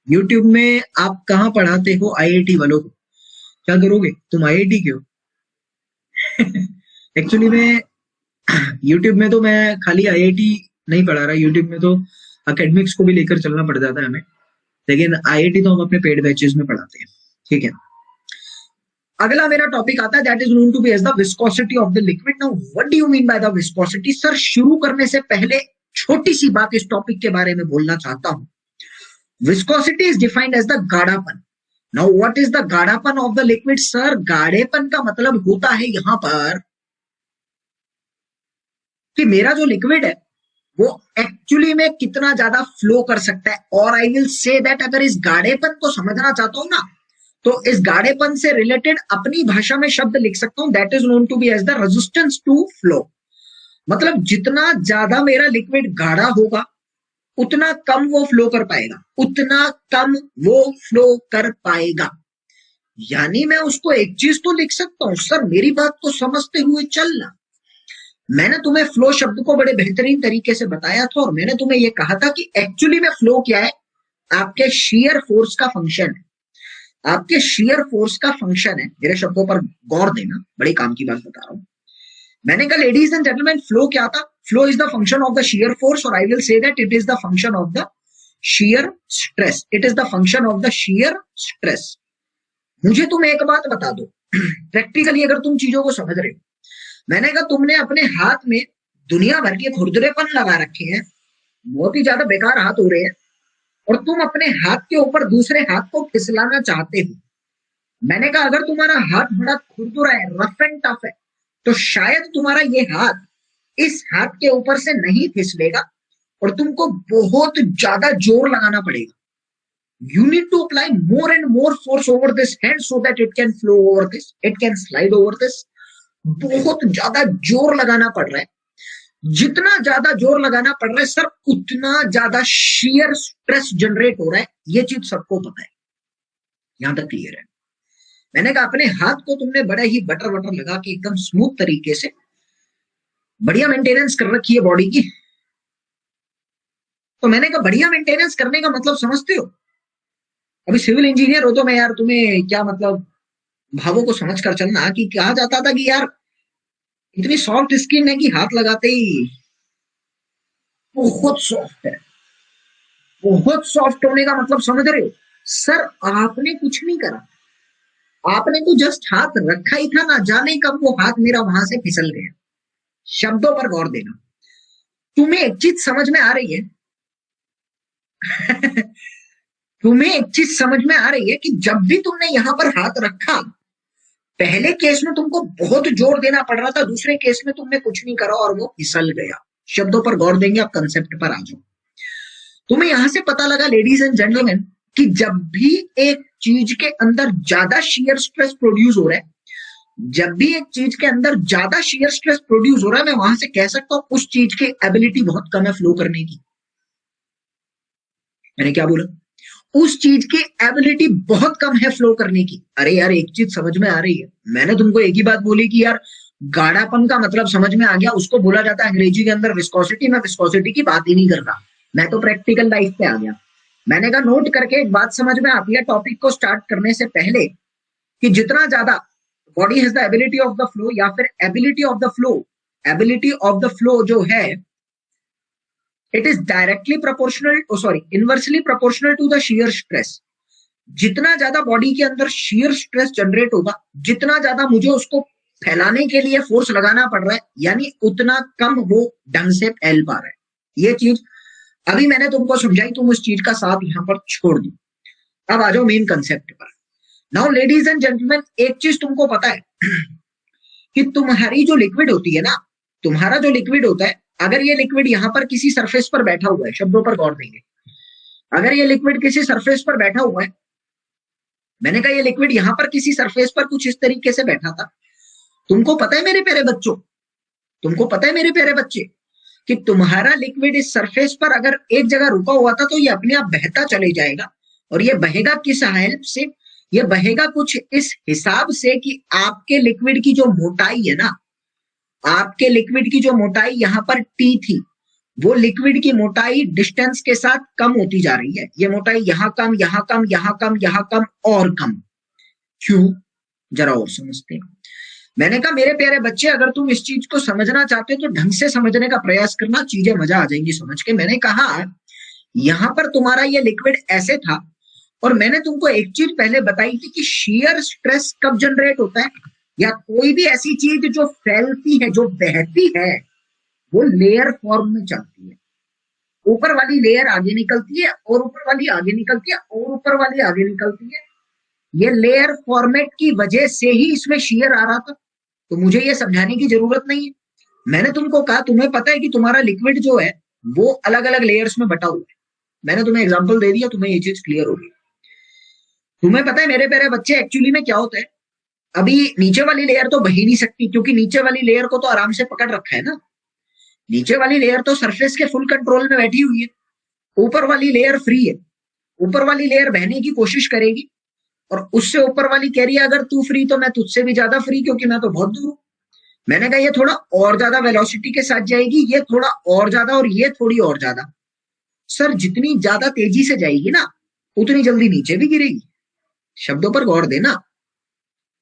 यूट्यूब में आप कहाँ पढ़ाते हो IIT वालों को, क्या करोगे तुम IIT के हो? एक्चुअली में यूट्यूब में तो मैं खाली IIT नहीं पढ़ा रहा, यूट्यूब में तो अकेडमिक्स को भी लेकर चलना पड़ जाता है हमें, लेकिन IIT तो हम अपने पेड बैचेस में पढ़ाते हैं। ठीक है, अगला मेरा टॉपिक आता है that is known to be as the viscosity of the liquid. Now what do you mean by the viscosity? Sir शुरू करने से पहले छोटी सी बात इस टॉपिक के बारे में बोलना चाहता हूं। Viscosity is defined as the गाढ़ापन। नाउ व्हाट इज द गाढ़ापन ऑफ द लिक्विड? सर गाढ़ेपन का मतलब होता है यहां पर कि मेरा जो लिक्विड है वो एक्चुअली में कितना ज्यादा फ्लो कर सकता है। और आई विल से दैट अगर इस गाढ़ेपन को समझना चाहता हूं ना, तो इस गाढ़ेपन से रिलेटेड अपनी भाषा में शब्द लिख सकता हूं that is known to be as the resistance to flow. मतलब जितना ज्यादा मेरा लिक्विड गाढ़ा होगा उतना कम वो फ्लो कर पाएगा, उतना कम वो फ्लो कर पाएगा। यानी मैं उसको एक चीज तो लिख सकता हूं, सर मेरी बात को समझते हुए चलना। मैंने तुम्हें फ्लो शब्द को बड़े बेहतरीन तरीके से बताया था, और मैंने तुम्हें यह कहा था कि एक्चुअली में फ्लो क्या है, आपके शियर फोर्स का फंक्शन है। आपके शियर फोर्स का फंक्शन है। मेरे शब्दों पर गौर देना, बड़े काम की बात बता रहा हूं। मैंने कहा लेडीज एंड जेंटलमैन, फ्लो क्या था? Flow is the function of the shear force, और I will say that it is the function of the shear stress. It is the function of the shear stress. मुझे तुम एक बात बता दो, practically अगर तुम चीजों को समझ रहे हो, मैंने कहा तुमने अपने हाथ में दुनिया भर के खुरदरेपन लगा रखे हैं, बहुत ही ज्यादा बेकार हाथ हो रहे हैं, और तुम अपने हाथ के ऊपर दूसरे हाथ को फिसलाना चाहते हो। मैंने कहा अगर तुम्हारा हाथ बड़ा खुरदुरा है, रफ एंड टफ है, तो शायद तुम्हारा ये हाथ इस हाथ के ऊपर से नहीं फिसलेगा और तुमको बहुत ज्यादा जोर लगाना पड़ेगा। You need to apply more and more force over this hand so that it can flow over this, it can slide over this. बहुत ज्यादा जोर लगाना पड़ रहा है। जितना ज्यादा जोर लगाना पड़ रहा है सर, उतना ज्यादा shear स्ट्रेस जनरेट हो रहा है। ये चीज सबको पता है, यहां तक क्लियर है। मैंने कहा अपने हाथ को तुमने बड़ा ही बटर बटर लगा के एकदम स्मूथ तरीके से बढ़िया मेंटेनेंस कर रखी है बॉडी की। तो मैंने कहा बढ़िया मेंटेनेंस करने का मतलब समझते हो? अभी सिविल इंजीनियर हो तो मैं यार तुम्हें क्या मतलब भावों को समझ कर चलना कि कहा जाता था कि यार इतनी सॉफ्ट स्किन है कि हाथ लगाते ही बहुत सॉफ्ट है। बहुत सॉफ्ट होने का मतलब समझ रहे हो? सर आपने कुछ नहीं करा, आपने तो जस्ट हाथ रखा ही था, ना जाने कब वो हाथ मेरा वहां से फिसल गया। शब्दों पर गौर देना। तुम्हें एक चीज समझ में आ रही है तुम्हें एक चीज समझ में आ रही है कि जब भी तुमने यहां पर हाथ रखा, पहले केस में तुमको बहुत जोर देना पड़ रहा था, दूसरे केस में तुमने कुछ नहीं करा और वो फिसल गया। शब्दों पर गौर देंगे, आप कंसेप्ट पर आ जाओ। तुम्हें यहां से पता लगा लेडीज एंड जेंटलमैन कि जब भी एक चीज के अंदर ज्यादा शियर स्ट्रेस प्रोड्यूस हो रहा है, जब भी एक चीज के अंदर ज्यादा शियर स्ट्रेस प्रोड्यूस हो रहा है, मैं वहां से कह सकता हूं उस चीज की एबिलिटी बहुत कम है फ्लो करने की। मैंने क्या बोला? उस चीज की एबिलिटी बहुत कम है फ्लो करने की। अरे यार एक चीज समझ में आ रही है? मैंने तुमको एक ही बात बोली कि यार गाढ़ापन का मतलब समझ में आ गया, उसको बोला जाता है अंग्रेजी के अंदर विस्कोसिटी। मैं विस्कोसिटी की बात ही नहीं कर रहा, मैं तो प्रैक्टिकल लाइफ पे आ गया। मैंने कहा नोट करके एक बात समझ में आती है टॉपिक को स्टार्ट करने से पहले कि जितना ज्यादा body has the ability of the flow, या फिर ability of the flow, ability of the flow जो है it is directly proportional, sorry inversely proportional to the shear stress. जितना ज्यादा बॉडी के अंदर शियर स्ट्रेस जनरेट होगा, जितना ज्यादा मुझे उसको फैलाने के लिए फोर्स लगाना पड़ रहा है, यानी उतना कम वो ढंग से फैल पा रहा है। ये चीज अभी मैंने तुमको समझाई, तुम उस चीज का साथ यहां पर छोड़ दो। अब आ जाओ मेन कंसेप्ट पर। नाउ लेडीज एंड जेंटलमैन, एक चीज तुमको पता है कि तुम्हारी जो लिक्विड होती है ना, तुम्हारा जो लिक्विड होता है, अगर ये लिक्विड यहां पर किसी सरफेस पर बैठा हुआ है, शब्दों पर गौर देंगे, अगर ये लिक्विड किसी सरफेस पर बैठा हुआ है, मैंने कहा ये लिक्विड यहां पर किसी सरफेस पर कुछ इस तरीके से बैठा था, तुमको पता है मेरे प्यारे बच्चों, तुमको पता है मेरे प्यारे बच्चे कि तुम्हारा लिक्विड इस सरफेस पर अगर एक जगह रुका हुआ था तो ये अपने आप बहता चले जाएगा। और ये बहेगा किस हेल्प से? ये बहेगा कुछ इस हिसाब से कि आपके लिक्विड की जो मोटाई है ना, आपके लिक्विड की जो मोटाई यहां पर टी थी, वो लिक्विड की मोटाई डिस्टेंस के साथ कम होती जा रही है। ये मोटाई यहां कम, यहां कम, यहां कम, यहां कम और कम। क्यों? जरा और समझते हैं। मैंने कहा मेरे प्यारे बच्चे, अगर तुम इस चीज को समझना चाहते हो तो ढंग से समझने का प्रयास करना, चीजें मजा आ जाएंगी समझ के। मैंने कहा यहां पर तुम्हारा ये लिक्विड ऐसे था, और मैंने तुमको एक चीज पहले बताई थी कि शियर स्ट्रेस कब जनरेट होता है, या कोई भी ऐसी चीज जो फैलती है, जो बहती है, वो लेयर फॉर्म में चलती है। ऊपर वाली लेयर आगे निकलती है, और ऊपर वाली आगे निकलती है, और ऊपर वाली आगे निकलती है। ये लेयर फॉर्मेट की वजह से ही इसमें शियर आ रहा था, तो मुझे ये समझाने की जरूरत नहीं है। मैंने तुमको कहा तुम्हें पता है कि तुम्हारा लिक्विड जो है वो अलग अलग लेयर्स में बटा हुआ है। मैंने तुम्हें एग्जांपल दे दिया, तुम्हें ये चीज क्लियर होगी। तुम्हें पता है मेरे प्यारे बच्चे एक्चुअली में क्या होता है, अभी नीचे वाली लेयर तो बह ही नहीं सकती, क्योंकि नीचे वाली लेयर को तो आराम से पकड़ रखा है ना। नीचे वाली लेयर तो सरफेस के फुल कंट्रोल में बैठी हुई है, ऊपर वाली लेयर फ्री है। ऊपर वाली लेयर बहने की कोशिश करेगी, और उससे ऊपर वाली कह रही है अगर तू फ्री तो मैं तुझसे भी ज्यादा फ्री, क्योंकि मैं तो बहुत दूर हूं। मैंने कहा ये थोड़ा और ज्यादा वेलोसिटी के साथ जाएगी, ये थोड़ा और ज्यादा, और ये थोड़ी और ज्यादा। सर जितनी ज्यादा तेजी से जाएगी ना, उतनी जल्दी नीचे भी गिरेगी। शब्दों पर गौर देना,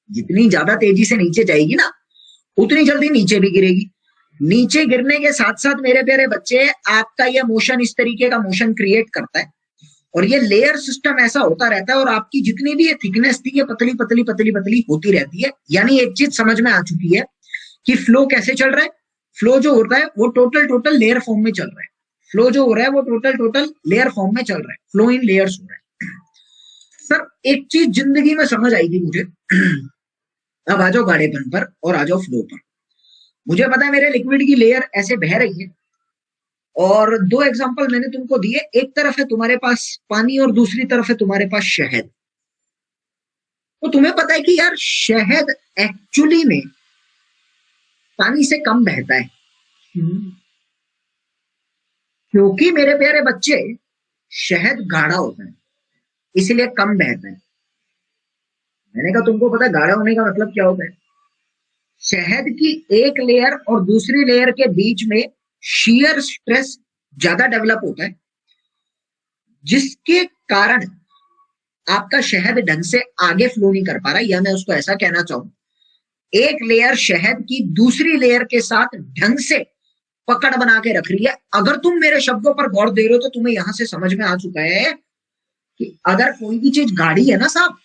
जितनी ज्यादा तेजी से नीचे जाएगी ना, उतनी जल्दी नीचे भी गिरेगी। नीचे गिरने के साथ साथ मेरे प्यारे बच्चे, आपका यह मोशन इस तरीके का मोशन क्रिएट करता है, और ये लेयर सिस्टम ऐसा होता रहता है, और आपकी जितनी भी ये थिकनेस थी, ये पतली पतली पतली पतली होती रहती है। यानी एक चीज समझ में आ चुकी है कि फ्लो कैसे चल रहा है। फ्लो जो होता है वो टोटल लेयर फॉर्म में चल रहा है। फ्लो जो हो रहा है वो टोटल लेयर फॉर्म में चल रहा है। फ्लो इन लेयर्स हो रहा है। सर एक चीज जिंदगी में समझ आई थी मुझे। अब आ जाओ गाढ़ेपन पर और आ जाओ फ्लो पर। मुझे पता है मेरे लिक्विड की लेयर ऐसे बह रही है और दो एग्जांपल मैंने तुमको दिए। एक तरफ है तुम्हारे पास पानी और दूसरी तरफ है तुम्हारे पास शहद। तो तुम्हें पता है कि यार शहद एक्चुअली में पानी से कम बहता है। क्योंकि मेरे प्यारे बच्चे शहद गाढ़ा होता है इसीलिए कम बहता है। मैंने कहा तुमको पता है गाढ़ा होने का मतलब क्या होता है। शहद की एक लेयर और दूसरी लेयर के बीच में shear स्ट्रेस ज्यादा डेवलप होता है जिसके कारण आपका शहद ढंग से आगे फ्लो नहीं कर पा रहा। या मैं उसको ऐसा कहना चाहूं, एक लेयर शहद की दूसरी लेयर के साथ ढंग से पकड़ बना के रख रही है। अगर तुम मेरे शब्दों पर गौर दे रहे हो तो तुम्हें यहां से समझ में आ चुका है कि अगर कोई भी चीज गाढ़ी है ना साहब,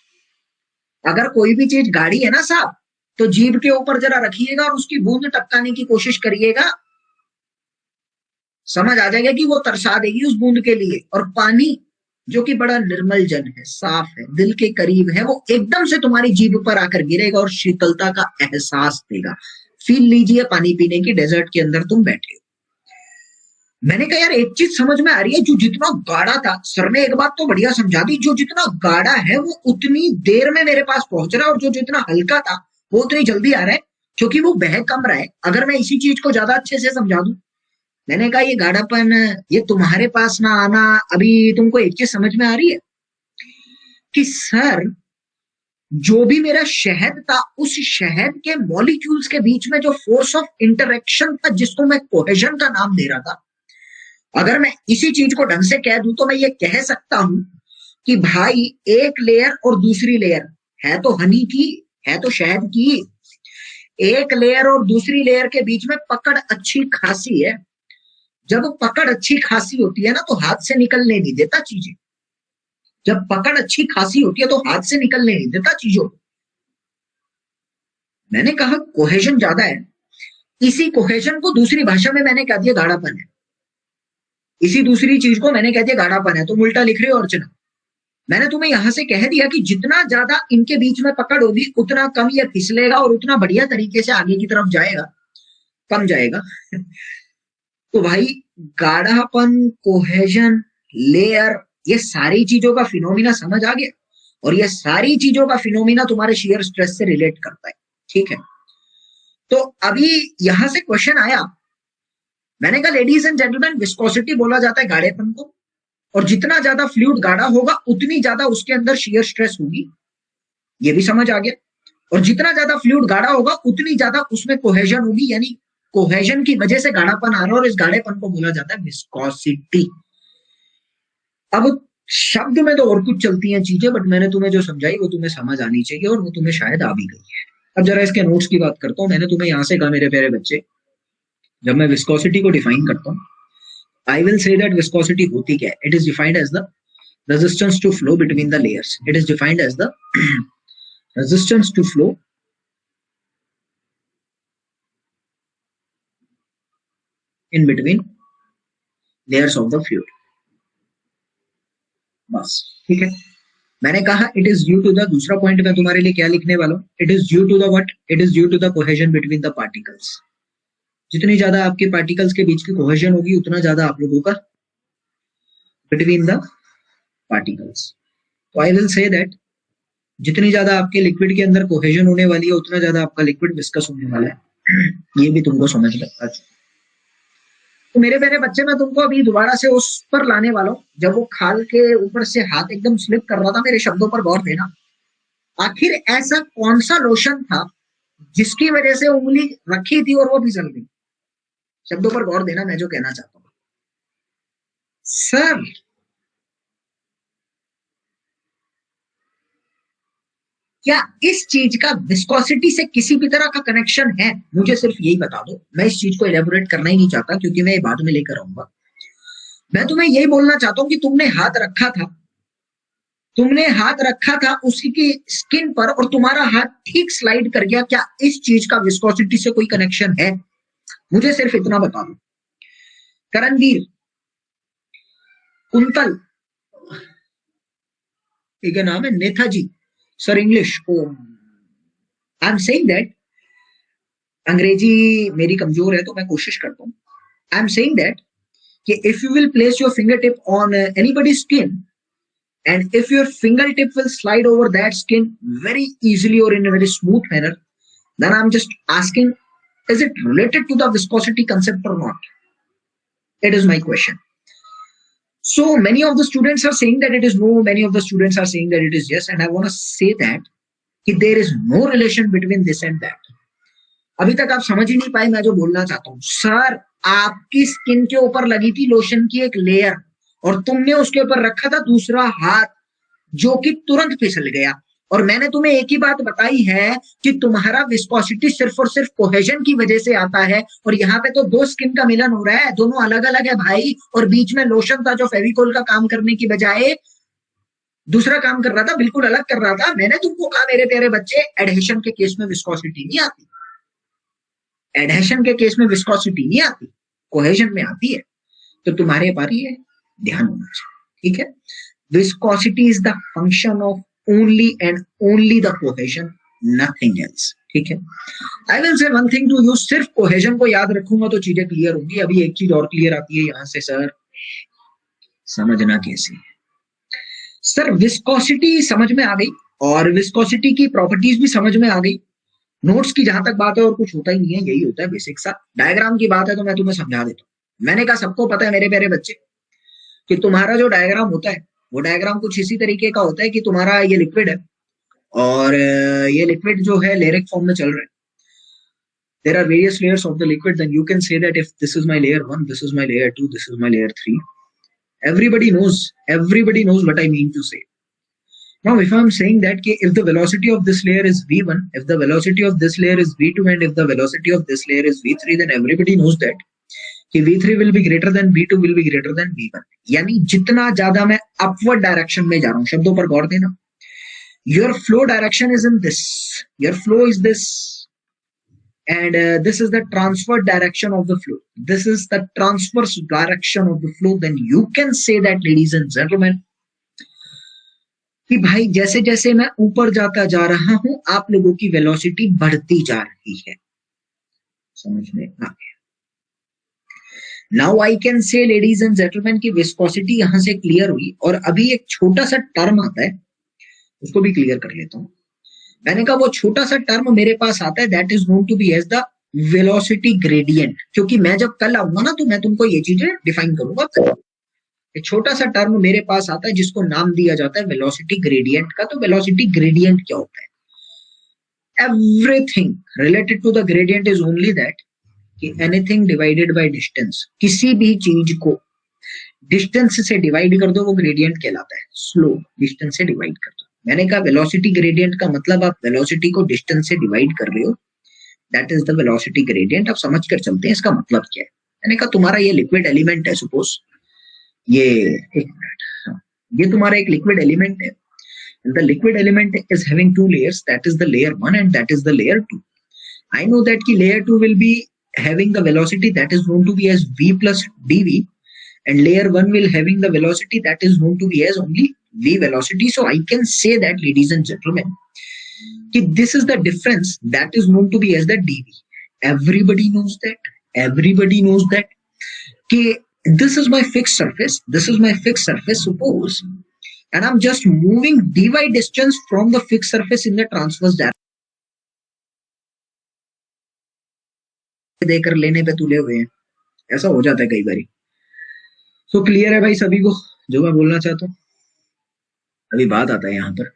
अगर कोई भी चीज गाढ़ी है ना साहब, तो जीभ के ऊपर जरा रखिएगा और उसकी बूंद टपकाने की कोशिश करिएगा। समझ आ जाएगा कि वो तरसा देगी उस बूंद के लिए। और पानी जो कि बड़ा निर्मल जल है, साफ है, दिल के करीब है, वो एकदम से तुम्हारी जीभ पर आकर गिरेगा और शीतलता का एहसास देगा। फील लीजिए पानी पीने की डेजर्ट के अंदर तुम बैठे हो। मैंने कहा यार एक चीज समझ में आ रही है, जो जितना गाढ़ा था, सर ने एक बात तो बढ़िया समझा दी, जो जितना गाढ़ा है वो उतनी देर में मेरे पास पहुंच रहा है और जो जितना हल्का था वो उतनी जल्दी आ रहा है क्योंकि वो बह कम रहा है। अगर मैं इसी चीज को ज्यादा अच्छे से समझा दूं, मैंने कहा ये गाढ़ापन ये तुम्हारे पास ना आना, अभी तुमको एक चीज समझ में आ रही है कि सर जो भी मेरा शहद था उस शहद के मॉलिक्यूल्स के बीच में जो फोर्स ऑफ इंटरेक्शन था जिसको मैं कोहेजन का नाम दे रहा था, अगर मैं इसी चीज को ढंग से कह दूं तो मैं ये कह सकता हूं कि भाई एक लेयर और दूसरी लेयर है तो हनी की, है तो शहद की, एक लेयर और दूसरी लेयर के बीच में पकड़ अच्छी खासी है। जब पकड़ अच्छी खासी होती है ना तो हाथ से निकलने नहीं देता चीजें। जब पकड़ अच्छी खासी होती है तो हाथ से निकलने नहीं देता चीजों। मैंने कहा कोहेजन ज्यादा है, इसी कोहेजन को दूसरी भाषा में मैंने कह दिया गाढ़ापन है। इसी दूसरी चीज को मैंने कह दिया गाढ़ापन है। तुम उल्टा लिख रहे हो अर्चना। मैंने तुम्हें यहां से कह दिया कि जितना ज्यादा इनके बीच में पकड़ होगी उतना कम ये फिसलेगा और उतना बढ़िया तरीके से आगे की तरफ जाएगा, कम जाएगा। तो भाई गाढ़ापन, कोहेजन, लेयर, ये सारी चीजों का फिनोमिना समझ आ गया और ये सारी चीजों का फिनोमिना तुम्हारे shear स्ट्रेस से रिलेट करता है। ठीक है, तो अभी यहां से क्वेश्चन आया। मैंने कहा लेडीज एंड जेंटलमैन, विस्कोसिटी बोला जाता है गाढ़ेपन को, और जितना ज्यादा फ्लूइड गाढ़ा होगा उतनी ज्यादा उसके अंदर shear स्ट्रेस होगी, ये भी समझ आ गया। और जितना ज्यादा फ्लूइड गाढ़ा होगा उतनी ज्यादा उसमें कोहेजन होगी, यानी कोहेजन की वजह से गाढ़ापन आ रहा है और इस गाढ़ेपन को बोला जाता है विस्कोसिटी। अब शब्द में तो और कुछ चलती हैं चीजें, बट मैंने तुम्हें जो समझाई वो तुम्हें समझ आनी चाहिए और वो तुम्हें शायद आ भी गई है। अब जरा इसके नोट्स की बात करता हूं। मैंने तुम्हें यहां से कहा मेरे प्यारे बच्चे, जब मैं विस्कोसिटी को डिफाइन करता हूं, I will say that viscosity होती क्या है। It is defined as the resistance to flow between the layers. It is defined as the resistance to flow in between layers of the fluid. बस ठीक है। मैंने कहा it is due to the, दूसरा point मैं तुम्हारे लिए क्या लिखने वाला हूं, it is due to the what, it is due to the cohesion between the particles. जितनी ज्यादा आपके पार्टिकल्स के बीच की कोहेजन होगी उतना ज्यादा आप लोगों का बिटवीन द पार्टिकल्स। तो आई विल से दैट जितनी ज्यादा आपके लिक्विड के अंदर कोहेजन होने वाली है उतना ज्यादा आपका लिक्विड विस्कस होने वाला है। ये भी तुमको समझ में आ चुका। तो मेरे प्यारे बच्चे, मैं तुमको अभी दोबारा से उस पर लाने वाला हूँ जब वो खाल के ऊपर से हाथ एकदम स्लिप कर रहा था। मेरे शब्दों पर गौर देना। आखिर ऐसा कौन सा लोशन था जिसकी वजह से उंगली रखी थी और वो फिसल गई? शब्दों पर गौर देना, मैं जो कहना चाहता हूँ। सर क्या इस चीज का विस्कोसिटी से किसी भी तरह का कनेक्शन है? मुझे सिर्फ यही बता दो। मैं इस चीज को एलेबोरेट करना ही नहीं चाहता क्योंकि मैं ये बाद में लेकर आऊंगा। मैं तुम्हें यही बोलना चाहता हूं कि तुमने हाथ रखा था तुमने हाथ रखा था उसकी स्किन पर और तुम्हारा हाथ ठीक स्लाइड कर गया, क्या इस चीज का विस्कोसिटी से कोई कनेक्शन है? मुझे सिर्फ इतना बता दो। करणवीर, कुंतल, एक नाम है Netaji sir, English. I am saying that, अंग्रेजी मेरी कमजोर है तो मैं कोशिश करता हूं। आई एम सेइंग दैट कि if you will place your finger tip on anybody skin and if your fingertip will slide over that skin very easily or in a very smooth manner, then I'm just asking, is it related to the viscosity concept or not? It is my question. So many of the students are saying that it is no, many of the students are saying that it is yes, and I want to say that there is no relation between this and that. अभी तक आप समझ ही नहीं पाए मैं जो बोलना चाहता हूं। सर, आपकी स्किन के ऊपर लगी थी लोशन की एक लेयर और तुमने उसके ऊपर रखा था दूसरा हाथ जो कि तुरंत फिसल गया, और मैंने तुम्हें एक ही बात बताई है कि तुम्हारा विस्कोसिटी सिर्फ और सिर्फ कोहेजन की वजह से आता है, और यहाँ पे तो दो स्किन का मिलन हो रहा है, दोनों अलग अलग है भाई, और बीच में लोशन था जो फेविकोल का काम करने की बजाय दूसरा काम कर रहा था, बिल्कुल अलग कर रहा था। मैंने तुमको कहा मेरे प्यारे बच्चे, एडहेशन के केस में विस्कोसिटी नहीं आती, एडहेशन के केस में विस्कोसिटी नहीं आती, कोहेजन में आती है। तो तुम्हारे पर ये ध्यान होना चाहिए, ठीक है? Viscosity is the function of only and only the cohesion, nothing else, ठीक है? I will say one thing to you, सिर्फ कोहेजन को याद रखूंगा तो चीजें क्लियर होंगी। अभी एक चीज और क्लियर आती है यहां से, सर समझना कैसे है? सर विस्कोसिटी समझ में आ गई और विस्कोसिटी की प्रॉपर्टीज भी समझ में आ गई। नोट्स की जहां तक बात है और कुछ होता ही नहीं है, यही होता है बेसिक सा। डायग्राम की बात है तो मैं तुम्हें समझा देता हूँ। मैंने कहा सबको पता है मेरे प्यारे बच्चे कि तुम्हारा जो डायग्राम होता है वो डायग्राम कुछ इसी तरीके का होता है कि तुम्हारा ये लिक्विड है और ये लिक्विड जो है लेरिक फॉर्म में चल रहा है। There are various layers of the liquid, then you can say that if this is my layer 1, this is my layer 2, this is my layer 3. Everybody knows what I mean to say. Now if I'm saying that if the velocity of this layer is v1, if the velocity of this layer is v2, and if the velocity of this layer is v3, then everybody knows that कि v3 will be greater than v2 will be greater than v1। यानी जितना ज्यादा मैं upward direction में जा रहा हूं, शब्दों पर गौर देना, your flow direction is in this, your flow is this, and this is the transfer direction of the flow, this is the transverse direction of the flow, then you can say that, ladies and gentlemen, कि भाई जैसे जैसे मैं ऊपर जाता जा रहा हूं आप लोगों की वेलोसिटी बढ़ती जा रही है। समझ में आ गया? नाउ आई कैन से लेडीज एंड जेंटलमैन की विस्कोसिटी यहां से क्लियर हुई, और अभी एक छोटा सा टर्म आता है उसको भी क्लियर कर लेता हूं। मैंने कहा वो छोटा सा टर्म मेरे पास आता है, that is known to be as the velocity gradient, क्योंकि मैं जब कल आऊंगा ना तो मैं तुमको ये चीजें डिफाइन करूंगा। एक छोटा सा टर्म मेरे पास आता है जिसको नाम दिया जाता है वेलोसिटी ग्रेडियंट का। तो वेलोसिटी ग्रेडियंट क्या होता है? Everything related to the gradient is only that कि एनीथिंग डिवाइडेड बाय डिस्टेंस, किसी भी चीज को डिस्टेंस से डिवाइड कर दो वो ग्रेडियंट कहलाता है। स्लो डिस्टेंस से डिवाइड कर दो। मैंने कहा वेलोसिटी ग्रेडियंट का मतलब आप वेलोसिटी को डिस्टेंस से डिवाइड कर रहे हो, that is the velocity gradient. आप समझ कर चलते हैं इसका मतलब क्या है। मैंने कहा तुम्हारा ये लिक्विड एलिमेंट है, सपोज ये एक मिनट, ये तुम्हारा एक लिक्विड एलिमेंट है। The liquid element is having two layers, that is the layer 1 and that is the layer 2. I know that ki layer 2 will be having the velocity that is known to be as v plus dv, and layer 1 will having the velocity that is known to be as only v velocity. So I can say that, ladies and gentlemen, ki this is the difference that is known to be as the dv. Everybody knows that. Everybody knows that ki this is my fixed surface. This is my fixed surface. Suppose, and I'm just moving dy distance from the fixed surface in the transverse direction. देकर लेने पे तुले हुए हैं, ऐसा हो जाता है कई बारी। तो क्लियर है भाई सभी को जो मैं बोलना चाहता हूँ? अभी बात आता है यहाँ पर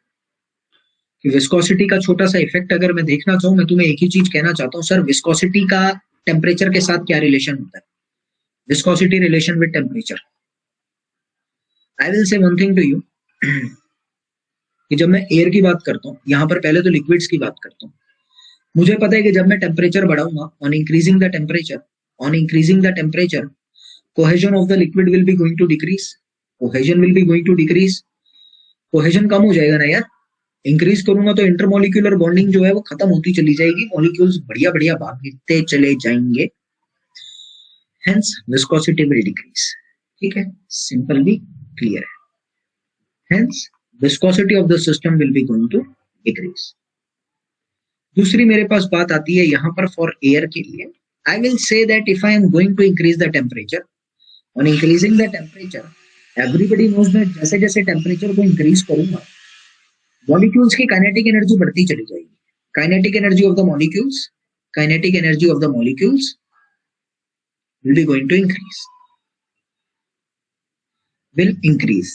कि विस्कोसिटी का छोटा सा इफेक्ट अगर मैं देखना चाहूँ, मैं तुम्हें एक ही चीज कहना चाहता हूँ, सर विस्कोसिटी का टेम्परेचर के साथ क्या रिलेशन होता है? Viscosity relation with temperature. I will say one thing to you कि जब मैं एयर की बात करता हूँ, यहाँ पर पहले तो लिक्विड्स की बात करता हूँ, मुझे पता है कि जब मैं टेम्परेचर बढ़ाऊंगा, on increasing the temperature cohesion of the liquid will be going to decrease, cohesion will be going to decrease, cohesion कम हो जाएगा ना यार, इंक्रीज करूंगा तो इंटरमोलिक्यूलर बॉन्डिंग जो है वो खत्म होती चली जाएगी, मॉलिक्यूल्स बढ़िया बढ़िया भागते चले जाएंगे, हेंस विस्कोसिटी विल डिक्रीज। ठीक है, सिंपल भी क्लियर है, hence viscosity of the system will be going to decrease. दूसरी मेरे पास बात आती है यहाँ पर फॉर एयर के लिए, I will say that if I am going to increase the temperature, on increasing the temperature, everybody knows that जैसे जैसे टेम्परेचर को इंक्रीज करूंगा मॉलिक्यूल्स की काइनेटिक एनर्जी बढ़ती चली जाएगी, kinetic energy of the molecules, kinetic energy of the molecules will be going to increase, will increase।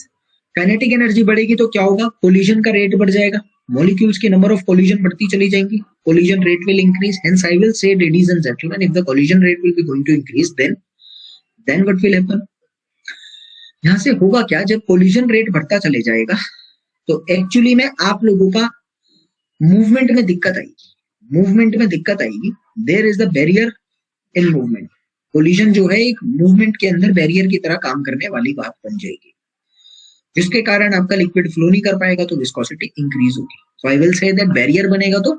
Kinetic energy बढ़ेगी तो क्या होगा, कोलिजन का रेट बढ़ जाएगा, मॉलिक्यूल्स की नंबर ऑफ कोलिजन बढ़ती चली जाएंगी, collision rate will increase, hence I will say ladies and gentleman, if the collision rate will be going to increase then what will happen. यहां से होगा क्या, जब कोलिजन रेट बढ़ता चले जाएगा तो एक्चुअली में आप लोगों का मूवमेंट में दिक्कत आएगी, मूवमेंट में दिक्कत आएगी, there is the barrier in movement, collision जो है एक मूवमेंट के अंदर बैरियर की तरह काम करने वाली बात बन जाएगी, जिसके कारण आपका लिक्विड फ्लो नहीं कर पाएगा तो विस्कोसिटी इंक्रीज होगी। So I will say that barrier बनेगा तो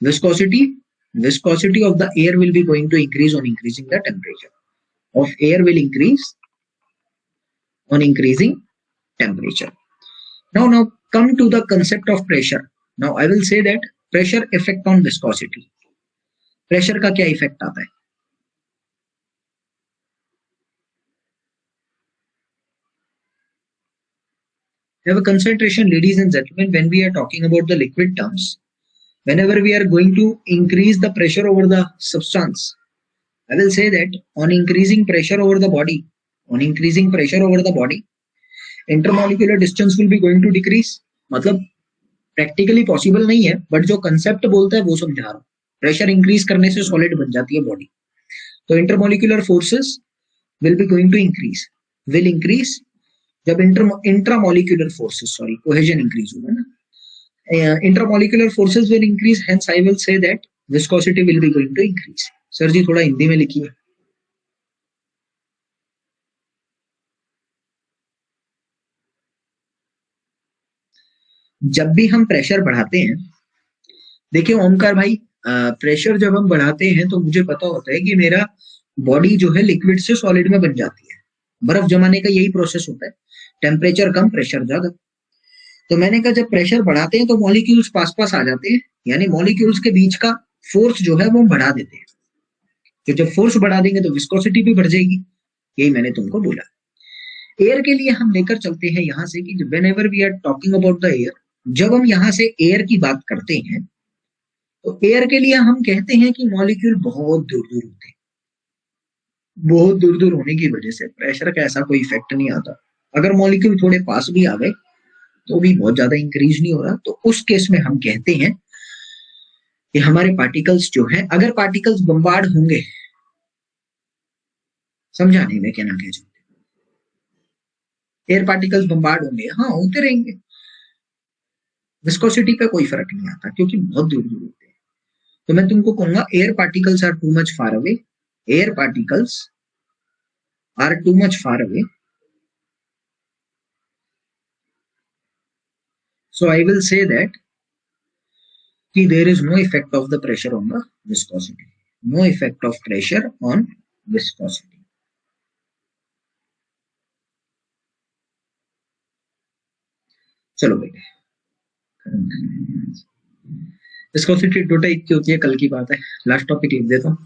viscosity of the air will be going to increase on increasing the temperature of air will increase on increasing temperature. Now come to the concept of pressure. Now I will say that pressure effect on viscosity. Pressure का क्या effect आता है? Have a concentration, ladies and gentlemen, when we are talking about the liquid terms, whenever we are going to increase the pressure over the substance, I will say that on increasing pressure over the body, intermolecular distance will be going to decrease। मतलब practically possible नहीं है, but जो concept बोलता है वो समझा रहा हूं। प्रेशर इंक्रीज करने से सॉलिड बन जाती है बॉडी, तो intermolecular forces will be going to increase, will increase जब intramolecular forces, sorry cohesion increase होगा ना, intermolecular forces will increase, hence I will say that viscosity will be going to increase. Sir जी थोड़ा हिंदी में लिखिए। जब भी हम प्रेशर बढ़ाते हैं, देखिए ओमकार भाई, प्रेशर जब हम बढ़ाते हैं तो मुझे पता होता है कि मेरा बॉडी जो है लिक्विड से सॉलिड में बन जाती है, बर्फ जमाने का यही प्रोसेस होता है, टेम्परेचर कम प्रेशर ज्यादा। तो मैंने कहा जब प्रेशर बढ़ाते हैं तो मॉलिक्यूल्स पास पास आ जाते हैं, यानी मॉलिक्यूल्स के बीच का फोर्स जो है वो बढ़ा देते हैं, तो जब फोर्स बढ़ा देंगे तो विस्कोसिटी भी बढ़ जाएगी, यही मैंने तुमको बोला। एयर के लिए हम लेकर चलते हैं यहां से कि whenever we are talking about the air, जब हम यहां से एयर की बात करते हैं तो एयर के लिए हम कहते हैं कि मॉलिक्यूल बहुत दूर दूर होते हैं, बहुत दूर दूर होने की वजह से प्रेशर का ऐसा कोई इफेक्ट नहीं आता। अगर मॉलिक्यूल थोड़े पास भी आ गए तो भी बहुत ज्यादा इंक्रीज नहीं हो रहा, तो उस केस में हम कहते हैं कि हमारे पार्टिकल्स जो है, अगर पार्टिकल्स बम्बार्ड होंगे, समझा नहीं मैं कहना क्या चाहते, एयर पार्टिकल्स बम्बार्ड होंगे, हाँ होते रहेंगे, विस्कोसिटी पे कोई फर्क नहीं आता क्योंकि बहुत दूर दूर होते हैं। तो मैं तुमको कहूंगा air particles are too much far away, air particles are too much far away, so I will say that there is no effect of the pressure on the viscosity, no effect of pressure on viscosity। चलो बेटे, viscosity 2 type की होती है, कल की बात है, last topic लिख देता हूँ।